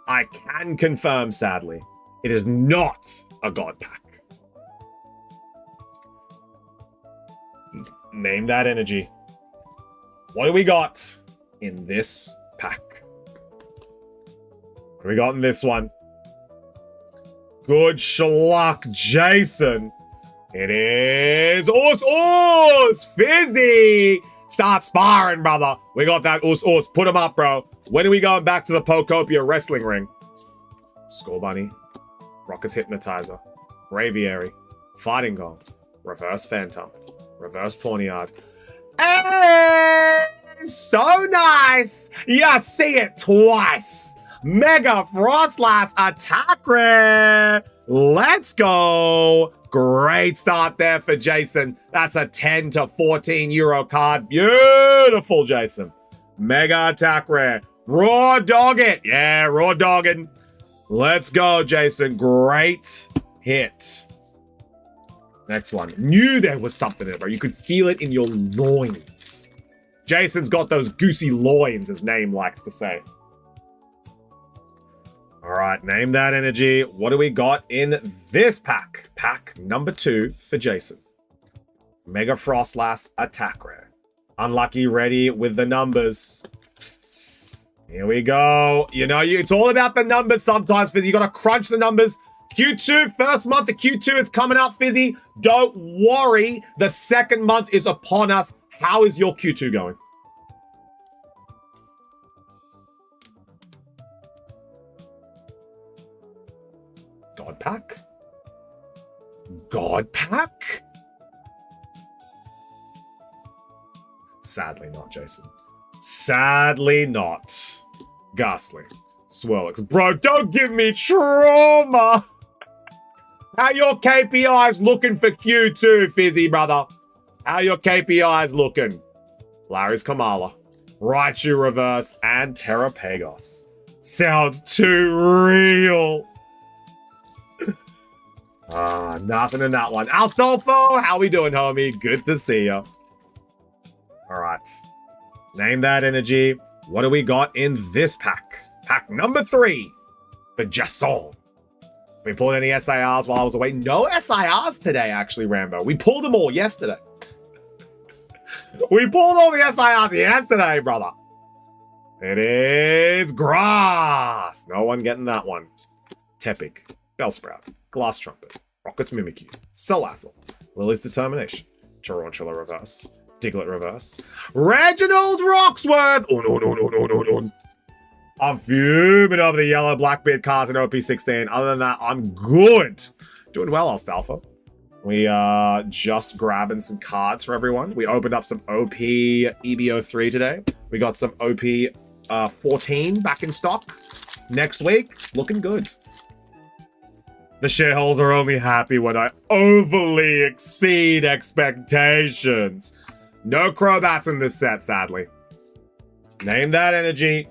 I can confirm, sadly, it is not a God pack. Name that energy. What do we got in this pack? What do we got in this one? Good schluck, Jason. It is Us. Fizzy. Start sparring, brother. We got that Us. Put him up, bro. When are we going back to the Pokopia wrestling ring? Skull Bunny. Rocker's Hypnotizer. Braviary. Fighting Gong. Reverse Phantom. Reverse Pawniard. Hey! So nice! You see it twice. Mega Frostlass Attack Rare. Let's go. Great start there for Jason. That's a 10 to 14 euro card. Beautiful, Jason. Mega Attack Rare. Raw dog it. Yeah, raw dogging. Let's go, Jason. Great hit. Next one. Knew there was something in it, bro. You could feel it in your loins. Jason's got those goosey loins, as Name likes to say. All right, name that energy. What do we got in this pack? Pack number 2 for Jason. Mega Frostlass attack rare. Unlucky ready with the numbers. Here we go. You know, it's all about the numbers sometimes, Fizzy. You got to crunch the numbers. Q2, first month of Q2 is coming up, Fizzy. Don't worry. The second month is upon us. How is your Q2 going? God pack? God pack? Sadly not, Jason. Sadly not. Ghastly. Swirlix. Bro, don't give me trauma! How your KPIs looking for Q2, Fizzy, brother? How your KPIs looking? Larry's Kamala. Raichu Reverse and Terrapagos. Sounds too real. Nothing in that one. Astolfo, how we doing, homie? Good to see you. All right. Name that energy. What do we got in this pack? Pack number 3 for Jason. We pulled any SIRs while I was away. No SIRs today, actually, Rambo. We pulled them all yesterday. We pulled all the SIRs yesterday, brother. It is Grass. No one getting that one. Tepic, Bellsprout, Glass Trumpet, Rocket's Mimikyu, Salazzle, Lily's Determination, Tarantula Reverse, Diglett Reverse, Reginald Roxworth. Oh, no. I'm fuming over the yellow Blackbeard cards in OP16. Other than that, I'm good. Doing well, Alstalfa. We are just grabbing some cards for everyone. We opened up some OP EBO3 today. We got some OP 14 back in stock. Next week, looking good. The shareholders are only happy when I overly exceed expectations. No Crobats in this set, sadly. Name that energy.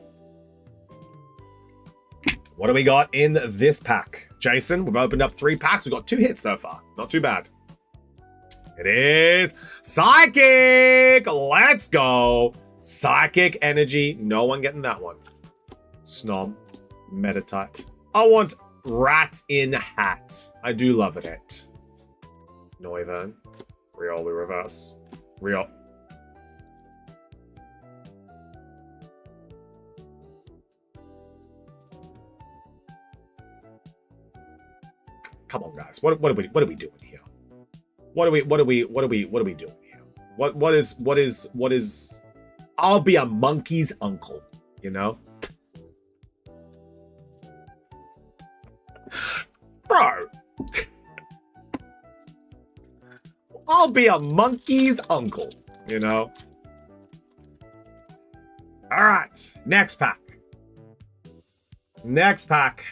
What do we got in this pack? Jason, we've opened up 3 packs. We've got 2 hits so far. Not too bad. It is Psychic. Let's go. Psychic energy. No one getting that one. Snom. Metatite. I want Rat in Hat. I do love it. Noivern. Riolu Reverse. Come on, guys. What are we doing here? What are we doing here? What is I'll be a monkey's uncle, you know? Bro. I'll be a monkey's uncle, you know? All right, next pack. Next pack.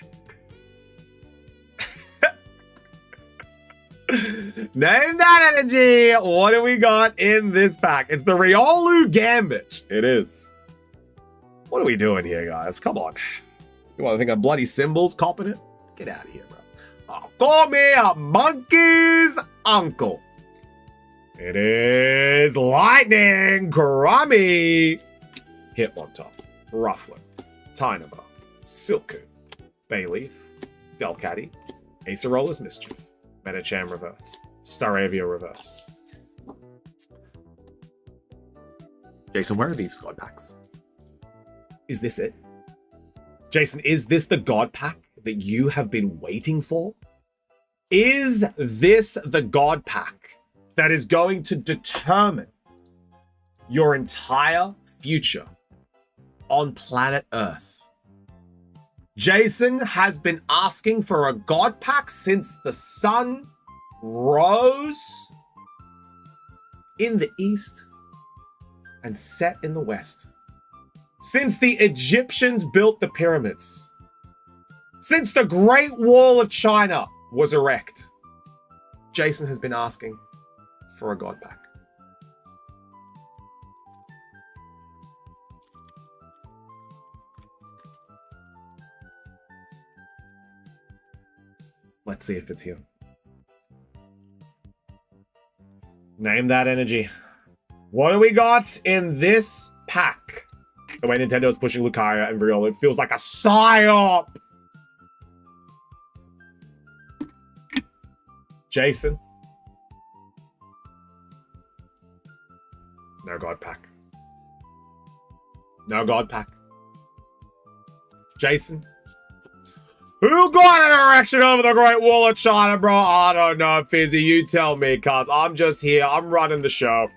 Name that energy. What do we got in this pack? It's the Riolu Gambit. It is. What are we doing here, guys? Come on. You want to think of bloody symbols copping it? Get out of here, bro. Oh, call me a monkey's uncle. It is Lightning Karami. Hitmontop, Rufflet, Tynamo, Silcoon, Bayleaf, Delcatty, Acerola's Mischief, Metacham Reverse, Staravia Reverse. Jason, where are these God packs? Is this it? Jason, is this the God pack that you have been waiting for? Is this the God pack that is going to determine your entire future on planet Earth? Jason has been asking for a God pack since the sun rose in the east and set in the west. Since the Egyptians built the pyramids. Since the Great Wall of China was erect. Jason has been asking for a God pack. Let's see if it's here. Name that energy. What do we got in this pack? The way Nintendo's pushing Lucario and Riolu, it feels like a psyop. Jason. No God pack. No God pack. Jason. Who got an erection over the Great Wall of China, bro? I don't know, Fizzy. You tell me, cuz I'm just here. I'm running the show.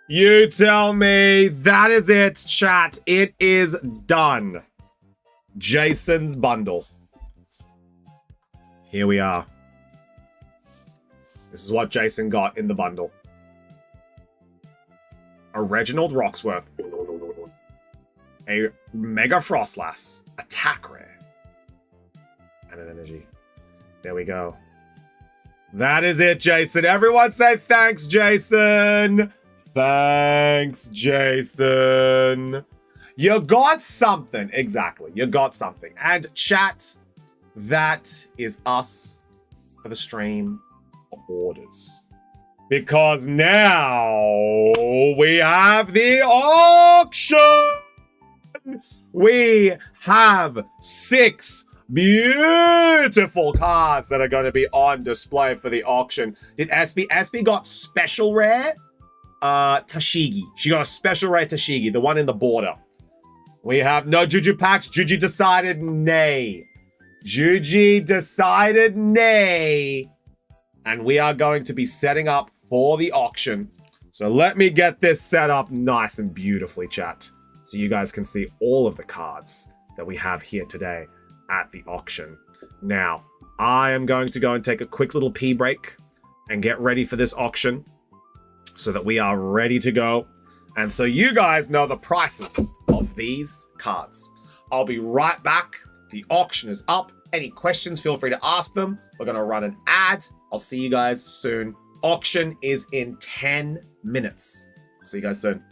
You tell me. That is it, chat. It is done. Jason's bundle. Here we are. This is what Jason got in the bundle. A Reginald Roxworth. A Mega Frostlass. Attack rare. And an energy. There we go. That is it, Jason. Everyone say thanks, Jason. Thanks, Jason. You got something. Exactly. You got something. And chat, that is us for the stream orders. Because now we have the auction. We have 6 beautiful cards that are going to be on display for the auction. Did SB? SB got special rare Tashigi. She got a special rare Tashigi, the one in the border. We have no Juju packs. Juju decided nay. Juju decided nay. And we are going to be setting up for the auction. So let me get this set up nice and beautifully, chat. So you guys can see all of the cards that we have here today at the auction. Now, I am going to go and take a quick little pee break and get ready for this auction so that we are ready to go. And so you guys know the prices of these cards. I'll be right back. The auction is up. Any questions, feel free to ask them. We're going to run an ad. I'll see you guys soon. Auction is in 10 minutes. I'll see you guys soon.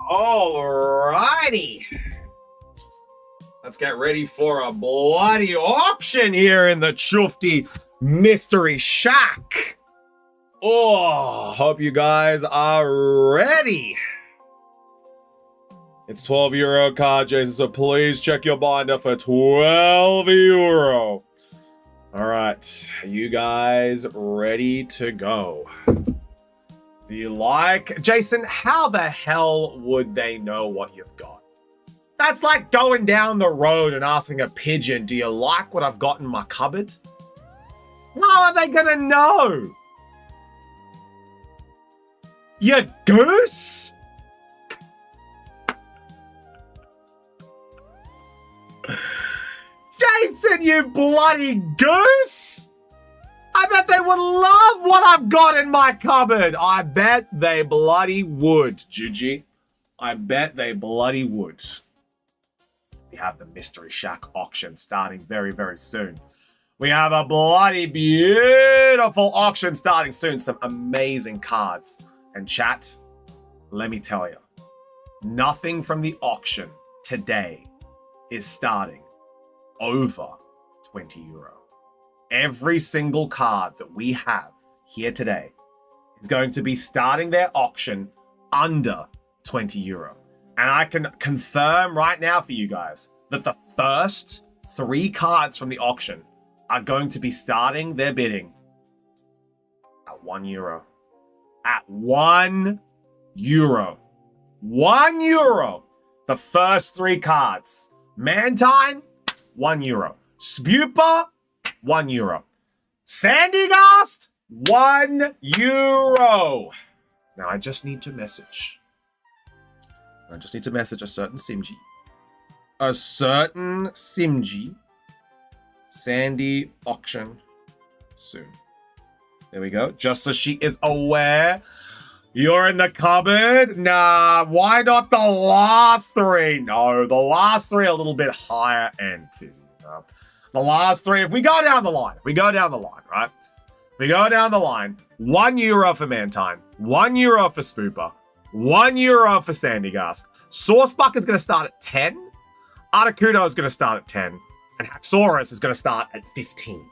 Alrighty. Let's get ready for a bloody auction here in the Chufty Mystery Shack. Oh, hope you guys are ready. It's €12 card, Jason, so please check your binder for €12. All right, are you guys ready to go? Do you like... Jason, how the hell would they know what you've got? That's like going down the road and asking a pigeon, do you like what I've got in my cupboard? How are they gonna know? You goose? Jason, you bloody goose! I bet they would love what I've got in my cupboard. I bet they bloody would, Gigi. I bet they bloody would. We have the Mystery Shack auction starting very, very soon. We have a bloody beautiful auction starting soon. Some amazing cards. And chat, let me tell you, nothing from the auction today is starting over 20 euro. Every single card that we have here today is going to be starting their auction under 20 euro. And I can confirm right now for you guys that the first 3 cards from the auction are going to be starting their bidding at 1 euro. At 1 euro. 1 euro. The first 3 cards. Mantine, 1 euro. Spupa, 1 euro. Sandygast, 1 euro. Now I just need to message. I just need to message a certain Simji. A certain Simji. Sandy auction soon. There we go. Just so she is aware. You're in the cupboard? Nah, why not the last 3? No, the last 3 are a little bit higher end, Fizzy. No. The last 3, if we go down the line, right? If we go down the line, 1 euro for Mantine, 1 euro for Spooper, 1 euro for Sandygast. Sourcebuck is going to start at 10. Articuno is going to start at 10. And Haxorus is going to start at 15.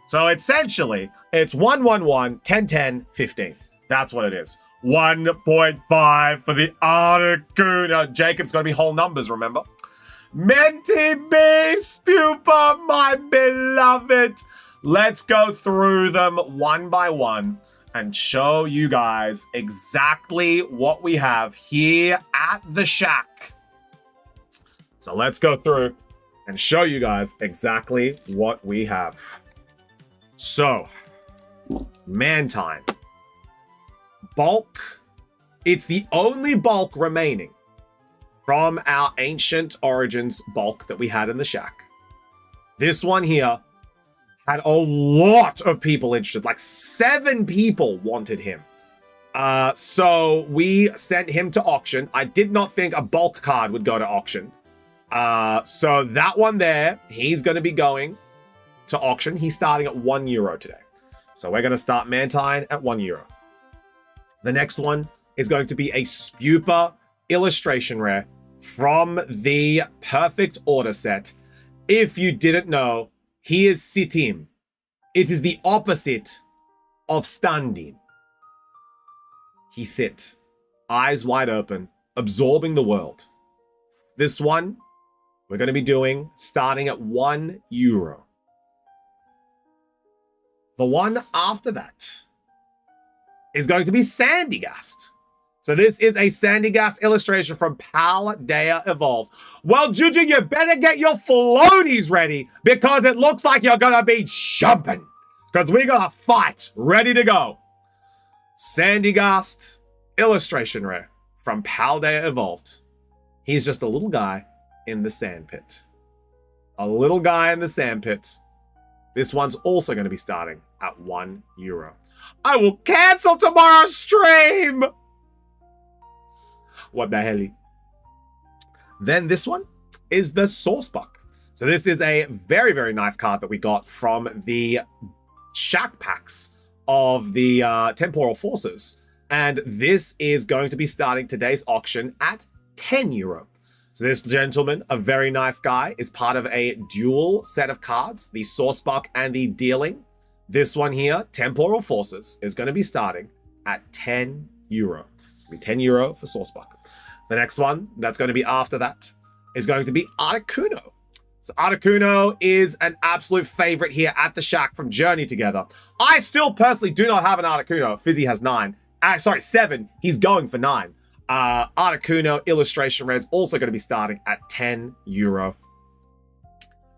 So essentially, it's 1, 1, 1, 10, 10, 15. That's what it is. 1.5 for the Articuno. Jacob's going to be whole numbers, remember? Menti B, Spupa, my beloved. Let's go through them one by one and show you guys exactly what we have here at the shack. So let's go through and show you guys exactly what we have. So, Mantine. Bulk. It's the only bulk remaining from our Ancient Origins bulk that we had in the shack. This one here had a lot of people interested. Like 7 people wanted him. So we sent him to auction. I did not think a bulk card would go to auction. So that one there, he's going to be going to auction. He's starting at 1 euro today. So we're going to start Mantine at 1 euro. The next one is going to be a Spupa illustration rare from the Perfect Order set. If you didn't know, he is sitting. It is the opposite of standing. He sit, eyes wide open, absorbing the world. This one, we're going to be doing starting at 1 euro. The one after that is going to be Sandygast. So this is a Sandygast illustration from Paldea Evolved. Well, Juju, you better get your floaties ready because it looks like you're going to be jumping because we got a fight ready to go. Sandygast illustration rare from Paldea Evolved. He's just a little guy in the sandpit. A little guy in the sandpit. This one's also going to be starting at 1 euro. I will cancel tomorrow's stream! What the hell? Then this one is the Sourcebuck. So this is a very, very nice card that we got from the Shack packs of the Temporal Forces. And this is going to be starting today's auction at 10 euro. So this gentleman, a very nice guy, is part of a dual set of cards, the Sourcebuck and the Dealing. This one here, Temporal Forces, is going to be starting at 10 euro. It's going to be 10 euro for Sourcebuck. The next one that's going to be after that is going to be Articuno. So Articuno is an absolute favorite here at the Shack from Journey Together. I still personally do not have an Articuno. Fizzy has 9. 7. He's going for 9. Articuno illustration rare is also going to be starting at 10 euro.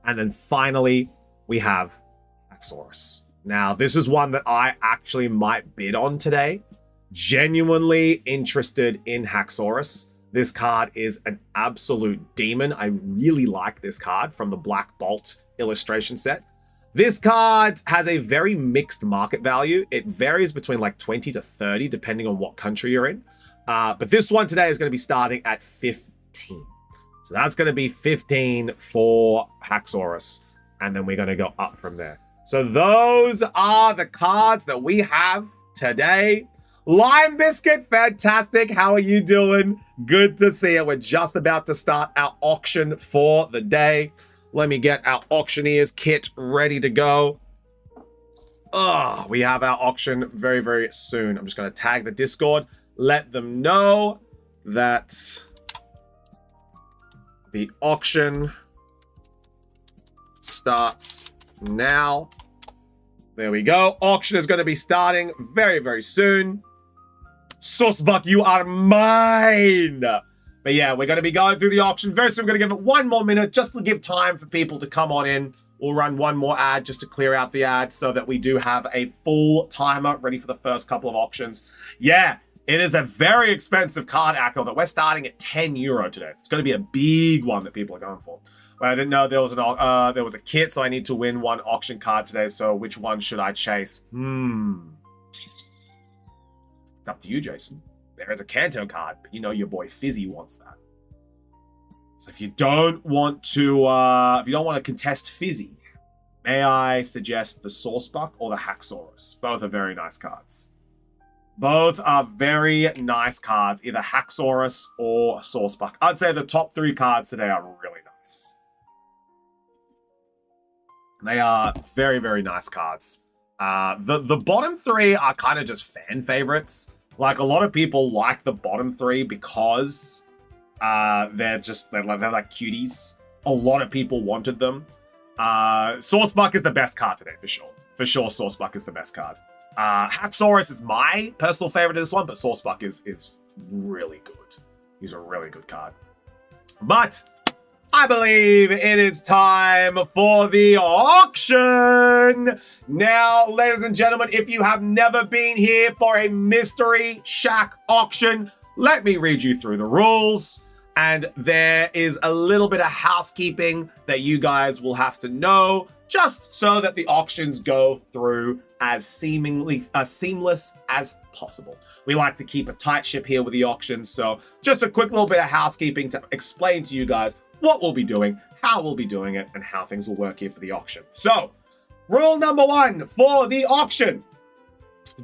And then finally, we have Haxorus. Now, this is one that I actually might bid on today. Genuinely interested in Haxorus. This card is an absolute demon. I really like this card from the Black Bolt illustration set. This card has a very mixed market value. It varies between like 20 to 30, depending on what country you're in. But this one today is going to be starting at 15. So that's going to be 15 for Haxorus. And then we're going to go up from there. So those are the cards that we have today. Lime Biscuit, fantastic. How are you doing? Good to see you. We're just about to start our auction for the day. Let me get our auctioneer's kit ready to go. We have our auction very, very soon. I'm just going to tag the Discord. Let them know that the auction starts now. There we go. Auction is going to be starting very, very soon. Saucebuck, you are mine. But yeah, we're going to be going through the auction very soon. We're going to give it one more minute just to give time for people to come on in. We'll run one more ad just to clear out the ad so that we do have a full timer ready for the first couple of auctions. Yeah, it is a very expensive card, Akko, that we're starting at €10 today. It's going to be a big one that people are going for. But I didn't know there was a kit, so I need to win one auction card today. So which one should I chase? It's up to you, Jason. There is a Kanto card, but you know your boy Fizzy wants that. So if you don't want to contest Fizzy, may I suggest the Saucebuck or the Haxorus? Both are very nice cards. Both are very nice cards, either Haxorus or Saucebuck. I'd say the top 3 cards today are really nice. They are very, very nice cards. The bottom 3 are kind of just fan favorites. Like, a lot of people like the bottom 3 because they're like cuties. A lot of people wanted them. Saucebuck is the best card today, for sure. For sure, Saucebuck is the best card. Haxorus is my personal favorite of this one, but Saucebuck is really good. He's a really good card. But I believe it is time for the auction. Now, ladies and gentlemen, if you have never been here for a Mystery Shack auction, let me read you through the rules. And there is a little bit of housekeeping that you guys will have to know just so that the auctions go through as seamless as possible. We like to keep a tight ship here with the auctions. So just a quick little bit of housekeeping to explain to you guys what we'll be doing, how we'll be doing it, and how things will work here for the auction. So, rule number 1 for the auction.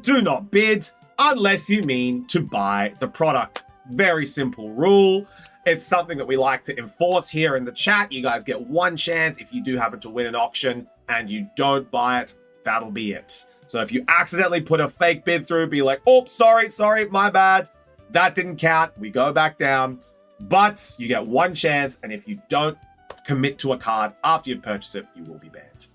Do not bid unless you mean to buy the product. Very simple rule. It's something that we like to enforce here in the chat. You guys get one chance if you do happen to win an auction and you don't buy it, that'll be it. So if you accidentally put a fake bid through, be like, oh, sorry, my bad. That didn't count. We go back down. But you get one chance, and if you don't commit to a card after you've purchased it, you will be banned.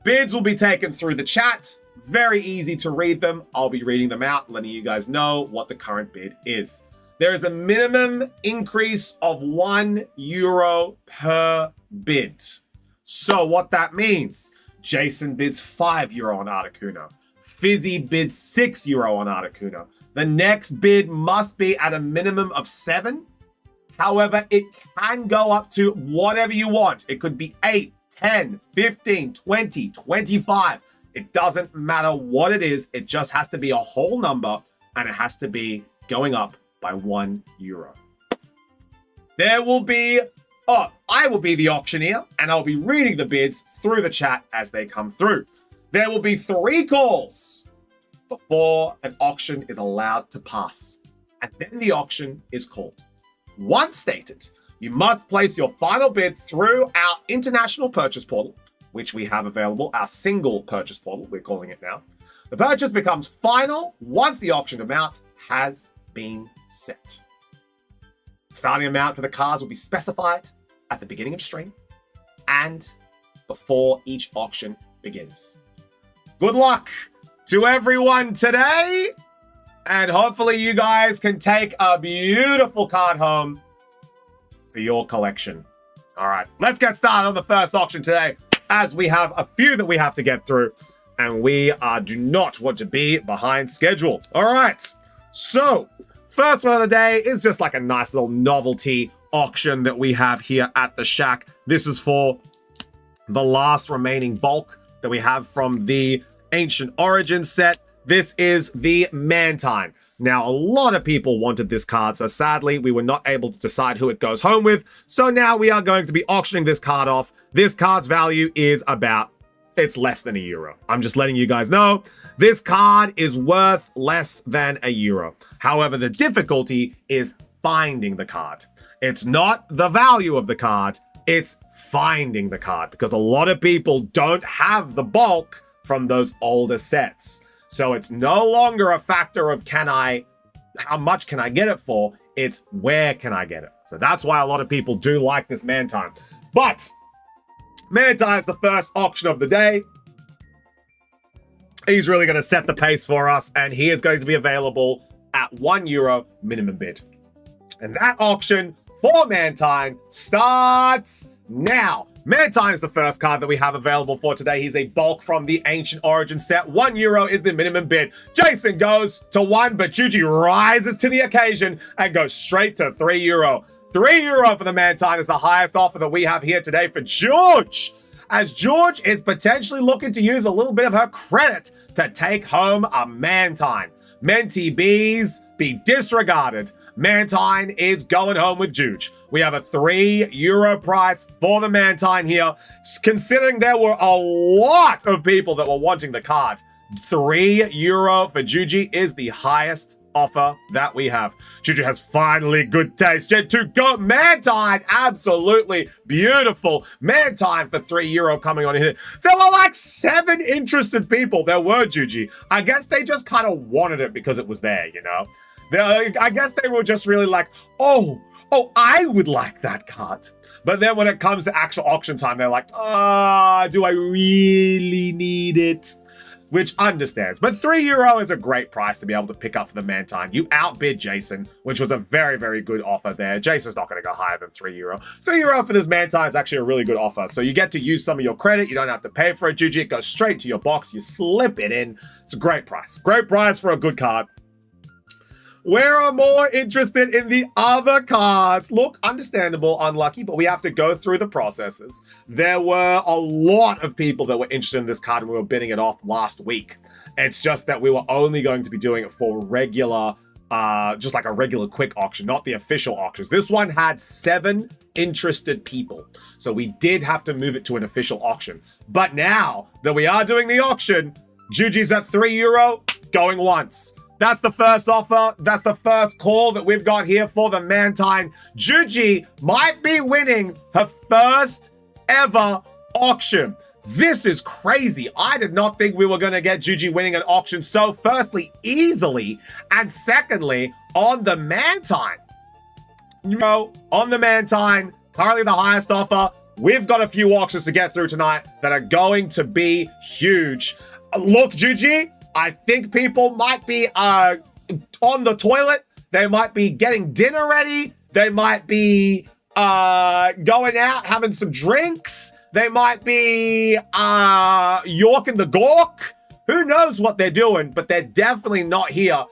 Bids will be taken through the chat. Very easy to read them. I'll be reading them out, letting you guys know what the current bid is. There is a minimum increase of €1 per bid. So what that means, Jason bids €5 on Articuno. Fizzy bids €6 on Articuno. The next bid must be at a minimum of 7. However, it can go up to whatever you want. It could be 8, 10, 15, 20, 25. It doesn't matter what it is. It just has to be a whole number, and it has to be going up by €1. There will be, I will be the auctioneer, and I'll be reading the bids through the chat as they come through. There will be 3 calls before an auction is allowed to pass, and then the auction is called. Once stated, you must place your final bid through our international purchase portal, which we have available, our single purchase portal, we're calling it now. The purchase becomes final once the auction amount has been set. The starting amount for the cards will be specified at the beginning of stream and before each auction begins. Good luck to everyone today. And hopefully you guys can take a beautiful card home for your collection. All right, let's get started on the first auction today, as we have a few that we have to get through, and we do not want to be behind schedule. All right, so first one of the day is just like a nice little novelty auction that we have here at the Shack. This is for the last remaining bulk that we have from the Ancient Origins set. This is the Mantine. Now, a lot of people wanted this card, so sadly, we were not able to decide who it goes home with. So now we are going to be auctioning this card off. This card's value is it's less than €1. I'm just letting you guys know. This card is worth less than €1. However, the difficulty is finding the card. It's not the value of the card, it's finding the card, because a lot of people don't have the bulk from those older sets. So it's no longer a factor of how much can I get it for? It's where can I get it? So that's why a lot of people do like this Mantine. But Mantine is the first auction of the day. He's really going to set the pace for us, and he is going to be available at €1 minimum bid. And that auction for Mantine starts now. Mantine is the first card that we have available for today. He's a bulk from the Ancient Origin set. €1 is the minimum bid. Jason goes to 1, but Juji rises to the occasion and goes straight to €3. €3 for the Mantine is the highest offer that we have here today for George, as George is potentially looking to use a little bit of her credit to take home a Mantine. Menti Bees be disregarded. Mantine is going home with Juge. We have a €3 price for the Mantine here. Considering there were a lot of people that were wanting the card, €3 for Juji is the highest offer that we have. Juju has finally good taste. Gen 2 go. Mantine, absolutely beautiful. Mantine for €3 coming on here. There were like 7 interested people. There were, Juji. I guess they just kind of wanted it because it was there, you know? I guess they were just really like, oh, I would like that card. But then when it comes to actual auction time, they're like, do I really need it? Which understands. But €3 is a great price to be able to pick up for the Mantine. You outbid Jason, which was a very, very good offer there. Jason's not going to go higher than €3. €3 for this Mantine is actually a really good offer. So you get to use some of your credit. You don't have to pay for it, Juji. It goes straight to your box. You slip it in. It's a great price. Great price for a good card. We're more interested in the other cards. Look, understandable, unlucky, but we have to go through the processes. There were a lot of people that were interested in this card and we were bidding it off last week. It's just that we were only going to be doing it for regular, just like a regular quick auction, not the official auctions. This one had 7 interested people. So we did have to move it to an official auction. But now that we are doing the auction, Juji's at €3, going once. That's the first offer. That's the first call that we've got here for the Mantine. Juji might be winning her first ever auction. This is crazy. I did not think we were going to get Juji winning an auction so firstly, easily, and secondly, on the Mantine. You know, on the Mantine, currently the highest offer. We've got a few auctions to get through tonight that are going to be huge. Look, Juji, I think people might be on the toilet. They might be getting dinner ready. They might be going out, having some drinks. They might be yorking the gork. Who knows what they're doing, but they're definitely not here.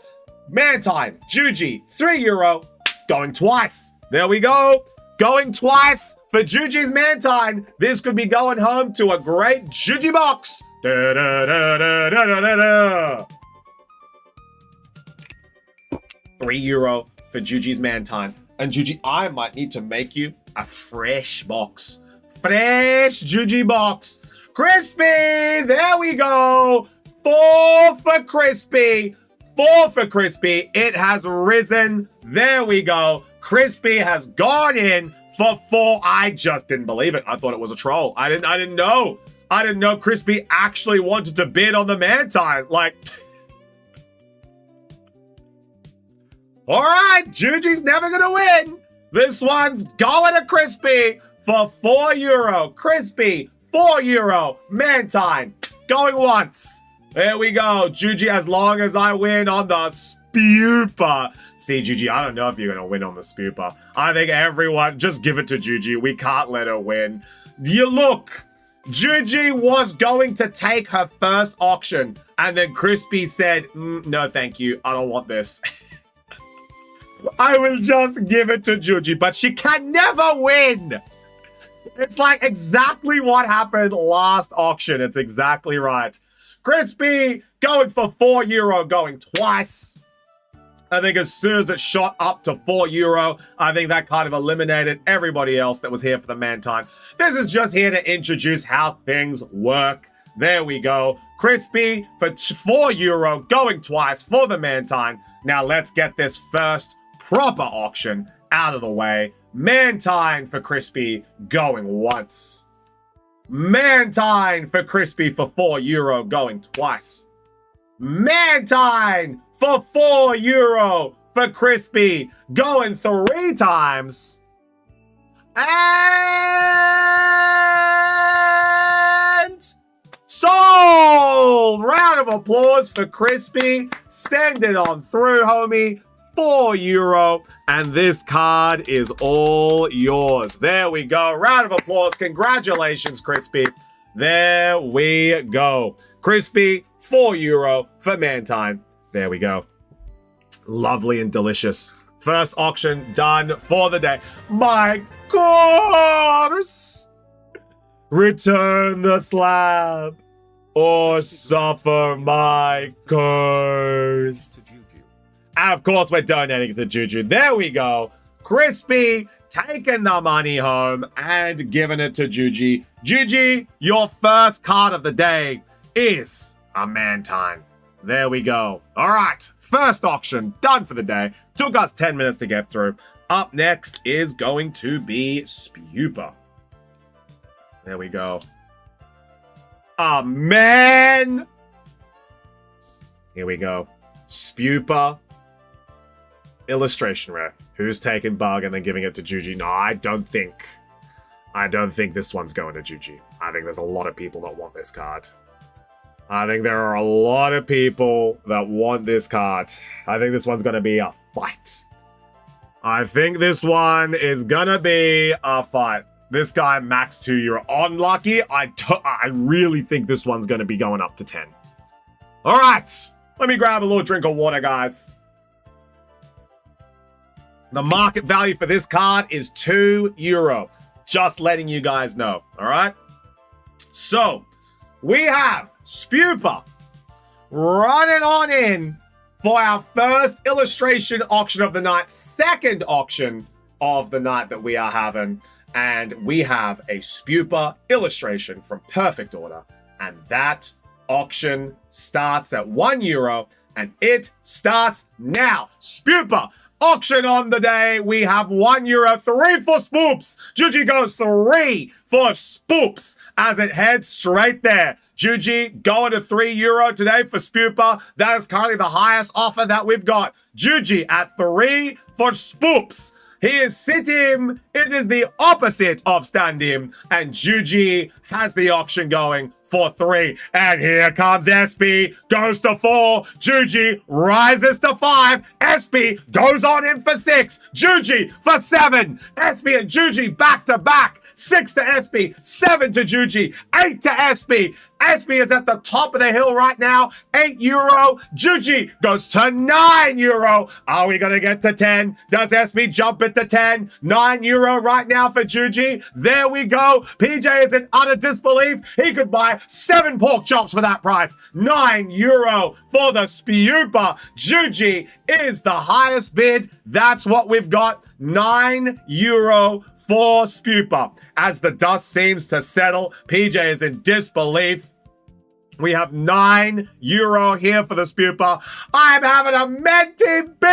Mantine, Juji, €3, going twice. There we go. Going twice for Juji's Mantine. This could be going home to a great Juji box. Da, da, da, da, da, da, da, da. €3 for Juji's Mantine. And Juji, I might need to make you a fresh box. Fresh Juji box. Crispy, there we go. 4 for Crispy. 4 for Crispy. It has risen. There we go. Crispy has gone in for 4. I just didn't believe it. I thought it was a troll. I didn't know. I didn't know Crispy actually wanted to bid on the Mantine. Like, all right, Juji's never gonna win. This one's going to Crispy for €4. Crispy, €4. Mantine, going once. There we go. Juji, as long as I win on the Spupa. See, Juji, I don't know if you're gonna win on the Spupa. I think everyone, just give it to Juji. We can't let her win. You look. Juji was going to take her first auction, and then Crispy said, no, thank you. I don't want this. I will just give it to Juji, but she can never win. It's like exactly what happened last auction. It's exactly right. Crispy going for €4, going twice. I think as soon as it shot up to €4, I think that kind of eliminated everybody else that was here for the man time. This is just here to introduce how things work. There we go. Crispy for €4, going twice for the man time. Now let's get this first proper auction out of the way. Mantine for Crispy going once. Mantine for Crispy for €4 going twice. Mantine for €4 for Crispy going 3 times. And sold! Round of applause for Crispy. Send it on through, homie. €4, and this card is all yours. There we go. Round of applause. Congratulations, Crispy. There we go. Crispy, €4 for Mantine. There we go. Lovely and delicious. First auction done for the day. My God! Return the slab or suffer my curse. And of course, we're donating to Juju. There we go. Crispy taking the money home and giving it to Juji. Juji, your first card of the day is a Mantine. There we go. All right. First auction done for the day. Took us 10 minutes to get through. Up next is going to be Spupa. There we go. A man. Here we go. Spupa. Illustration rare. Who's taking Bug and then giving it to Juji? No, I don't think this one's going to Juji. I think there's a lot of people that want this card. I think there are a lot of people that want this card. I think this one's going to be a fight. I think this one is going to be a fight. This guy max €2. Unlucky. I really think this one's going to be going up to 10. All right. Let me grab a little drink of water, guys. The market value for this card is €2. Just letting you guys know. All right. So we have Spupa running on in for our first illustration auction of the night, second auction of the night that we are having. And we have a Spupa illustration from Perfect Order. And that auction starts at €1 and it starts now. Spupa auction on the day. We have €1, 3 for Spoops. Juji goes 3 for Spoops as it heads straight there. Juji going to €3 today for Spupa. That is currently the highest offer that we've got. Juji at 3 for Spoops. He is sitting. It is the opposite of standing. And Juji has the auction going for 3. And here comes SP. Goes to 4. Juji rises to 5. SP goes on in for 6. Juji for 7. SP and Juji back to back. 6 to SP. 7 to Juji. 8 to SP. SP is at the top of the hill right now. €8. Juji goes to €9. Are we going to get to 10? Does SP jump it to 10? €9 right now for Juji. There we go. PJ is in utter disbelief. He could buy 7 pork chops for that price. €9 for the Spupa. Juji is the highest bid. That's what we've got. €9 for Spupa. As the dust seems to settle, PJ is in disbelief. We have €9 here for the Spupa. I'm having a Menti B.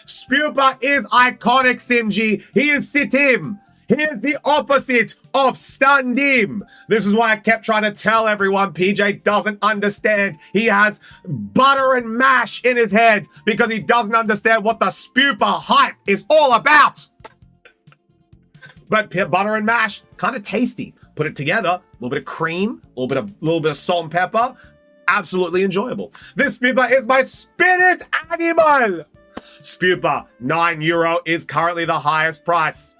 Spupa is iconic, Simji. He is Sitim. He is the opposite of Standim. This is why I kept trying to tell everyone PJ doesn't understand. He has butter and mash in his head because he doesn't understand what the Spupa hype is all about. But butter and mash, kind of tasty. Put it together, a little bit of cream, a little bit of salt and pepper. Absolutely enjoyable. This Spupa is my spirit animal. Spupa, €9 is currently the highest price.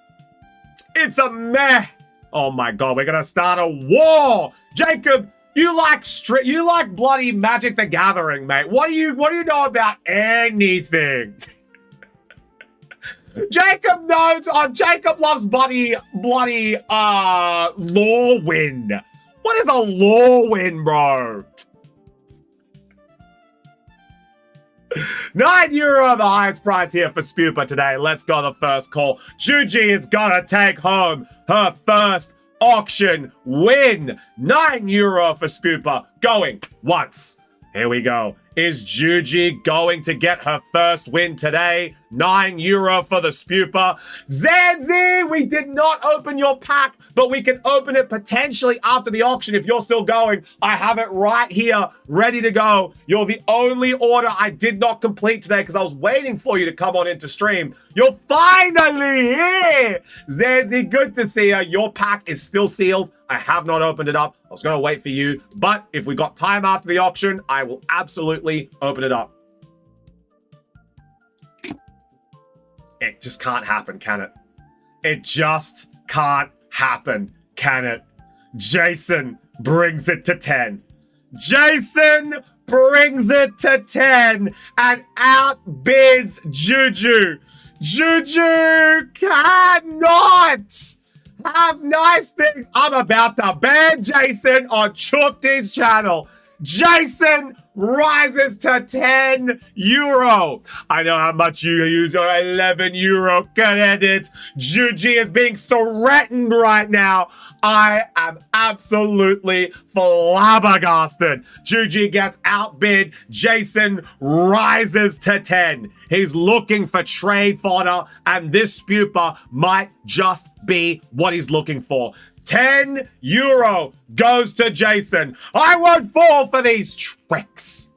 It's a meh. Oh my God, we're gonna start a war. Jacob, you like bloody Magic the Gathering, mate. What do you know about anything? Jacob knows. Jacob loves bloody law win. What is a law win, bro? €9, the highest price here for Spupa today. Let's go the first call. Juji is gonna take home her first auction win. €9 for Spupa, going once. Here we go. Is Juji going to get her first win today? €9 for the Spupa. Zanzi, we did not open your pack, but we can open it potentially after the auction if you're still going. I have it right here, ready to go. You're the only order I did not complete today because I was waiting for you to come on into stream. You're finally here! Zanzi, good to see you. Your pack is still sealed. I have not opened it up. I was going to wait for you, but if we got time after the auction, I will absolutely open it up. It just can't happen, can it? It just can't happen, can it? Jason brings it to 10. Jason brings it to 10 and outbids Juju. Juju cannot have nice things. I'm about to ban Jason on Chufty's channel. Jason rises to €10. I know how much you use your €11 credit. Juji is being threatened right now. I am absolutely flabbergasted. Juji gets outbid. Jason rises to 10. He's looking for trade fodder, and this Spupa might just be what he's looking for. €10 goes to Jason. I won't fall for these tricks.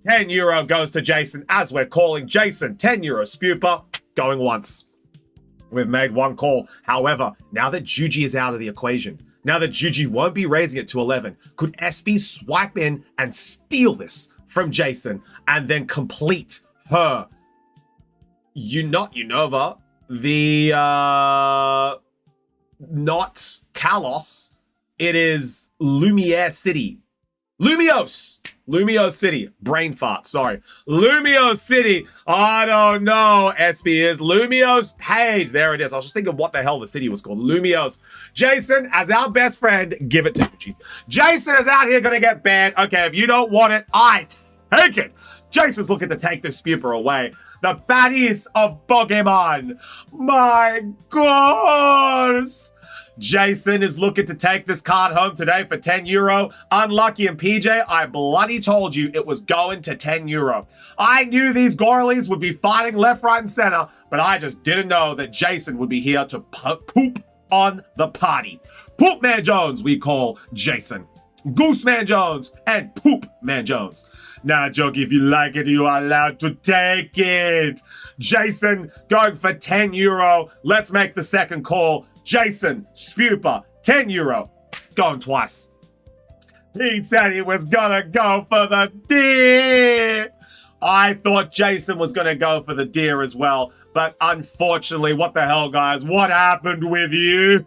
€10 goes to Jason as we're calling Jason. €10 Spupa going once. We've made one call. However, now that Juji is out of the equation, now that Juji won't be raising it to 11, could SB swipe in and steal this from Jason and then complete her not Unova, the not Kalos, it is Lumiere City. Lumiose City. Brain fart, sorry. Lumiose City. I don't know, SB is. Lumiose Page. There it is. I was just thinking what the hell the city was called. Lumiose. Jason, as our best friend, give it to Gucci. Jason is out here going to get banned. Okay, if you don't want it, I take it. Jason's looking to take this Spupa away. The baddies of Pokemon. My gosh. Jason is looking to take this card home today for €10. Unlucky and PJ, I bloody told you it was going to €10. I knew these Gorleys would be fighting left, right, and center, but I just didn't know that Jason would be here to poop on the party. Poop Man Jones, we call Jason. Goose Man Jones and Poop Man Jones. Nah, Jokey, if you like it, you are allowed to take it. Jason going for €10. Let's make the second call. Jason, Spupa, €10. Going twice. He said he was gonna go for the deer. I thought Jason was gonna go for the deer as well. But unfortunately, what the hell, guys? What happened with you?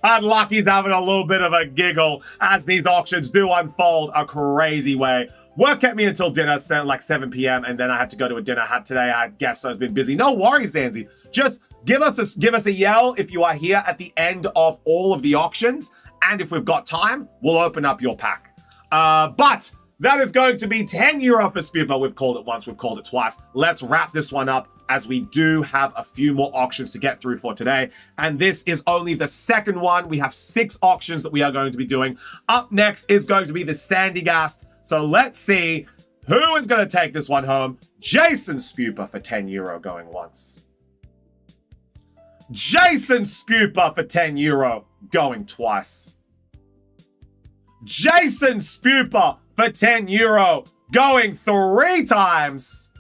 Unlucky's having a little bit of a giggle as these auctions do unfold a crazy way. Work kept me until dinner, like 7 p.m., and then I had to go to a dinner. Today, I guess I've been busy. No worries, Zanzi. Just give us a yell if you are here at the end of all of the auctions, and if we've got time, we'll open up your pack. But that is going to be €10 for Spupa. We've called it once, we've called it twice. Let's wrap this one up as we do have a few more auctions to get through for today. And this is only the second one. We have 6 auctions that we are going to be doing. Up next is going to be the Sandygast. So let's see who is going to take this one home. Jason Spupa for €10 going once. Jason Spupa for €10 going twice. Jason Spupa for €10 going 3 times.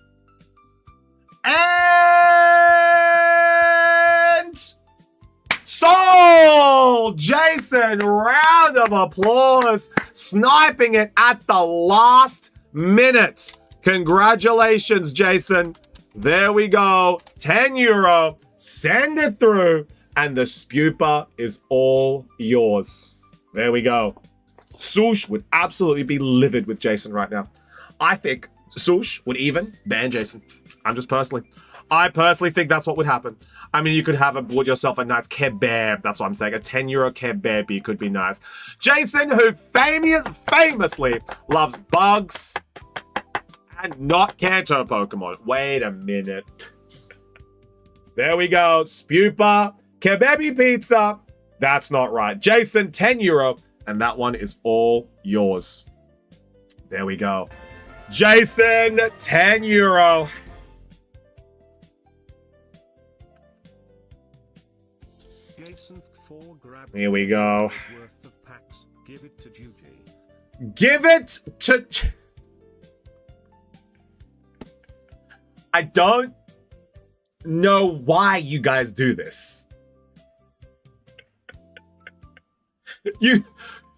And sold! Jason, round of applause, sniping it at the last minute. Congratulations, Jason. There we go. €10. Send it through, and the Spupa is all yours. There we go. Sush would absolutely be livid with Jason right now. I think Sush would even ban Jason. I'm just personally. I personally think that's what would happen. I mean, you could have bought yourself a nice kebab. That's what I'm saying. A 10 euro kebab could be nice. Jason, who famously loves bugs and not Kanto Pokemon. Wait a minute. There we go. Spupa, kebabi pizza. That's not right. Jason, 10 euro. And that one is all yours. There we go. Jason, 10 euro. Here we go. Give it to Judy. Give it to... I don't know why you guys do this. You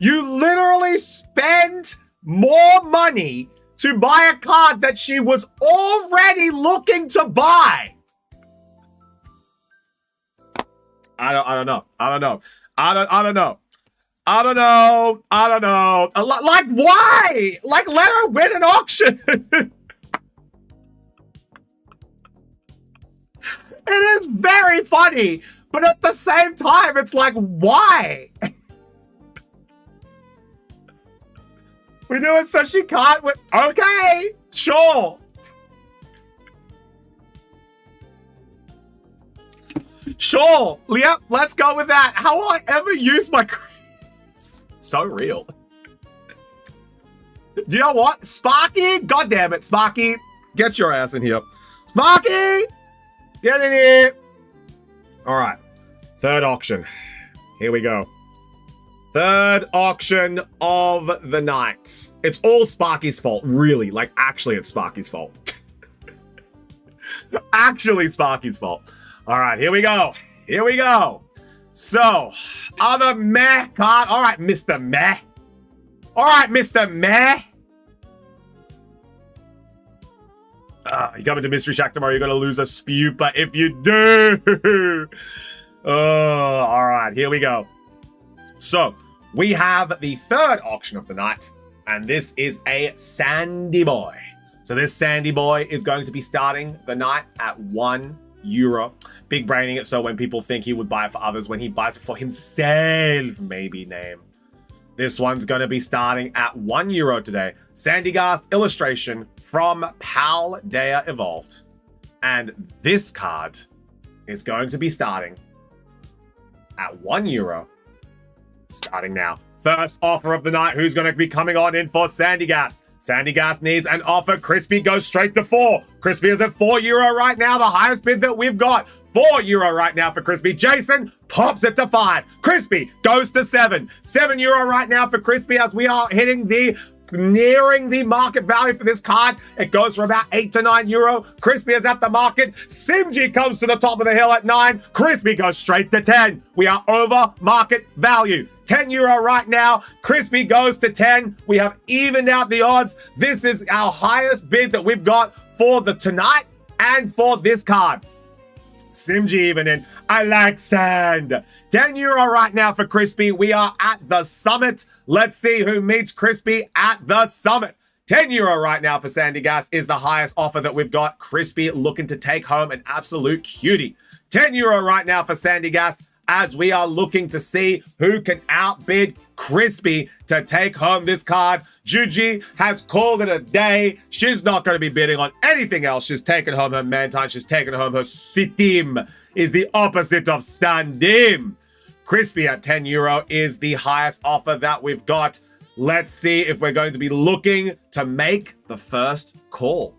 literally spend more money to buy a card that she was already looking to buy. I don't know. Like, why? Like, let her win an auction. It is very funny, but at the same time, it's like, why? We do it so she can't win. Okay, sure. Sure. Yep, let's go with that. How will I ever use my credits? So real. Do you know what? Sparky? God damn it, Sparky. Get your ass in here. Sparky! Get in here. All right. Third auction. Here we go. Third auction of the night. It's all Sparky's fault, really. Like, actually, it's Sparky's fault. Actually, Sparky's fault. All right, here we go. Here we go. So, other meh card. All right, Mr. Meh. All right, Mr. Meh. You come into Mystery Shack tomorrow, you're going to lose a Spupa if you do. Oh, all right, here we go. So, we have the third auction of the night, and this is a Sandy Boy. So this Sandy Boy is going to be starting the night at €1. Big braining it so when people think he would buy it for others, when he buys it for himself, maybe name. This one's going to be starting at €1 today. Sandygast illustration from Paldea Evolved. And this card is going to be starting at €1. Starting now. First offer of the night. Who's going to be coming on in for Sandygast? Sandygast needs an offer. Crispy goes straight to 4. Crispy is at €4 right now. The highest bid that we've got. €4 right now for Crispy. Jason pops it to 5. Crispy goes to 7. €7 right now for Crispy as we are nearing the market value for this card. It goes for about €8 to €9. Crispy is at the market. Simji comes to the top of the hill at 9. Crispy goes straight to 10. We are over market value. €10 right now. Crispy goes to 10. We have evened out the odds. This is our highest bid that we've got for the tonight and for this card. Simji even in. I like sand. €10 right now for Crispy. We are at the summit. Let's see who meets Crispy at the summit. €10 right now for Sandygast is the highest offer that we've got. Crispy looking to take home an absolute cutie. €10 right now for Sandygast as we are looking to see who can outbid Crispy to take home this card. Juji has called it a day. She's not going to be bidding on anything else. She's taken home her Mantine. She's taken home her Sitim. Is the opposite of Standim. Crispy at €10 is the highest offer that we've got. Let's see if we're going to be looking to make the first call.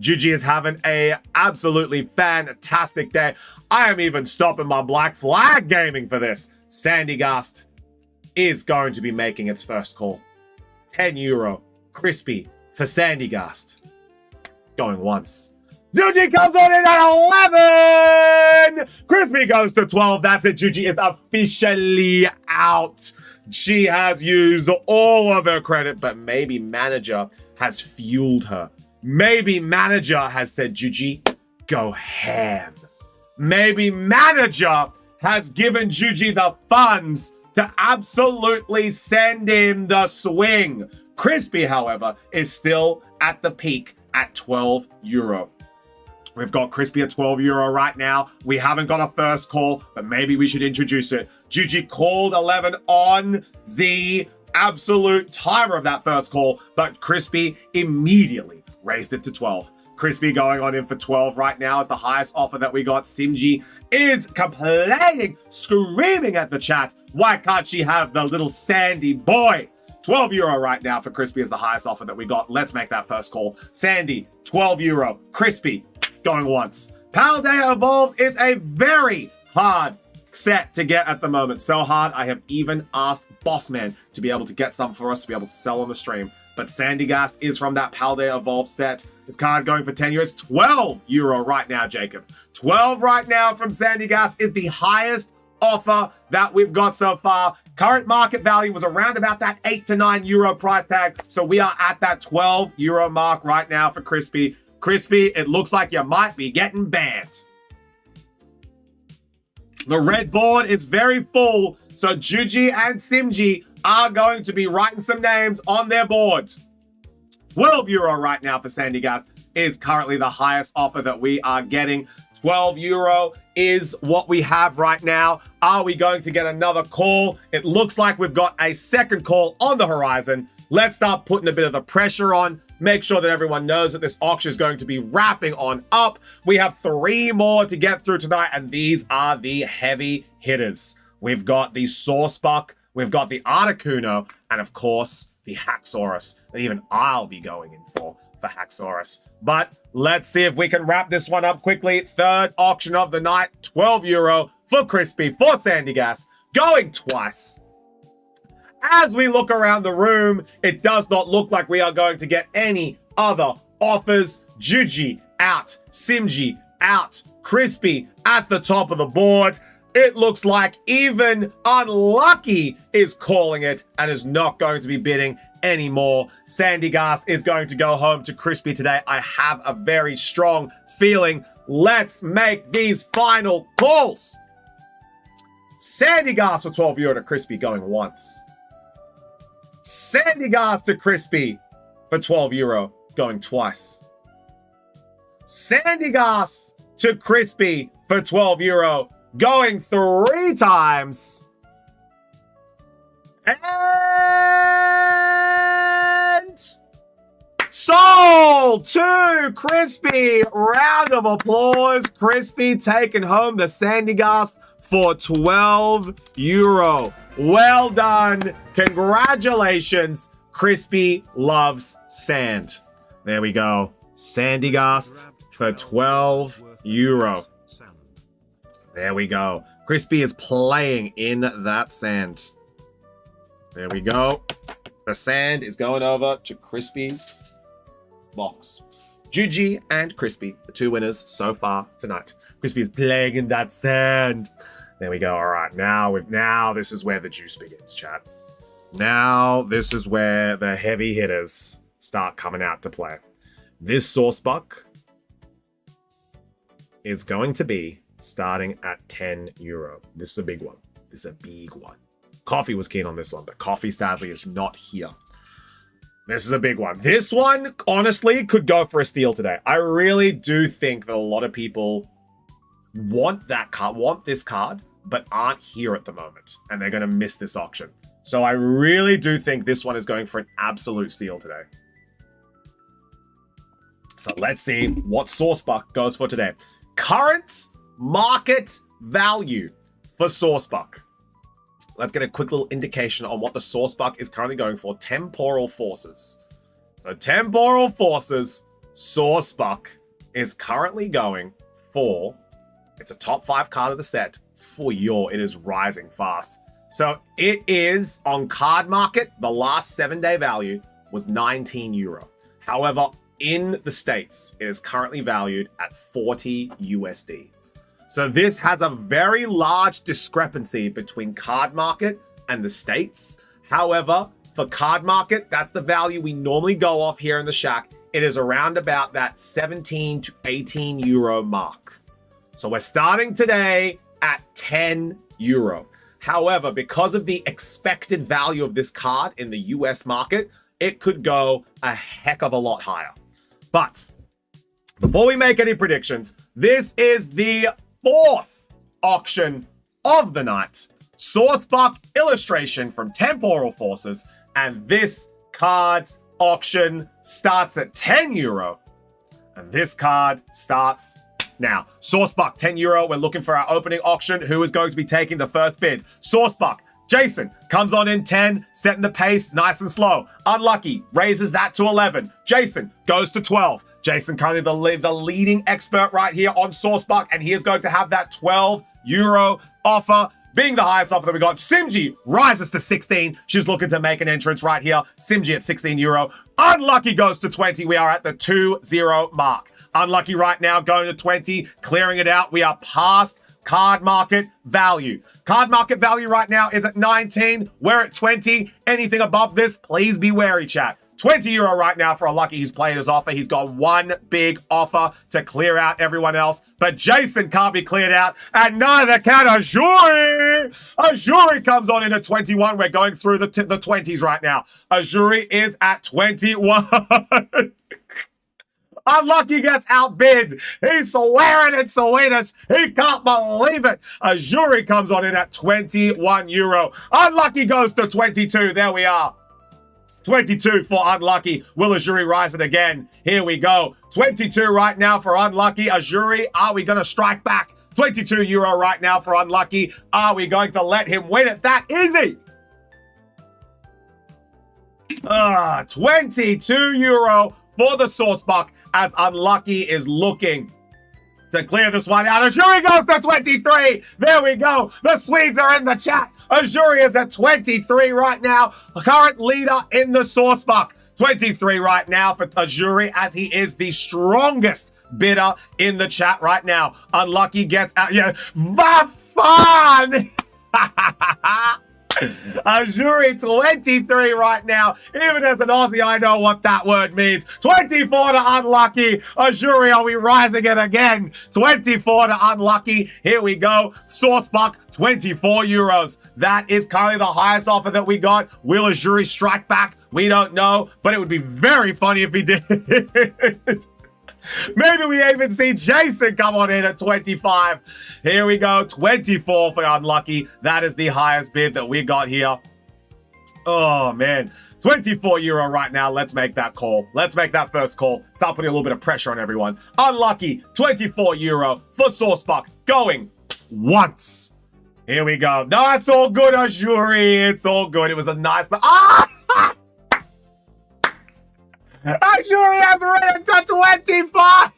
Juji is having a absolutely fantastic day. I am even stopping my Black Flag gaming for this. Sandygast is going to be making its first call. €10. Crispy for Sandygast. Going once. Juji comes on in at 11! Crispy goes to 12. That's it. Juji is officially out. She has used all of her credit, but maybe manager has fueled her. Maybe manager has said, Juji, go ham. Maybe manager has given Juji the funds to absolutely send him the swing. Crispy, however, is still at the peak at €12. We've got Crispy at 12 euro right now. We haven't got a first call, but maybe we should introduce it. Juji called 11 on the absolute timer of that first call, but Crispy immediately raised it to 12. Crispy going on in for 12 right now is the highest offer that we got. Simji is complaining, screaming at the chat. Why can't she have the little Sandy boy? 12 euro right now for Crispy is the highest offer that we got. Let's make that first call. Sandy, 12 euro. Crispy, going once. Paldea Evolved is a very hard set to get at the moment. So hard, I have even asked Bossman to be able to get some for us to be able to sell on the stream. But Sandygast is from that Paldea Evolved set. This card going for 10 euros. 12 euro right now, Jacob. 12 right now from Sandygast is the highest offer that we've got so far. Current market value was around about that 8 to 9 euro price tag. So we are at that 12 euro mark right now for Crispy. Crispy, it looks like you might be getting banned. The red board is very full, so Juji and Simji are going to be writing some names on their board. 12 euro right now for Sandygast is currently the highest offer that we are getting. 12 euro is what we have right now. Are we going to get another call? It looks like we've got a second call on the horizon. Let's start putting a bit of the pressure on. Make sure that everyone knows that this auction is going to be wrapping on up. We have 3 more to get through tonight, and these are the heavy hitters. We've got the Saucebuck, we've got the Articuno, and of course, the Haxorus. And even I'll be going in for Haxorus. But let's see if we can wrap this one up quickly. Third auction of the night, 12 euro for Crispy, for Sandygast, going twice. As we look around the room, it does not look like we are going to get any other offers. Juji out, Simji out, Crispy at the top of the board. It looks like even Unlucky is calling it and is not going to be bidding anymore. Sandygast is going to go home to Crispy today. I have a very strong feeling. Let's make these final calls. Sandygast for 12 euro to Crispy going once. Sandygast to Crispy for 12 euro going twice. Sandygast to Crispy for 12 euro going 3 times. And sold to Crispy. Round of applause. Crispy taking home the Sandygast for 12 euro. Well done. Congratulations. Crispy loves sand. There we go. Sandygast for 12 euro. There we go. Crispy is playing in that sand. There we go. The sand is going over to Crispy's box. Juji and Crispy, the 2 winners so far tonight. Crispy is playing in that sand. There we go. All right. Now this is where the juice begins, chat. Now this is where the heavy hitters start coming out to play. This Saucebuck is going to be starting at 10 euro. This is a big one. This is a big one. Coffee was keen on this one, but Coffee sadly is not here. This is a big one. This one, honestly, could go for a steal today. I really do think that a lot of people want that card, want this card, but aren't here at the moment, and they're going to miss this auction. So I really do think this one is going for an absolute steal today. So let's see what Saucebuck goes for today. Current market value for Saucebuck. Let's get a quick little indication on what the Saucebuck is currently going for. Temporal Forces. So Temporal Forces, Saucebuck is currently going for, it's a top 5 card of the set. For your, it is rising fast. So it is on card market, the last 7-day value was 19 euro. However, in the States, it is currently valued at 40 USD. So this has a very large discrepancy between card market and the States. However, for card market, that's the value we normally go off here in the shack. It is around about that 17 to 18 euro mark. So we're starting today at 10 euro. However, because of the expected value of this card in the US market, it could go a heck of a lot higher. But Before we make any predictions, this is the 4th auction of the night. Sourcebuck illustration from Temporal Forces, and this card's auction starts at €10. And this card starts now. Sourcebuck, €10. We're looking for our opening auction. Who is going to be taking the first bid? Sourcebuck. Jason comes on in 10, setting the pace nice and slow. Unlucky raises that to 11. Jason goes to 12. Jason currently the leading expert right here on Sourcebuck, and he is going to have that €12 offer being the highest offer that we got. Simji rises to 16. She's looking to make an entrance right here. Simji at €16. Unlucky goes to 20. We are at the 2-0 mark. Unlucky right now going to 20, clearing it out. We are past card market value. Card market value right now is at 19. We're at 20. Anything above this, please be wary, chat. €20 right now for Unlucky. He's played his offer. He's got one big offer to clear out everyone else. But Jason can't be cleared out, and neither can Azuri. Azuri comes on in at 21. We're going through the 20s right now. Azuri is at 21. Unlucky gets outbid. He's swearing in Swedish. He can't believe it. Azuri comes on in at €21. Unlucky goes to 22. There we are. 22 for Unlucky. Will Azuri rise it again? Here we go. 22 right now for Unlucky. Azuri, are we going to strike back? €22 right now for Unlucky. Are we going to let him win it that easy? €22 for the Sourcebuck, as Unlucky is looking to clear this one out. Azuri goes to 23. There we go. The Swedes are in the chat. Azuri is at 23 right now. Current leader in the Sourcebuck. 23 right now for Azuri, as he is the strongest bidder in the chat right now. Unlucky gets out. Yeah, the fun. Azuri 23 right now. Even as an Aussie, I know what that word means. 24 to Unlucky. Azuri, are we rising it again? 24 to Unlucky. Here we go. Sourcebuck, €24. That is currently the highest offer that we got. Will Azuri strike back? We don't know, but it would be very funny if he did. Maybe we even see Jason come on in at 25. Here we go. 24 for Unlucky. That is the highest bid that we got here. Oh, man. €24 right now. Let's make that call. Let's make that first call. Start putting a little bit of pressure on everyone. Unlucky, €24 for Sourcebuck. Going once. Here we go. No, it's all good, Azuri. It's all good. It was a nice... Ah! Azuri has risen to 25.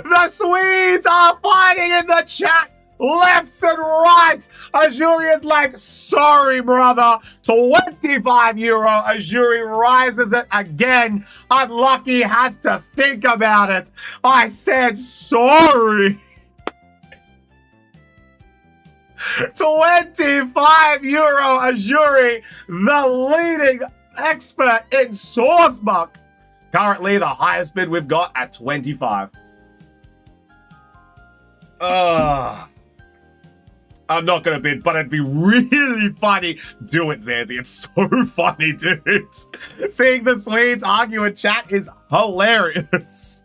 The Swedes are fighting in the chat, lefts and rights. Azuri is like, sorry, brother. €25. Azuri rises it again. Unlucky has to think about it. I said sorry. €25. Azuri, the leading expert in Sourcebuck. Currently the highest bid we've got at 25. I'm not gonna bid, but it'd be really funny. Do it, Zanzi. It's so funny, dude. Seeing the Swedes argue in chat is hilarious.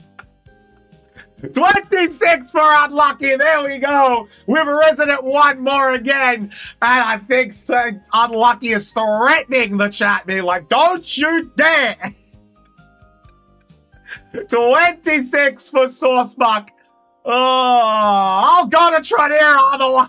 26 for Unlucky. There we go. We've risen it one more again. And I think Unlucky is threatening the chat, being like, don't you dare. 26 for Sourcebuck. Oh, I'll go to Tronera otherwise.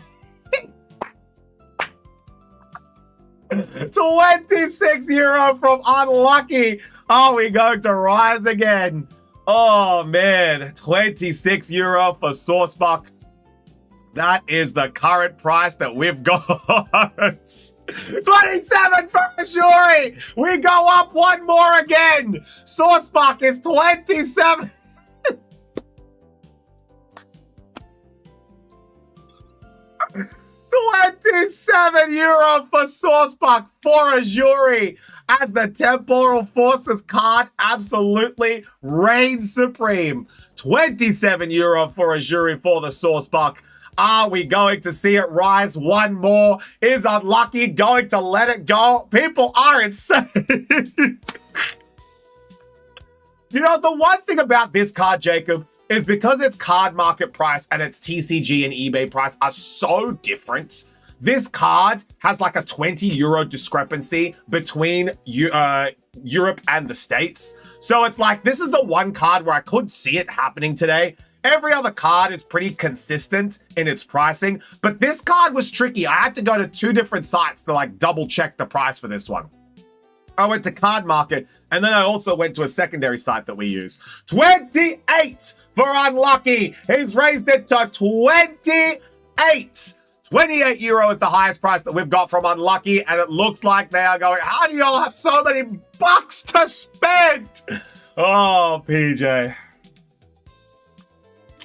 26 euro from Unlucky. Are we going to rise again? Oh, man. 26 euro for Sourcebuck. That is the current price that we've got. 27 for Azuri. We go up one more again. Sourcebuck is 27. €27 for Sourcebuck for Azuri, as the Temporal Forces card absolutely reigns supreme. €27 for Azuri for the Sourcebuck. Are we going to see it rise one more? Is Unlucky going to let it go? People are insane. You know, the one thing about this card, Jacob, is because its card market price and its TCG and eBay price are so different. This card has like a 20 euro discrepancy between Europe and the States. So it's like, this is the one card where I could see it happening today. Every other card is pretty consistent in its pricing, but this card was tricky. I had to go to 2 different sites to like double check the price for this one. I went to Card Market, and then I also went to a secondary site that we use. 28 for unlucky. He's raised it to 28. 28 euro is the highest price that we've got from unlucky, and it looks like they are going, how do y'all have so many bucks to spend? Oh, PJ.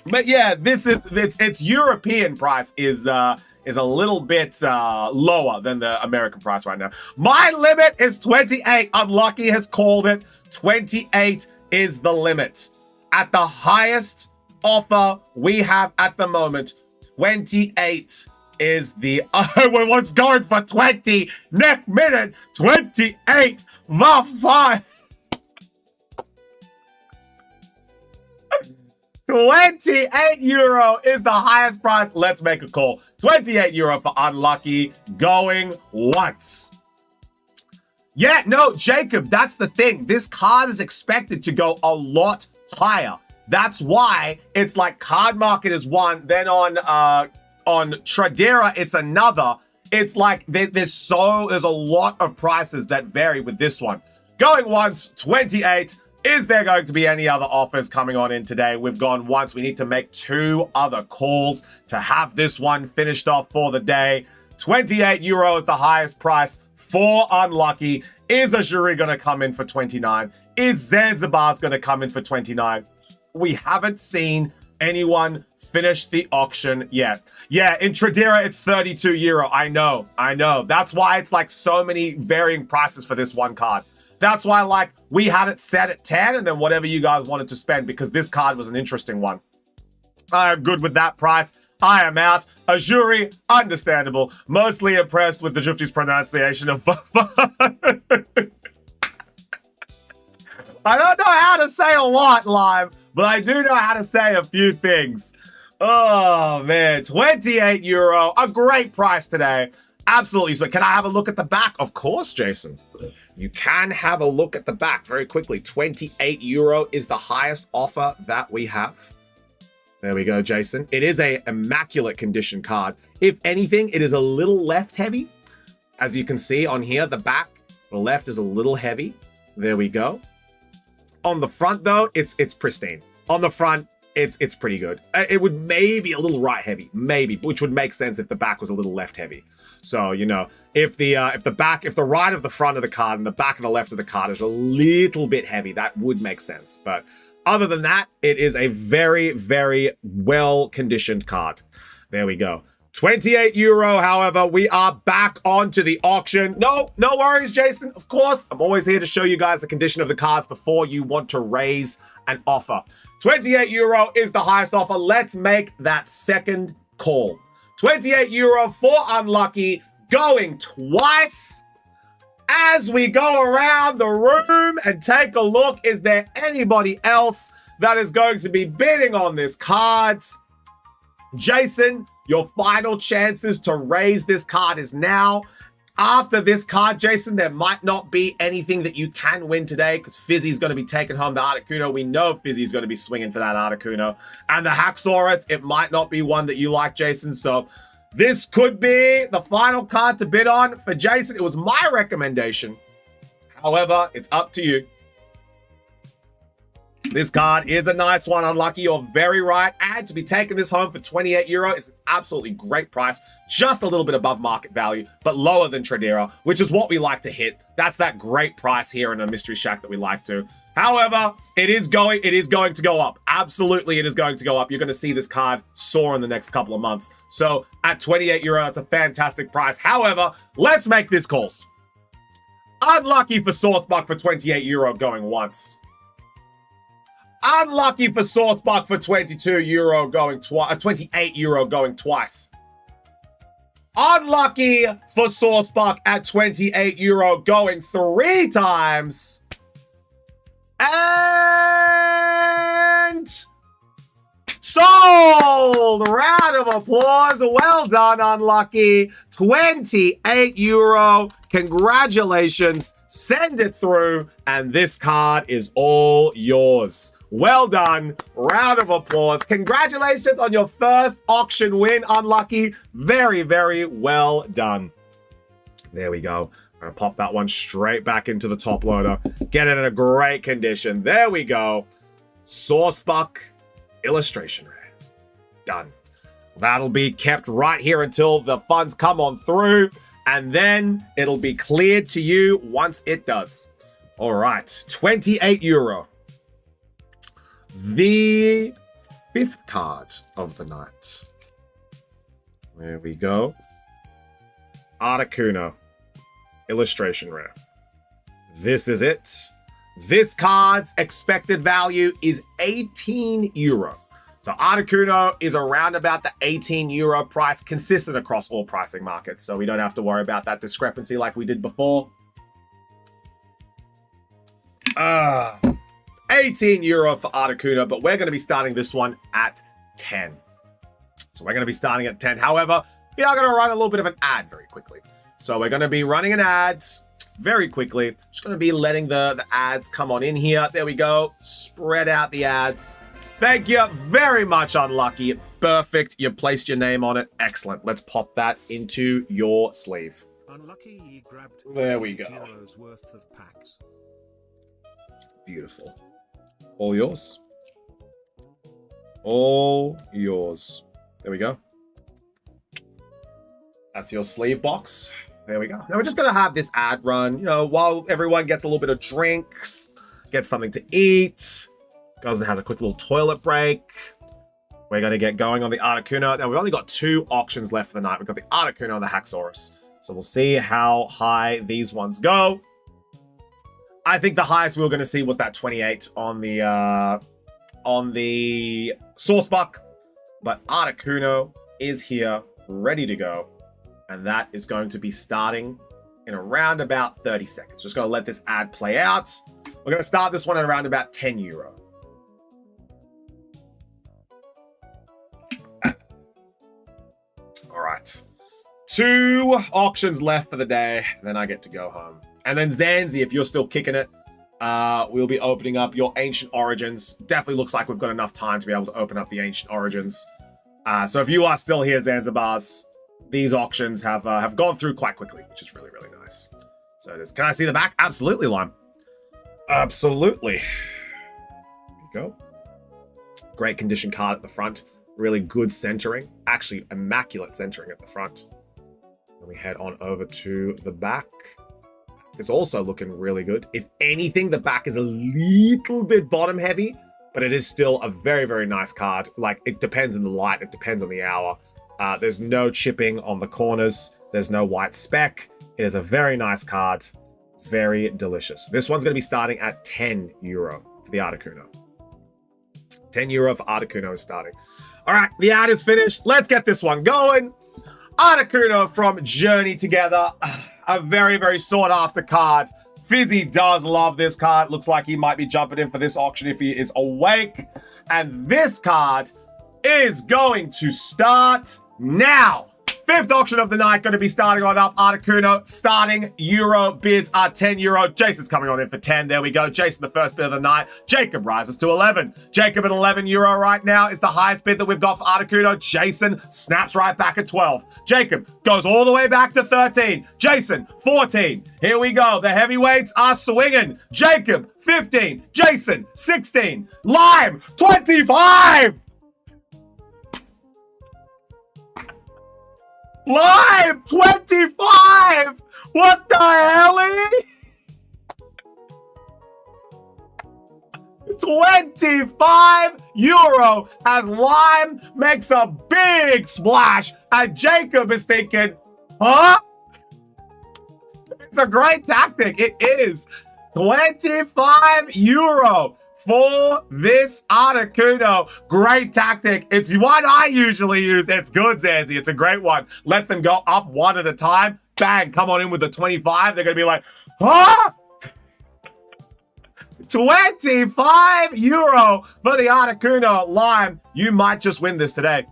But yeah, this is its European price is a little bit lower than the American price right now. My limit is 28. Unlucky has called it. 28 is the limit. At the highest offer we have at the moment, 28 is the what's going for 20 next minute. 28 the 5. 28 euro is the highest price. Let's make a call. 28 euro for unlucky, going once. Yeah, no, Jacob, that's the thing. This card is expected to go a lot higher. That's why it's like Card Market is one, then on Tradera it's another. It's like there's a lot of prices that vary with this one. Going once, 28. Is there going to be any other offers coming on in today? We've gone once. We need to make 2 other calls to have this one finished off for the day. 28 euro is the highest price for unlucky. Is Ajuri going to come in for 29? Is Zanzibar's going to come in for 29? We haven't seen anyone finish the auction yet. Yeah, in Tradera, it's 32 euro. I know. That's why it's like so many varying prices for this one card. That's why, like, we had it set at 10 and then whatever you guys wanted to spend because this card was an interesting one. I am good with that price. I am out. Ajuri, understandable. Mostly impressed with the Jufti's pronunciation of I don't know how to say a lot, Lime, but I do know how to say a few things. Oh, man. 28 euro. A great price today. Absolutely. So can I have a look at the back? Of course, Jason. You can have a look at the back very quickly. 28 euro is the highest offer that we have. There we go, Jason. It is a immaculate condition card. If anything, it is a little left heavy. As you can see on here, the back, the left is a little heavy. There we go. On the front, though, it's pristine. On the front, it's pretty good. It would maybe a little right heavy, maybe, which would make sense if the back was a little left heavy. So, you know, if the right of the front of the card and the back of the left of the card is a little bit heavy, that would make sense. But other than that, it is a very, very well-conditioned card. There we go. 28 euro, however, we are back onto the auction. No worries, Jason. Of course, I'm always here to show you guys the condition of the cards before you want to raise an offer. 28 euro is the highest offer. Let's make that second call. 28 euro for unlucky, going twice. As we go around the room and take a look, is there anybody else that is going to be bidding on this card? Jason, your final chances to raise this card is now. After this card, Jason, there might not be anything that you can win today because Fizzy's going to be taking home the Articuno. We know Fizzy's going to be swinging for that Articuno. And the Haxorus, it might not be one that you like, Jason. So this could be the final card to bid on for Jason. It was my recommendation. However, it's up to you. This card is a nice one. Unlucky, you're very right. And to be taking this home for 28 euro is an absolutely great price. Just a little bit above market value, but lower than Tradera, which is what we like to hit. That's that great price here in a Mystery Shack that we like to. However, it is going to go up. Absolutely, it is going to go up. You're going to see this card soar in the next couple of months. So at 28 euro, that's a fantastic price. However, let's make this calls. Unlucky for Sourcebuck for 28 euro going once. Unlucky for Sourcebuck for 22 euro going twice, 28 euro going twice. Unlucky for Sourcebuck at 28 euro going 3 times. And sold! Round of applause. Well done, Unlucky. 28 euro. Congratulations. Send it through, and this card is all yours. Well done. Round of applause. Congratulations on your first auction win, Unlucky. Very, very well done. There we go. I'm going to pop that one straight back into the top loader. Get it in a great condition. There we go. Sourcebuck illustration rare. Done. That'll be kept right here until the funds come on through, and then it'll be cleared to you once it does. All right, 28 euro. The 5th card of the night. There we go. Articuno illustration rare. This is it. This card's expected value is 18 euro. So Articuno is around about the 18 euro price, consistent across all pricing markets. So we don't have to worry about that discrepancy like we did before. 18 euro for Articuno, but we're going to be starting this one at 10. So we're going to be starting at 10. However, we are going to run a little bit of an ad very quickly. So we're going to be running an ad very quickly. Just going to be letting the ads come on in here. There we go. Spread out the ads. Thank you very much, Unlucky. Perfect. You placed your name on it. Excellent. Let's pop that into your sleeve. Unlucky, you grabbed there we go. €8 worth of packs. Beautiful. All yours. All yours. There we go. That's your sleeve box. There we go. Now we're just going to have this ad run, you know, while everyone gets a little bit of drinks, gets something to eat, goes and has a quick little toilet break. We're going to get going on the Articuno. Now we've only got 2 auctions left for the night. We've got the Articuno and the Haxorus. So we'll see how high these ones go. I think the highest we were going to see was that 28 on the Sourcebuck. But Articuno is here, ready to go. And that is going to be starting in around about 30 seconds. Just going to let this ad play out. We're going to start this one at around about 10 euro. All right. 2 auctions left for the day. Then I get to go home. And then Zanzi, if you're still kicking it, we'll be opening up your Ancient Origins. Definitely looks like we've got enough time to be able to open up the Ancient Origins. So if you are still here, Zanzibars, these auctions have gone through quite quickly, which is really, really nice. So it is. Can I see the back? Absolutely, Lime. Absolutely. There you go. Great condition card at the front. Really good centering. Actually, immaculate centering at the front. Then we head on over to the back. It's also looking really good. If anything, the back is a little bit bottom heavy, but it is still a very, very nice card. Like, it depends on the light. It depends on the hour. There's no chipping on the corners. There's no white speck. It is a very nice card. Very delicious. This one's going to be starting at 10 euro for the Articuno. 10 euro for Articuno is starting. All right, the ad is finished. Let's get this one going. Articuno from Journey Together. A very, very sought after card. Fizzy does love this card. Looks like he might be jumping in for this auction if he is awake. And this card is going to start now. 5th auction of the night, going to be starting on up. Articuno starting. Euro bids are 10 euro. Jason's coming on in for 10. There we go. Jason, the first bid of the night. Jacob rises to 11. Jacob at 11 euro right now is the highest bid that we've got for Articuno. Jason snaps right back at 12. Jacob goes all the way back to 13. Jason, 14. Here we go. The heavyweights are swinging. Jacob, 15. Jason, 16. Lime, 25. Lime, 25! What the hell? 25 euro as Lime makes a big splash, and Jacob is thinking, huh? It's a great tactic. It is. 25 euro for this Articuno. Great tactic. It's one I usually use. It's good, Zanzi. It's a great one. Let them go up one at a time. Bang, come on in with the 25. They're going to be like, huh? 25 euro for the Articuno Lime. You might just win this today.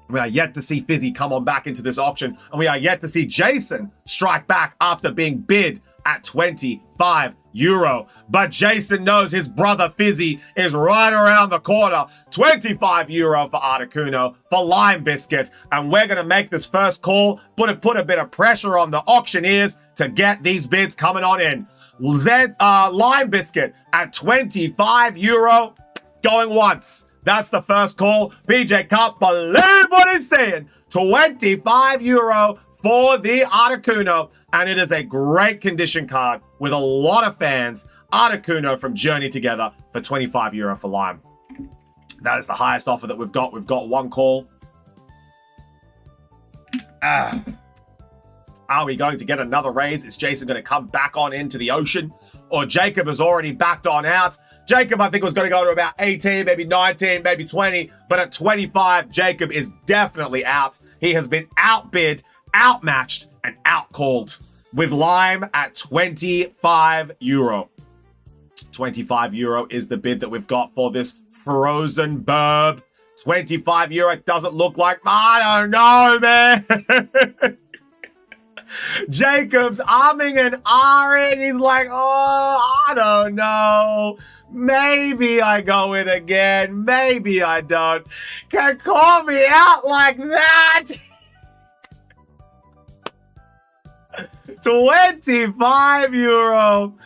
We are yet to see Fizzy come on back into this auction, and we are yet to see Jason strike back after being bid at 25 euro. But Jason knows his brother Fizzy is right around the corner. 25 euro for Articuno, for Lime Biscuit, and we're going to make this first call, put a bit of pressure on the auctioneers to get these bids coming on in. Lime Biscuit at 25 euro, going once. That's the first call. PJ can't believe what he's saying. 25 euro for the Articuno, and it is a great condition card with a lot of fans. Articuno from Journey Together for 25 euro for Lime. That is the highest offer that we've got. We've got one call. Are we going to get another raise? Is Jason going to come back on into the ocean? Or Jacob has already backed on out? Jacob, I think, was going to go to about 18, maybe 19, maybe 20. But at 25, Jacob is definitely out. He has been outbid, outmatched, and outcalled with Lime at 25 euro. 25 euro is the bid that we've got for this frozen burb. 25 euro doesn't look like, I don't know, man. Jacob's arming and ahhing. He's like, oh, I don't know. Maybe I go in again. Maybe I don't. Can call me out like that. 25 euro.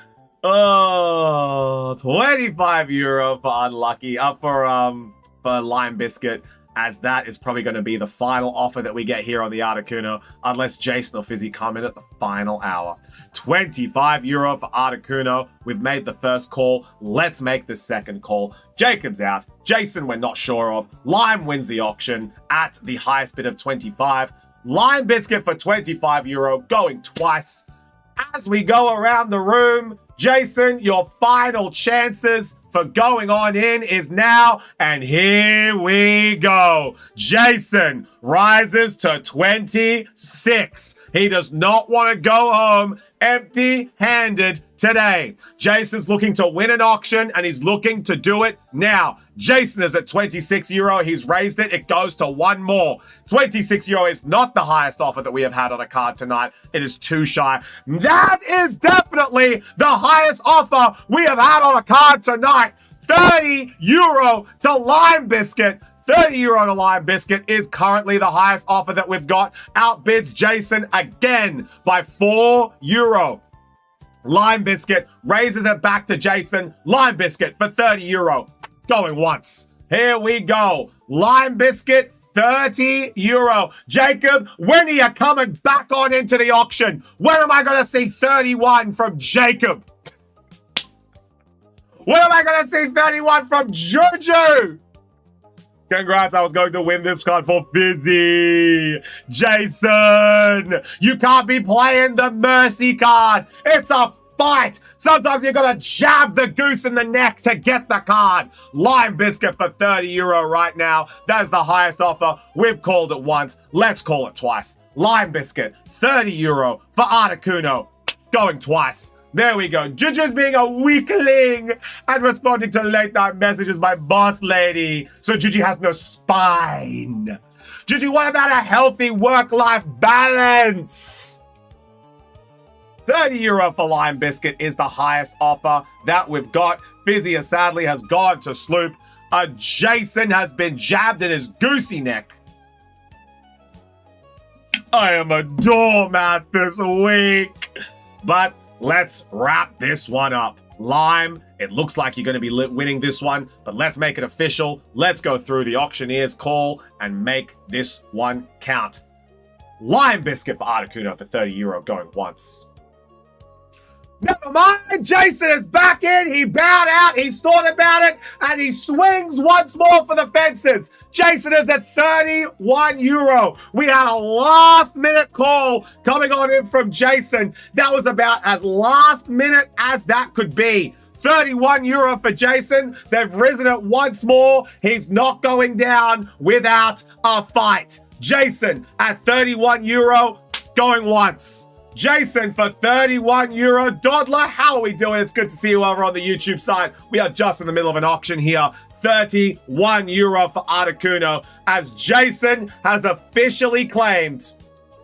Oh, 25 euro for unlucky. For Lime Biscuit, as that is probably going to be the final offer that we get here on the Articuno, unless Jason or Fizzy come in at the final hour. 25 euro for Articuno. We've made the first call. Let's make the second call. Jacob's out. Jason, we're not sure of. Lime wins the auction at the highest bid of 25. Lime Biscuit for 25 euro, going twice. As we go around the room, Jason, your final chances for going on in is now, and here we go. Jason rises to 26. He does not want to go home empty-handed today. Jason's looking to win an auction, and he's looking to do it now. Jason is at 26 euro. He's raised it. It goes to one more. 26 euro is not the highest offer that we have had on a card tonight. It is too shy. That is definitely the highest offer we have had on a card tonight. 30 euro to Lime Biscuit. 30 euro to Lime Biscuit is currently the highest offer that we've got. Outbids Jason again by 4 euro. Lime Biscuit raises it back to Jason. Lime Biscuit for 30 euro. Going once. Here we go. Lime Biscuit, 30 euro. Jacob, when are you coming back on into the auction? When am I going to see 31 from Jacob? When am I going to see 31 from Juju? Congrats, I was going to win this card for Fizzy. Jason, you can't be playing the mercy card. It's a fight. Sometimes you're going to jab the goose in the neck to get the card. Lime Biscuit for 30 euro right now. That is the highest offer. We've called it once. Let's call it twice. Lime Biscuit, 30 euro for Articuno. Going twice. There we go. Juju's being a weakling and responding to late night messages by boss lady. So Juju has no spine. Juju, what about a healthy work-life balance? 30 euro for Lime Biscuit is the highest offer that we've got. Fizzy sadly has gone to sloop. Jason has been jabbed in his goosey neck. I am a doormat this week. But let's wrap this one up. Lime, it looks like you're going to be winning this one, but let's make it official. Let's go through the auctioneer's call and make this one count. Lime Biscuit for Articuno for 30 euro going once. Never mind, Jason is back in. He bowed out, he's thought about it, and he swings once more for the fences. Jason is at 31 euro. We had a last minute call coming on in from Jason. That was about as last minute as that could be. 31 euro for Jason. They've risen it once more. He's not going down without a fight. Jason at 31 euro, going once. Jason for 31 euro. Dodler, how are we doing? It's good to see you over on the YouTube side. We are just in the middle of an auction here. 31 euro for Articuno, as Jason has officially claimed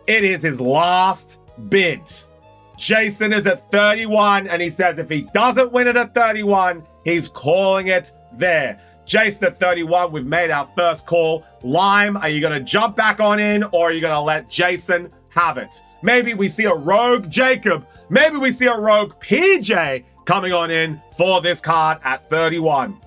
it is his last bid. Jason is at 31, and he says if he doesn't win it at 31, he's calling it there. Jason at 31, we've made our first call. Lime, are you going to jump back on in, or are you going to let Jason have it? Maybe we see a rogue Jacob. Maybe we see a rogue PJ coming on in for this card at 31.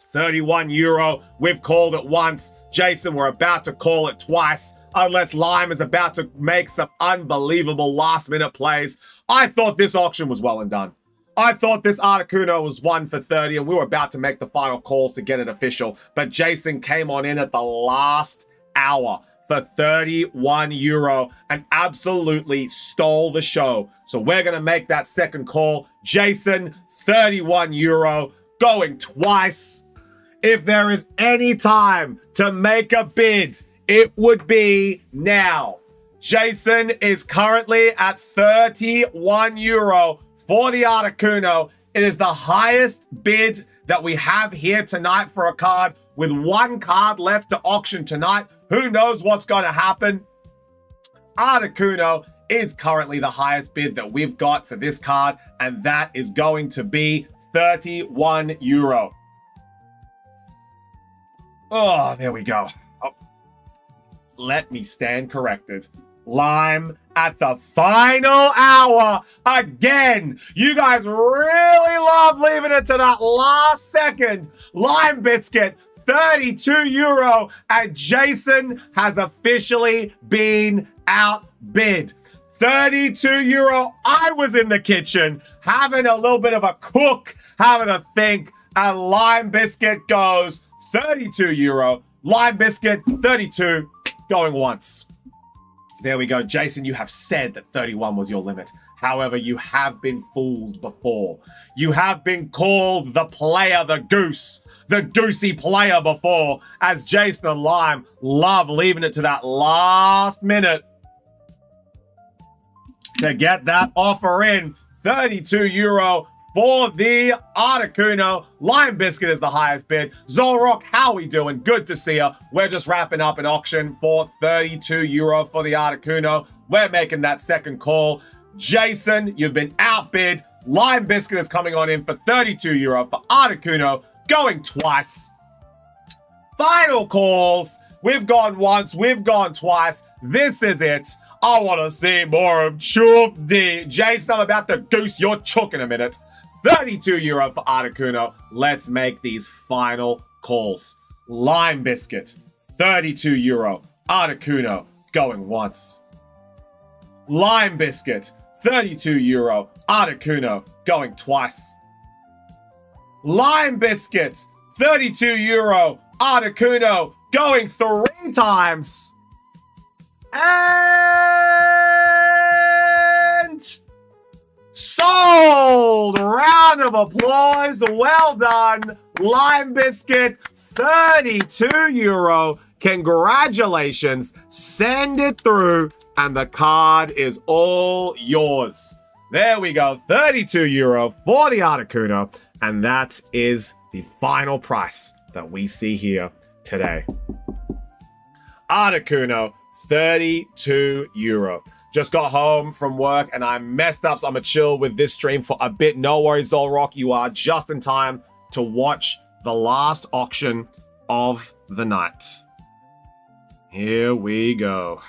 31 euro. We've called it once. Jason, we're about to call it twice. Unless Lime is about to make some unbelievable last-minute plays. I thought this auction was well and done. I thought this Articuno was 1 for 30, and we were about to make the final calls to get it official. But Jason came on in at the last hour for 31 euro and absolutely stole the show. So we're going to make that second call. Jason, 31 euro, going twice. If there is any time to make a bid, it would be now. Jason is currently at 31 euro for the Articuno. It is the highest bid that we have here tonight for a card, with one card left to auction tonight. Who knows what's going to happen? Articuno is currently the highest bid that we've got for this card, and that is going to be 31 euro. Oh, there we go. Oh, let me stand corrected. Lime at the final hour again. You guys really love leaving it to that last second. Lime Biscuit, 32 euro, and Jason has officially been outbid. 32 euro. I was in the kitchen having a little bit of a cook, having a think, and Lime Biscuit goes 32 euro. Lime Biscuit, 32, going once. There we go. Jason, you have said that 31 was your limit. However, you have been fooled before. You have been called the player, the goose, the goosey player before, as Jason and Lime love leaving it to that last minute to get that offer in. 32 euro for the Articuno. Lime Biscuit is the highest bid. Zolrock, how we doing? Good to see you. We're just wrapping up an auction for 32 euro for the Articuno. We're making that second call. Jason, you've been outbid. Lime Biscuit is coming on in for 32 euro for Articuno, going twice. Final calls. We've gone once, we've gone twice. This is it. I want to see more of Chup D. Jason, I'm about to goose your chook in a minute. 32 euro for Articuno. Let's make these final calls. Lime Biscuit, 32 euro. Articuno, going once. Lime Biscuit, 32 euro. Articuno, going twice. Lime Biscuit, 32 euro. Articuno, going 3 times. And sold! Round of applause. Well done, Lime Biscuit. 32 euro. Congratulations. Send it through, and the card is all yours. There we go. 32 euro for the Articuno, and that is the final price that we see here today. Articuno, 32 euro. Just got home from work and I messed up, so I'm gonna chill with this stream for a bit. No worries, Zolrock. You are just in time to watch the last auction of the night. Here we go.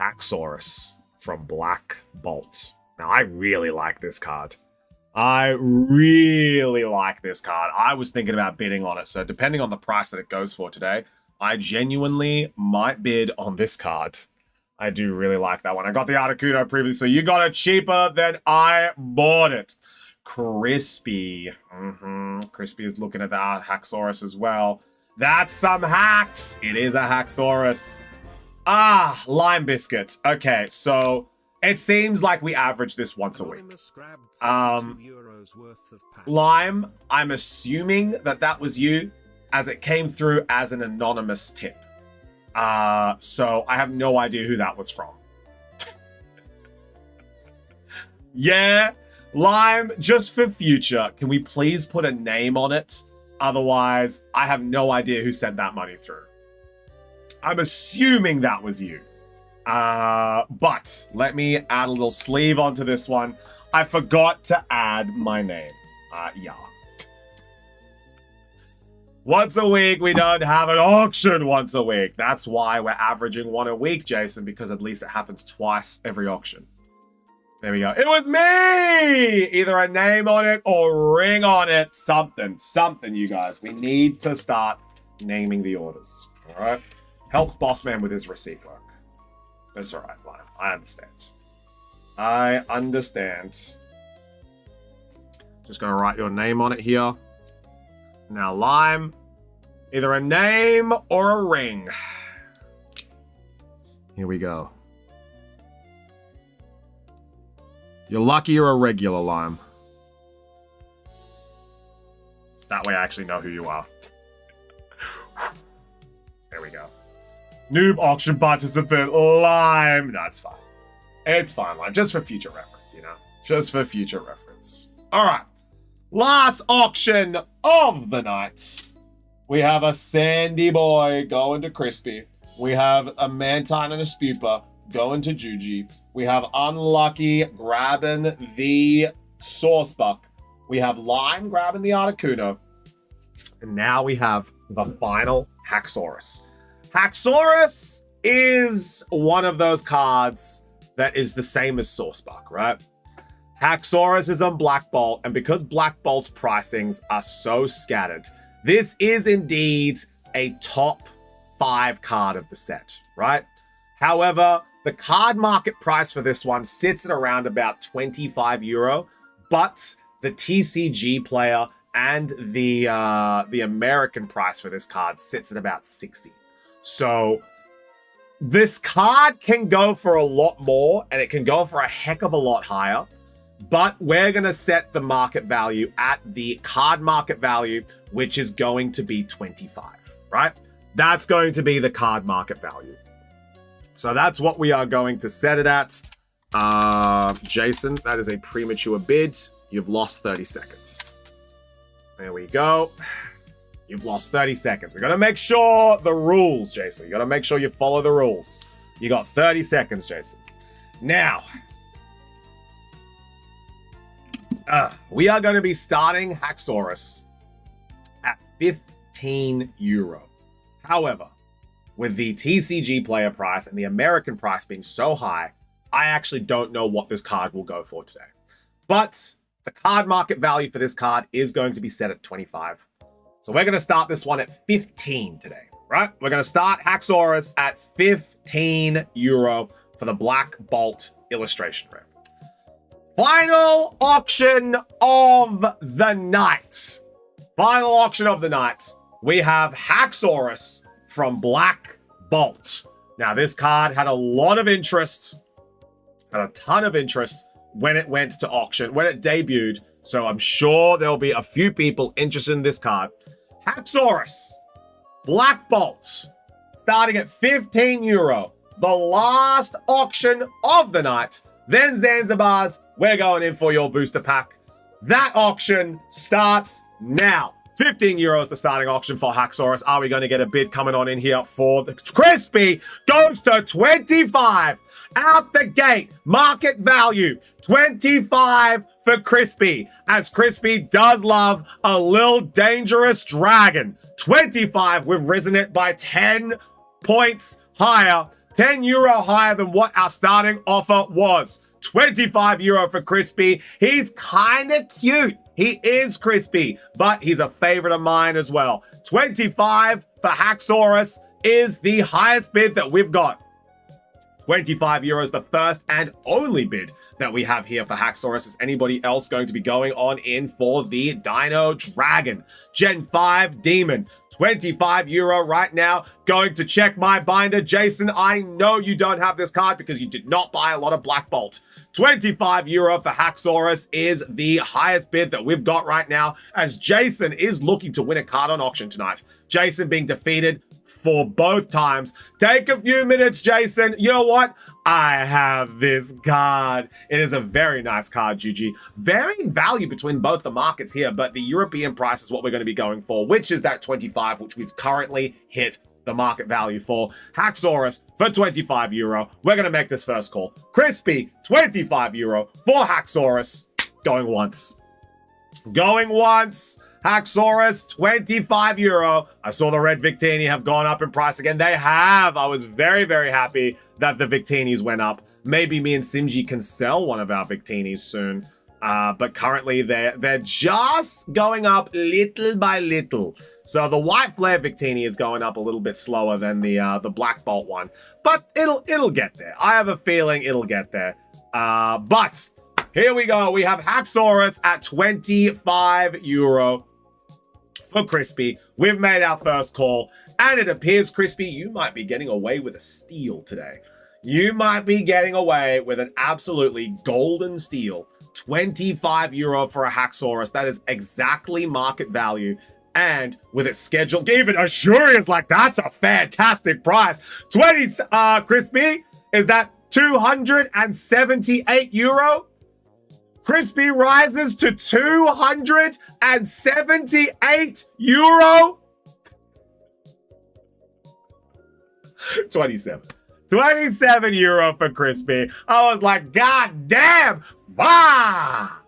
Haxorus from Black Bolt. Now, I really like this card. I really like this card. I was thinking about bidding on it, so depending on the price that it goes for today, I genuinely might bid on this card. I do really like that one. I got the Articuno previously, so you got it cheaper than I bought it. Crispy. Crispy is looking at the Haxorus as well. That's some hacks. It is a Haxorus. Ah, Lime Biscuit. Okay, so it seems like we average this once a week. Lime, I'm assuming that that was you. as it came through as an anonymous tip. So I have no idea who that was from. Yeah, Lime, just for future, can we please put a name on it? Otherwise, I have no idea who sent that money through. I'm assuming that was you. But let me add a little sleeve onto this one. I forgot to add my name. Yeah. Once a week, we don't have an auction once a week. That's why we're averaging one a week, Jason, because at least it happens twice every auction. There we go. It was me! Either a name on it or ring on it. Something, you guys. We need to start naming the orders. All right? Helps Bossman with his receipt work. That's all right, Lime. I understand. I understand. Just going to write your name on it here. Now, Lime, either a name or a ring. Here we go. You're lucky you're a regular, Lime. That way I actually know who you are. There we go. Noob auction participant, Lime. No, it's fine. It's fine, Lime. Just for future reference, you know? Just for future reference. All right. Last auction of the night. We have a Sandy Boy going to Crispy. We have a Mantine and a Spupa going to Juji. We have Unlucky grabbing the Saucebuck. We have Lime grabbing the Articuno. And now we have the final Haxorus. Haxorus is one of those cards that is the same as Saucebuck, right? Haxorus is on Black Bolt, and because Black Bolt's pricings are so scattered, this is indeed a top 5 card of the set, right? However, the card market price for this one sits at around about 25 euro, but the TCG player and the American price for this card sits at about 60. So this card can go for a lot more, and it can go for a heck of a lot higher. But we're going to set the market value at the card market value, which is going to be 25, right? That's going to be the card market value. So that's what we are going to set it at. Jason, that is a premature bid. You've lost 30 seconds. There we go. You've lost 30 seconds. We got to make sure the rules, Jason. You got to make sure you follow the rules. You got 30 seconds, Jason. Now, we are going to be starting Haxorus at 15 euro. However, with the TCG player price and the American price being so high, I actually don't know what this card will go for today. But the card market value for this card is going to be set at 25. So we're going to start this one at 15 today, right? We're going to start Haxorus at 15 euro for the Black Bolt illustration rare. Final auction of the night. Final auction of the night. We have Haxorus from Black Bolt. Now, this card had a lot of interest, had a ton of interest when it went to auction, when it debuted. So I'm sure there'll be a few people interested in this card. Haxorus, Black Bolt, starting at 15 euro. The last auction of the night. Then Zanzibar's, we're going in for your booster pack. That auction starts now. 15 euros the starting auction for Haxorus. Are we going to get a bid coming on in here for the Crispy? Goes to 25. Out the gate. Market value. 25 for Crispy. As Crispy does love a little dangerous dragon. 25. We've risen it by 10 points higher. 10 euro higher than what our starting offer was. 25 euro for Crispy. He's kind of cute. He is Crispy, but he's a favorite of mine as well. 25 for Haxorus is the highest bid that we've got. 25 euros, the first and only bid that we have here for Haxorus. Is anybody else going to be going on in for the Dino Dragon? Gen 5 Demon, 25 euro right now. Going to check my binder. Jason, I know you don't have this card because you did not buy a lot of Black Bolt. 25 euro for Haxorus is the highest bid that we've got right now, as Jason is looking to win a card on auction tonight. Jason being defeated for both times. Take a few minutes, Jason. You know what? I have this card. It is a very nice card, GG. Varying value between both the markets here, but the European price is what we're going to be going for, which is that 25, which we've currently hit the market value for. Haxorus for 25 euro. We're going to make this first call. Crispy, 25 euro for Haxorus. Going once. Going once. Haxorus, 25 euro. I saw the red Victini have gone up in price again. They have. I was very, very happy that the Victinis went up. Maybe me and Simji can sell one of our Victinis soon. But currently they're just going up little by little. So the white flare Victini is going up a little bit slower than the black bolt one. But it'll get there. I have a feeling it'll get there. But here we go. We have Haxorus at 25 euro. For Crispy, we've made our first call, and it appears, Crispy, you might be getting away with a steal today. You might be getting away with an absolutely golden steal. 25 euro for a Haxorus. That is exactly market value. And with it scheduled, even Ashuri is like, that's a fantastic price. 20, Crispy, is that 278 euro? Crispy rises to 278 euro. 27 euro for Crispy. I was like, God damn. Ah!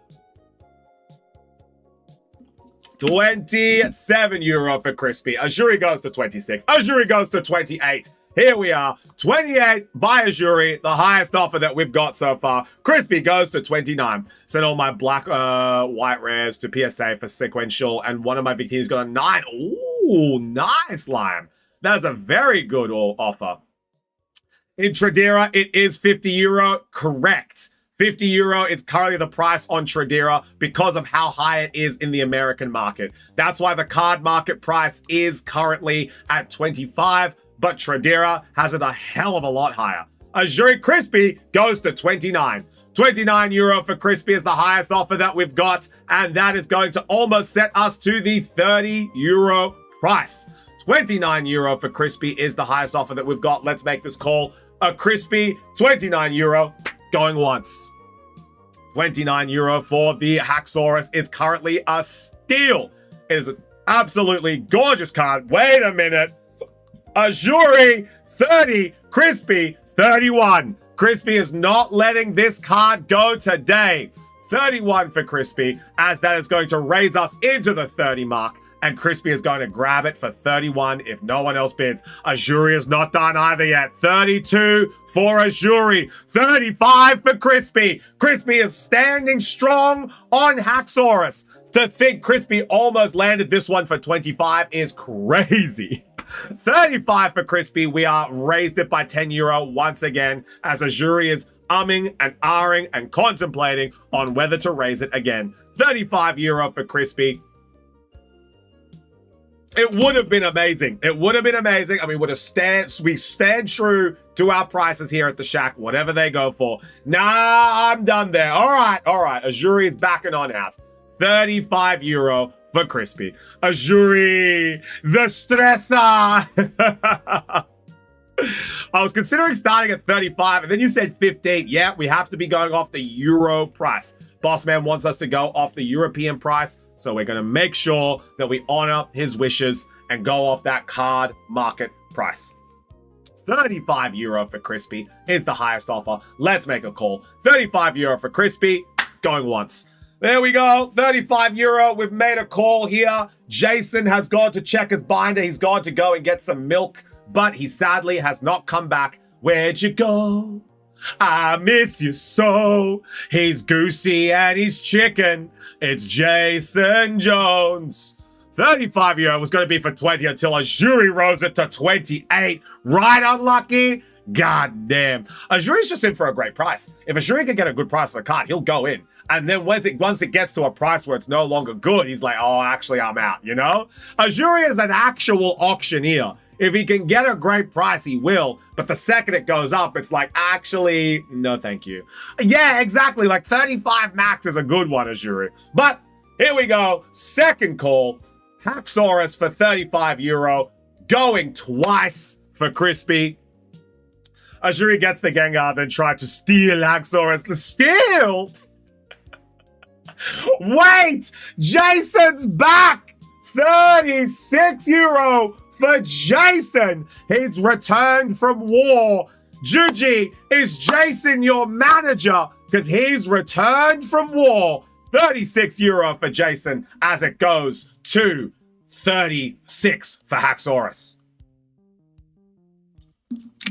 27 euro for Crispy. Azuri goes to 26. Azuri goes to 28. Here we are, 28 by Azuri, the highest offer that we've got so far. Crispy goes to 29. Sent all my black, white rares to PSA for sequential, and one of my Victini's got a 9. Ooh, nice, Lime. That's a very good offer. In Tradera, it is 50 euro. Correct. 50 euro is currently the price on Tradera because of how high it is in the American market. That's why the card market price is currently at 25. But Tradera has it a hell of a lot higher. Azuri Crispy goes to 29. 29 euro for Crispy is the highest offer that we've got, and that is going to almost set us to the 30 euro price. 29 euro for Crispy is the highest offer that we've got. Let's make this call. A Crispy, 29 euro, going once. 29 euro for the Haxorus is currently a steal. It is an absolutely gorgeous card. Wait a minute. Azuri, 30. Crispy, 31. Crispy is not letting this card go today. 31 for Crispy, as that is going to raise us into the 30 mark. And Crispy is going to grab it for 31 if no one else bids. Azuri is not done either yet. 32 for Azuri. 35 for Crispy. Crispy is standing strong on Haxorus. To think Crispy almost landed this one for 25 is crazy. 35 for Crispy. We are raised it by 10 euro once again, as Azuri is umming and ahhing and contemplating on whether to raise it again. 35 euro for Crispy. It would have been amazing. It would have been amazing. And we stand true to our prices here at the shack, whatever they go for. Nah, I'm done there. All right. Azuri is backing on out. 35 euro for Crispy. Azuri, the stressor. I was considering starting at 35, and then you said 15. Yeah, we have to be going off the euro price. Bossman wants us to go off the European price, so we're going to make sure that we honor his wishes and go off that card market price. 35 euro for Crispy is the highest offer. Let's make a call. 35 euro for Crispy, going once. There we go, 35 euro. We've made a call here. Jason has gone to check his binder. He's gone to go and get some milk, but he sadly has not come back. Where'd you go? I miss you so. He's goosey and he's chicken. It's Jason Jones. 35 euro was going to be for 20 until Azuri rose it to 28. Right, Unlucky? God damn. Azuri's just in for a great price. If Azuri can get a good price on a card, he'll go in. And then once it gets to a price where it's no longer good, he's like, oh, actually, I'm out, you know? Azuri is an actual auctioneer. If he can get a great price, he will. But the second it goes up, it's like, actually, no, thank you. Yeah, exactly. Like 35 max is a good one, Azuri. But here we go. Second call. Haxorus for 35 euro. Going twice for Crispy. Azuri gets the Gengar, then tried to steal Haxorus. Steal? Wait! Jason's back! 36 euro for Jason. He's returned from war. Juji, is Jason your manager? Because he's returned from war. 36 euro for Jason as it goes to 36 for Haxorus.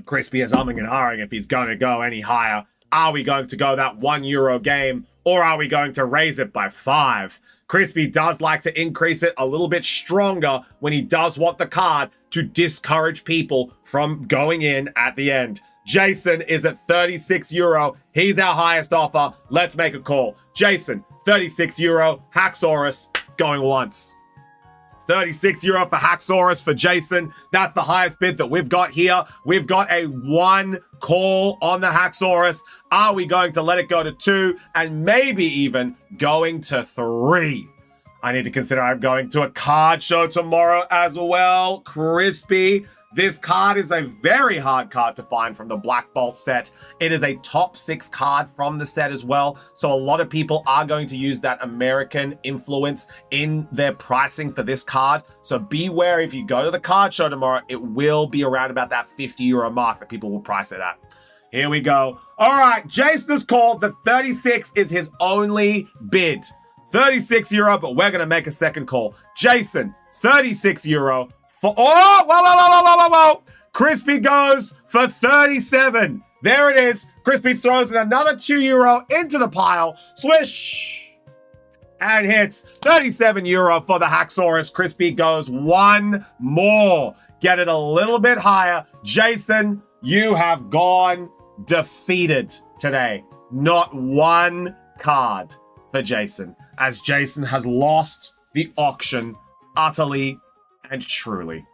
Crispy is umming and ahhing if he's going to go any higher. Are we going to go that €1 game, or are we going to raise it by 5? Crispy does like to increase it a little bit stronger when he does want the card to discourage people from going in at the end. Jason is at 36 euro. He's our highest offer. Let's make a call. Jason, 36 euro. Haxorus going once. 36 euro for Haxorus for Jason. That's the highest bid that we've got here. We've got a 1 call on the Haxorus. Are we going to let it go to 2 and maybe even going to 3? I need to consider I'm going to a card show tomorrow as well. Crispy. This card is a very hard card to find from the Black Bolt set. It is a top 6 card from the set as well. So a lot of people are going to use that American influence in their pricing for this card. So beware if you go to the card show tomorrow, it will be around about that 50 euro mark that people will price it at. Here we go. All right, Jason has called that 36 is his only bid. 36 euro, but we're going to make a second call. Jason, 36 euro. For, oh, whoa. Crispy goes for 37. There it is. Crispy throws in another 2 euro into the pile. Swish. And hits 37 euro for the Haxorus. Crispy goes 1 more. Get it a little bit higher. Jason, you have gone defeated today. Not 1 card for Jason, as Jason has lost the auction utterly and truly.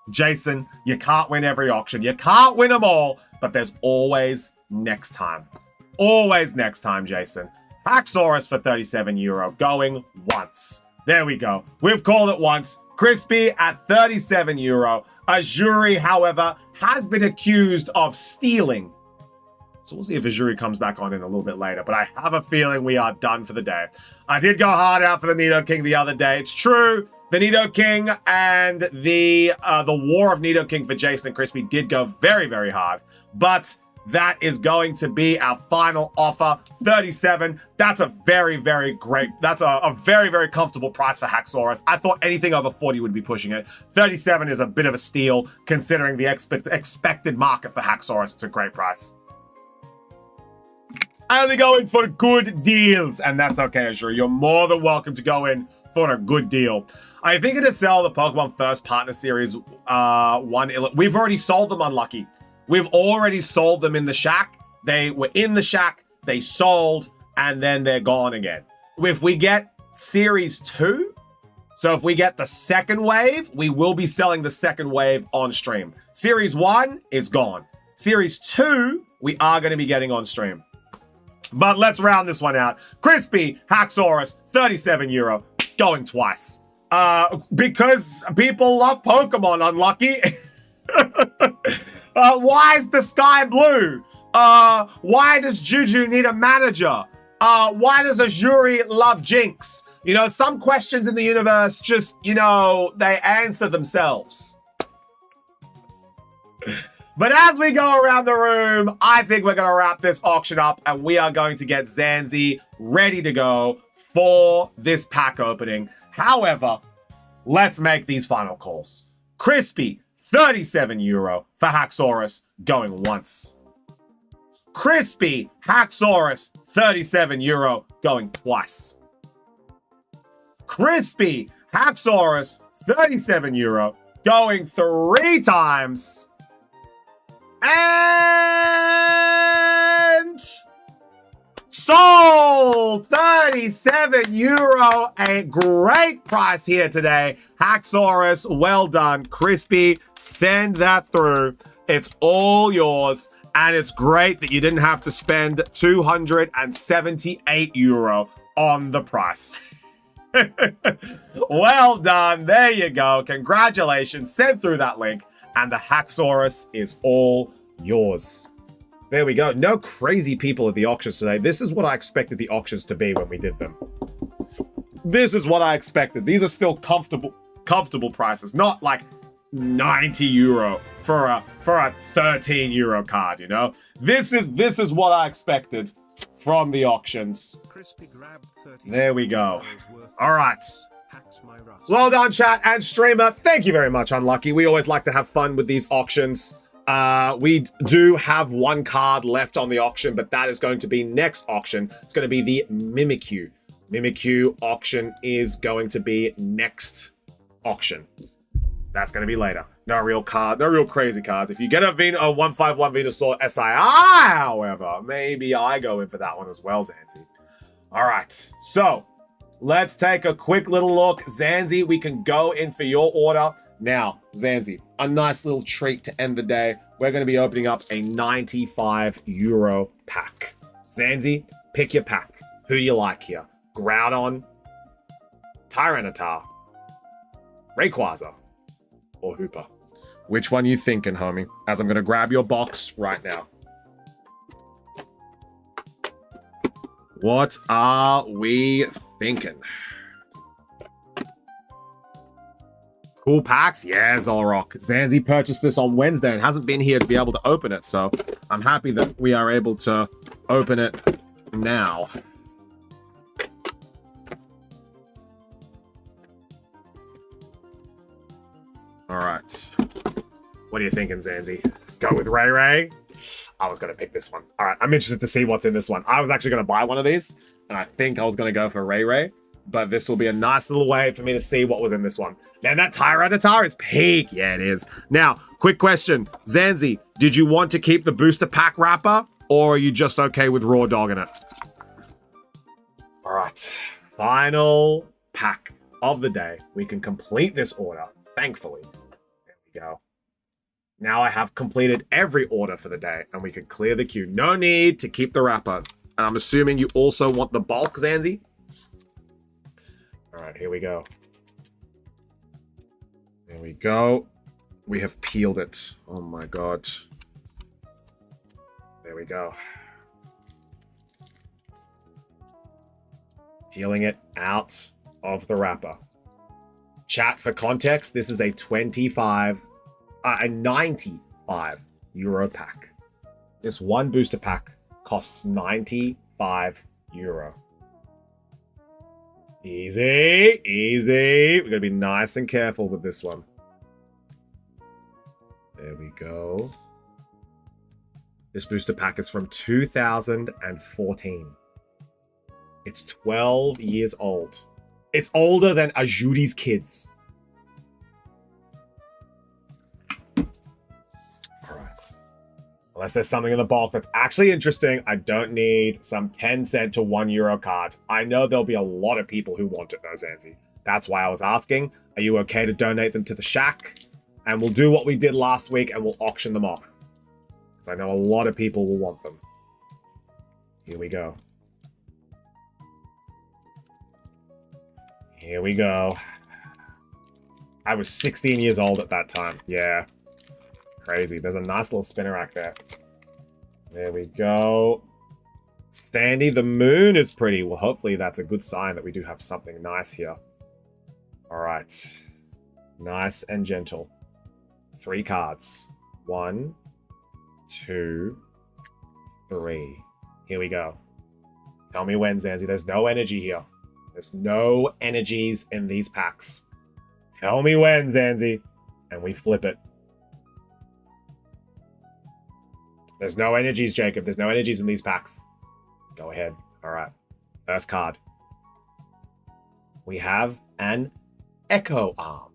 Jason, you can't win every auction. You can't win them all, but there's always next time. Always next time, Jason. Haxorus for 37 euro, going once. There we go. We've called it once. Crispy at 37 euro. Azuri, however, has been accused of stealing. So we'll see if Azuri comes back on in a little bit later, but I have a feeling we are done for the day. I did go hard out for the Nidoking the other day. It's true. The Nidoking and the War of Nidoking for Jason and Crispy did go very, very hard. But that is going to be our final offer. 37. That's a very, very great. That's a very, very comfortable price for Haxorus. I thought anything over 40 would be pushing it. 37 is a bit of a steal considering the expected market for Haxorus. It's a great price. I only go in for good deals, and that's okay, Azure. You're more than welcome to go in for a good deal. I think to sell the Pokemon First Partner Series 1. We've already sold them, Unlucky. We've already sold them in the shack. They were in the shack, they sold, and then they're gone again. If we get Series 2, so if we get the second wave, we will be selling the second wave on stream. Series 1 is gone. Series 2, we are going to be getting on stream. But let's round this one out. Crispy, Haxorus, 37 euro, going twice. Because people love Pokemon, Unlucky. Why is the sky blue? Why does Juju need a manager? Why does Azuri love Jinx? You know, some questions in the universe just, you know, they answer themselves. But as we go around the room, I think we're going to wrap this auction up and we are going to get Zanzi ready to go for this pack opening. However, let's make these final calls. Crispy, 37 euro for Haxorus, going once. Crispy, Haxorus, 37 euro, going twice. Crispy, Haxorus, 37 euro, going 3 times. And sold! 37 euro. A great price here today. Haxorus, well done. Crispy, send that through. It's all yours. And it's great that you didn't have to spend 278 euro on the price. Well done. There you go. Congratulations. Send through that link. And the Haxorus is all yours. There we go. No crazy people at the auctions today. This is what I expected the auctions to be when we did them. This is what I expected. These are still comfortable prices, not like 90 euro for a 13 euro card, you know? This is what I expected from the auctions. There we go. All right. Well done, chat and streamer. Thank you very much, Unlucky. We always like to have fun with these auctions. We do have one card left on the auction, but that is going to be next auction. It's going to be the Mimikyu. Mimikyu auction is going to be next auction. That's going to be later. No real crazy cards. If you get a 151 Venusaur SII, however, maybe I go in for that one as well, Zanzi. All right, so let's take a quick little look. Zanzi, we can go in for your order. Now, Zanzi, a nice little treat to end the day. We're going to be opening up a 95 euro pack. Zanzi, pick your pack. Who do you like here? Groudon, Tyranitar, Rayquaza, or Hooper? Which one you thinking, homie? As I'm going to grab your box right now. What are we thinking? Cool packs? Yeah, Zolrock. Zanzi purchased this on Wednesday and hasn't been here to be able to open it, so I'm happy that we are able to open it now. All right. What are you thinking, Zanzi? Go with Ray Ray? I was going to pick this one. All right, I'm interested to see what's in this one. I was actually going to buy one of these, and I think I was going to go for Ray Ray, but this will be a nice little way for me to see what was in this one. Man, that Tyranitar is peak. Yeah, it is. Now, quick question. Zanzi, did you want to keep the booster pack wrapper, or are you just okay with Raw Dog in it? All right, final pack of the day. We can complete this order, thankfully. There we go. Now I have completed every order for the day, and we can clear the queue. No need to keep the wrapper. And I'm assuming you also want the bulk, Zanzi? All right, here we go. There we go. We have peeled it. Oh my god. There we go. Peeling it out of the wrapper. Chat, for context, this is a 95 euro pack. This one booster pack costs 95 euro. Easy, easy. We're going to be nice and careful with this one. There we go. This booster pack is from 2014. It's 12 years old. It's older than Ajudi's kids. Unless there's something in the bulk that's actually interesting, I don't need some 10-cent to €1 card. I know there'll be a lot of people who want it though, Zanzi. That's why I was asking, are you okay to donate them to the shack? And we'll do what we did last week and we'll auction them off. Because I know a lot of people will want them. Here we go. Here we go. I was 16 years old at that time. Yeah. Crazy. There's a nice little spinner rack there. There we go. Standy, the moon is pretty. Well, hopefully that's a good sign that we do have something nice here. All right. Nice and gentle. 3 cards. 1, 2, 3. Here we go. Tell me when, Zanzi. There's no energy here. There's no energies in these packs. Tell me when, Zanzi. And we flip it. There's no energies, Jacob. There's no energies in these packs. Go ahead. All right. First card. We have an Echo Arm.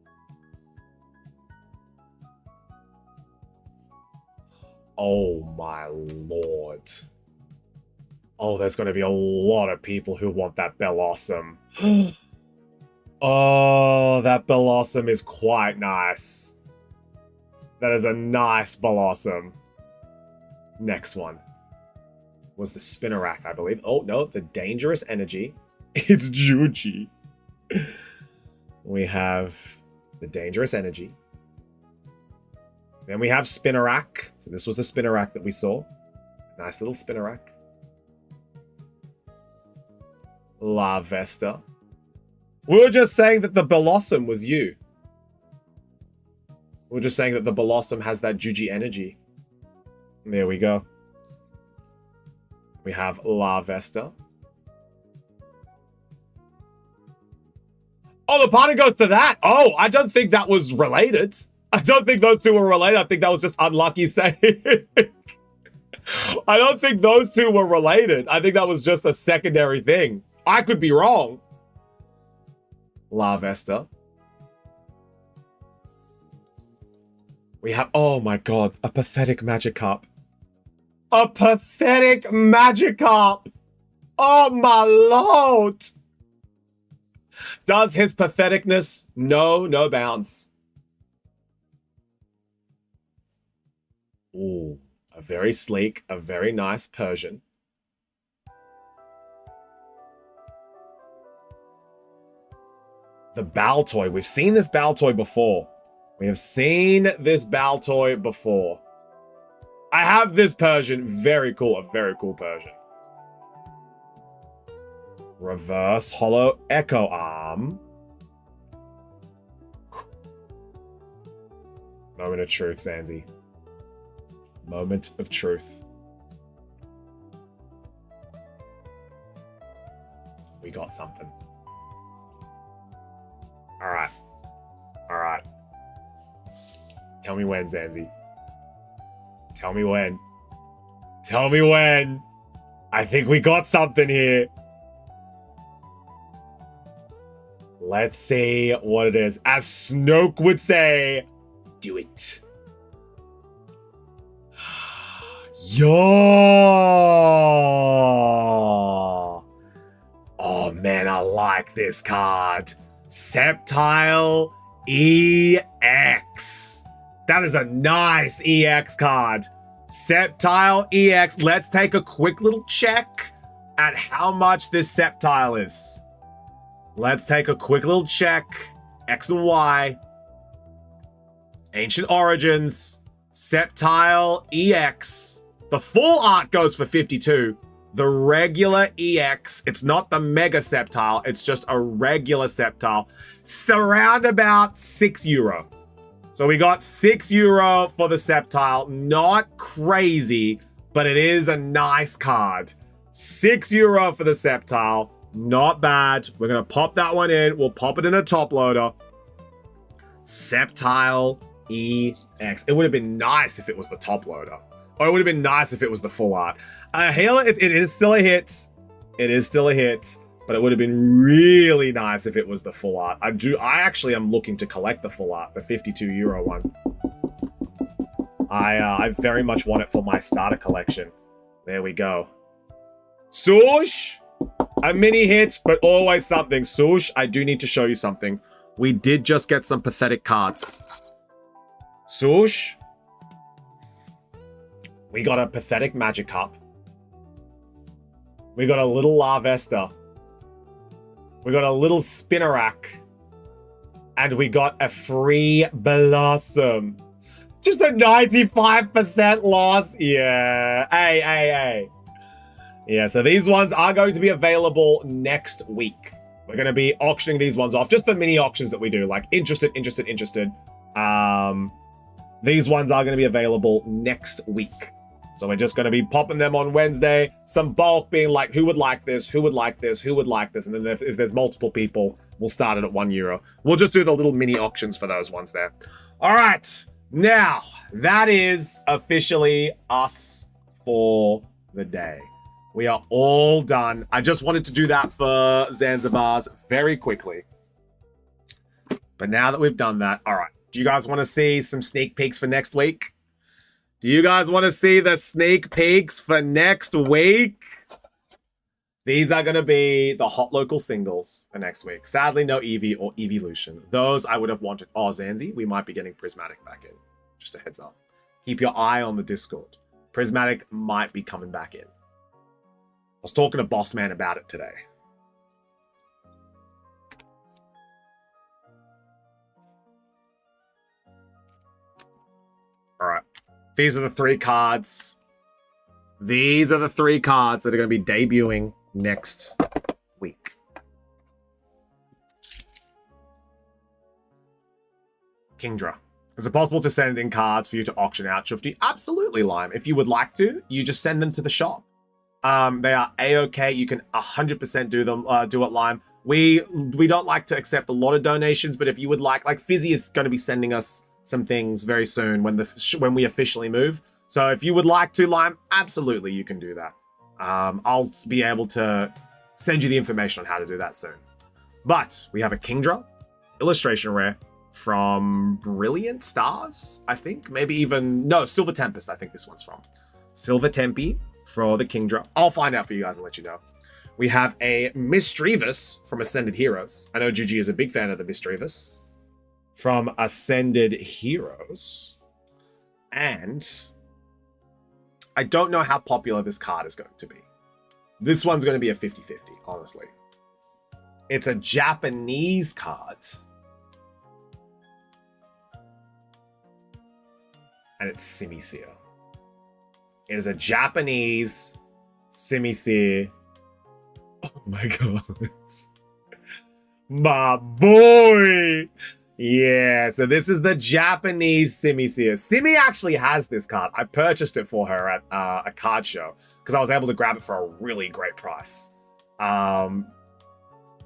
Oh my lord. Oh, there's going to be a lot of people who want that Bellossom. Oh, that Bellossom is quite nice. That is a nice Bellossom. Next one was the Spinnerack, I believe. Oh, no, the Dangerous Energy. It's Juji. We have the Dangerous Energy. Then we have Spinnerack. So this was the Spinnerack that we saw. Nice little Spinnerack. La Vesta. We were just saying that the Bellossom was you. We were just saying that the Bellossom has that Juji energy. There we go. We have La Vesta. Oh, the party goes to that. Oh, I don't think that was related. I don't think those two were related. I think that was just unlucky saying. I don't think those two were related. I think that was just a secondary thing. I could be wrong. La Vesta. We have, oh my god, a pathetic Magikarp. A pathetic Magikarp. Oh my lord. Does his patheticness know no bounds? Ooh, a very sleek, a very nice Persian. The Baltoy. We've seen this Baltoy before. We have seen this Baltoy before. I have this Persian. Very cool. A very cool Persian. Reverse Hollow Echo Arm. Moment of truth, Zanzi. Moment of truth. We got something. Alright. Alright. Tell me when, Zanzi. Tell me when. Tell me when. I think we got something here. Let's see what it is. As Snoke would say, do it. Yo! Oh man, I like this card. Sceptile EX. That is a nice EX card. Sceptile EX. Let's take a quick little check at how much this Sceptile is. Let's take a quick little check. X and Y. Ancient Origins. Sceptile EX. The full art goes for 52. The regular EX, it's not the Mega Sceptile, it's just a regular Sceptile. It's around about €6. So we got €6 for the Sceptile. Not crazy, but it is a nice card. €6 for the Sceptile. Not bad. We're going to pop that one in. We'll pop it in a top loader. Sceptile EX. It would have been nice if it was the top loader. Or it would have been nice if it was the full art. Halo, it is still a hit. It is still a hit. But it would have been really nice if it was the full art. I actually am looking to collect the full art, the €52 one. I very much want it for my starter collection. There we go. Swoosh! A mini hit, but always something. Swoosh, I do need to show you something. We did just get some pathetic cards. Swoosh. We got a pathetic Magikarp. We got a little La Vesta. We got a little Spinnerack. And we got a free Blossom. Just a 95% loss. Yeah. Hey. Yeah, so these ones are going to be available next week. We're going to be auctioning these ones off. Just the mini auctions that we do. Like, interested. These ones are going to be available next week. So we're just going to be popping them on Wednesday. Some bulk being like, who would like this? Who would like this? Who would like this? And then if there's multiple people, we'll start it at €1. We'll just do the little mini auctions for those ones there. All right. Now, that is officially us for the day. We are all done. I just wanted to do that for Zanzibar's very quickly. But now that we've done that, all right. Do you guys want to see some sneak peeks for next week? Do you guys want to see the sneak peeks for next week? These are going to be the hot local singles for next week. Sadly, no Eevee or Eeveelution. Those I would have wanted. Oh, Zanzi, we might be getting Prismatic back in. Just a heads up. Keep your eye on the Discord. Prismatic might be coming back in. I was talking to Bossman about it today. All right. These are the 3 cards. These are the 3 cards that are going to be debuting next week. Kingdra. Is it possible to send in cards for you to auction out, Shufty? Absolutely, Lime. If you would like to, you just send them to the shop. They are A-OK. You can 100% do them. Do it, Lime. We don't like to accept a lot of donations, but if you would like Fizzy is going to be sending us some things very soon when we officially move. So if you would like to, Lime, absolutely you can do that. I'll be able to send you the information on how to do that soon. But we have a Kingdra illustration rare from Brilliant Stars, I think. Maybe even... No, Silver Tempest, I think this one's from. Silver Tempe for the Kingdra. I'll find out for you guys and let you know. We have a Misdreavus from Ascended Heroes. I know Gigi is a big fan of the Misdreavus from Ascended Heroes. And I don't know how popular this card is going to be. This one's going to be a 50-50, honestly. It's a Japanese card. And it's Simisear. It is a Japanese Simisear. Oh my god. My boy! Yeah, so this is the Japanese Simisear. Simi actually has this card. I purchased it for her at a card show because I was able to grab it for a really great price.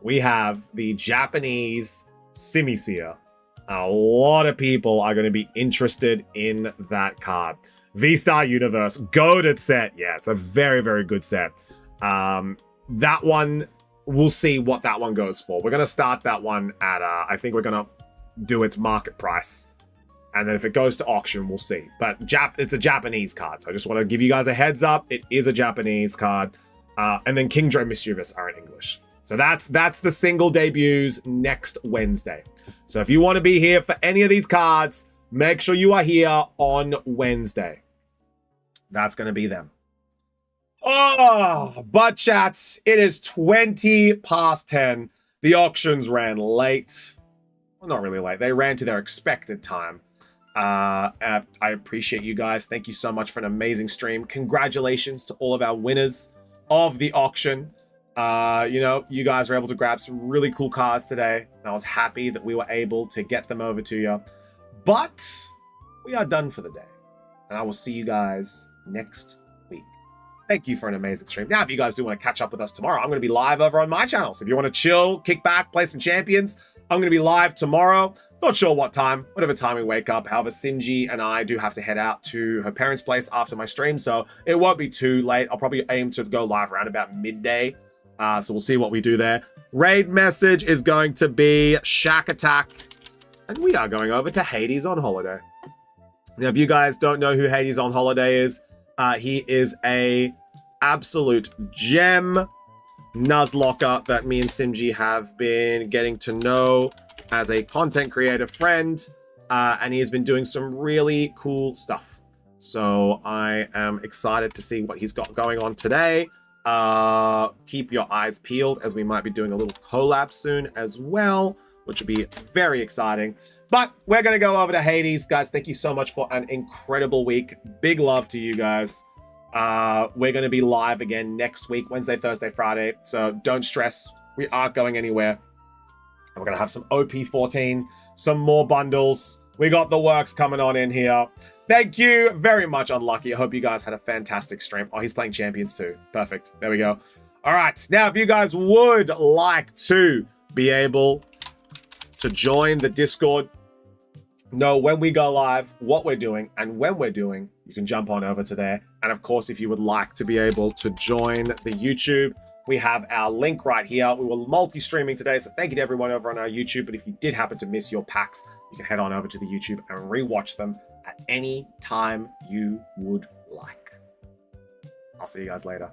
We have the Japanese Simisear. A lot of people are going to be interested in that card. V-Star Universe, goated set. Yeah, it's a very, very good set. That one, we'll see what that one goes for. We're going to start that one at, I think we're going to do its market price. And then if it goes to auction, we'll see. But it's a Japanese card. So I just want to give you guys a heads up. It is a Japanese card. And then Kingdra Mischievous are in English. So that's the single debuts next Wednesday. So if you want to be here for any of these cards, make sure you are here on Wednesday. That's going to be them. Oh, but chats, it is 20 past 10. The auctions ran late. Well, not really late. They ran to their expected time. I appreciate you guys. Thank you so much for an amazing stream. Congratulations to all of our winners of the auction. You know, you guys were able to grab some really cool cards today. And I was happy that we were able to get them over to you. But we are done for the day. And I will see you guys next week. Thank you for an amazing stream. Now, if you guys do want to catch up with us tomorrow, I'm going to be live over on my channel. So if you want to chill, kick back, play some champions, I'm going to be live tomorrow. Not sure what time, whatever time we wake up. However, Sinji and I do have to head out to her parents' place after my stream, so it won't be too late. I'll probably aim to go live around about midday. So we'll see what we do there. Raid message is going to be Shack Attack. And we are going over to Hades on Holiday. Now, if you guys don't know who Hades on Holiday is, he is a absolute gem Nuzlocke that me and Simji have been getting to know as a content creator friend. And he has been doing some really cool stuff. So I am excited to see what he's got going on today. Keep your eyes peeled as we might be doing a little collab soon as well, which would be very exciting. But we're going to go over to Hades. Guys, thank you so much for an incredible week. Big love to you guys. We're going to be live again next week, Wednesday, Thursday, Friday. So don't stress. We aren't going anywhere. We're going to have some OP14, some more bundles. We got the works coming on in here. Thank you very much, Unlucky. I hope you guys had a fantastic stream. Oh, he's playing Champions too. Perfect. There we go. All right. Now, if you guys would like to be able to join the Discord, know when we go live, what we're doing, and when we're doing, you can jump on over to there. And of course, if you would like to be able to join the YouTube, We have our link right here. We were multi-streaming today, so thank you to everyone over on our YouTube. But if you did happen to miss your packs, you can head on over to the YouTube and rewatch them at any time you would like. I'll see you guys later.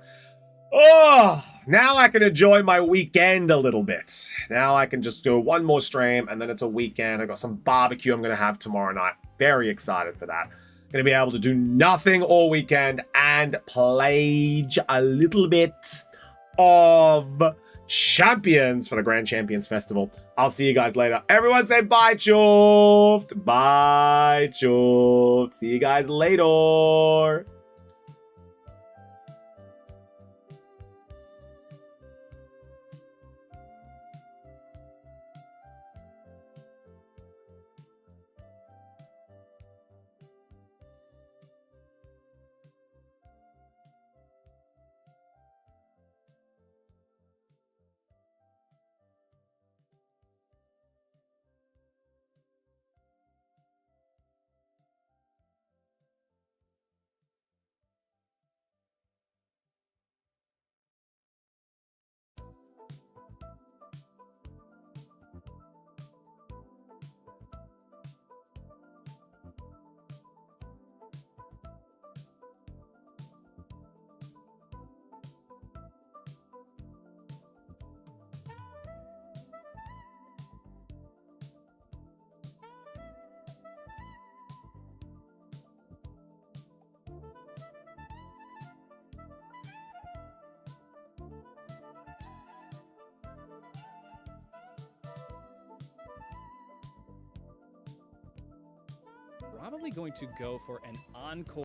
Oh, now I can enjoy my weekend a little bit. Now I can just do one more stream, and then it's a weekend. I got some barbecue I'm going to have tomorrow night. Very excited for that. Going to be able to do nothing all weekend and play a little bit of Champions for the Grand Champions Festival. I'll see you guys later. Everyone say bye, chuffed. Bye, chuffed. See you guys later. Probably going to go for an encore.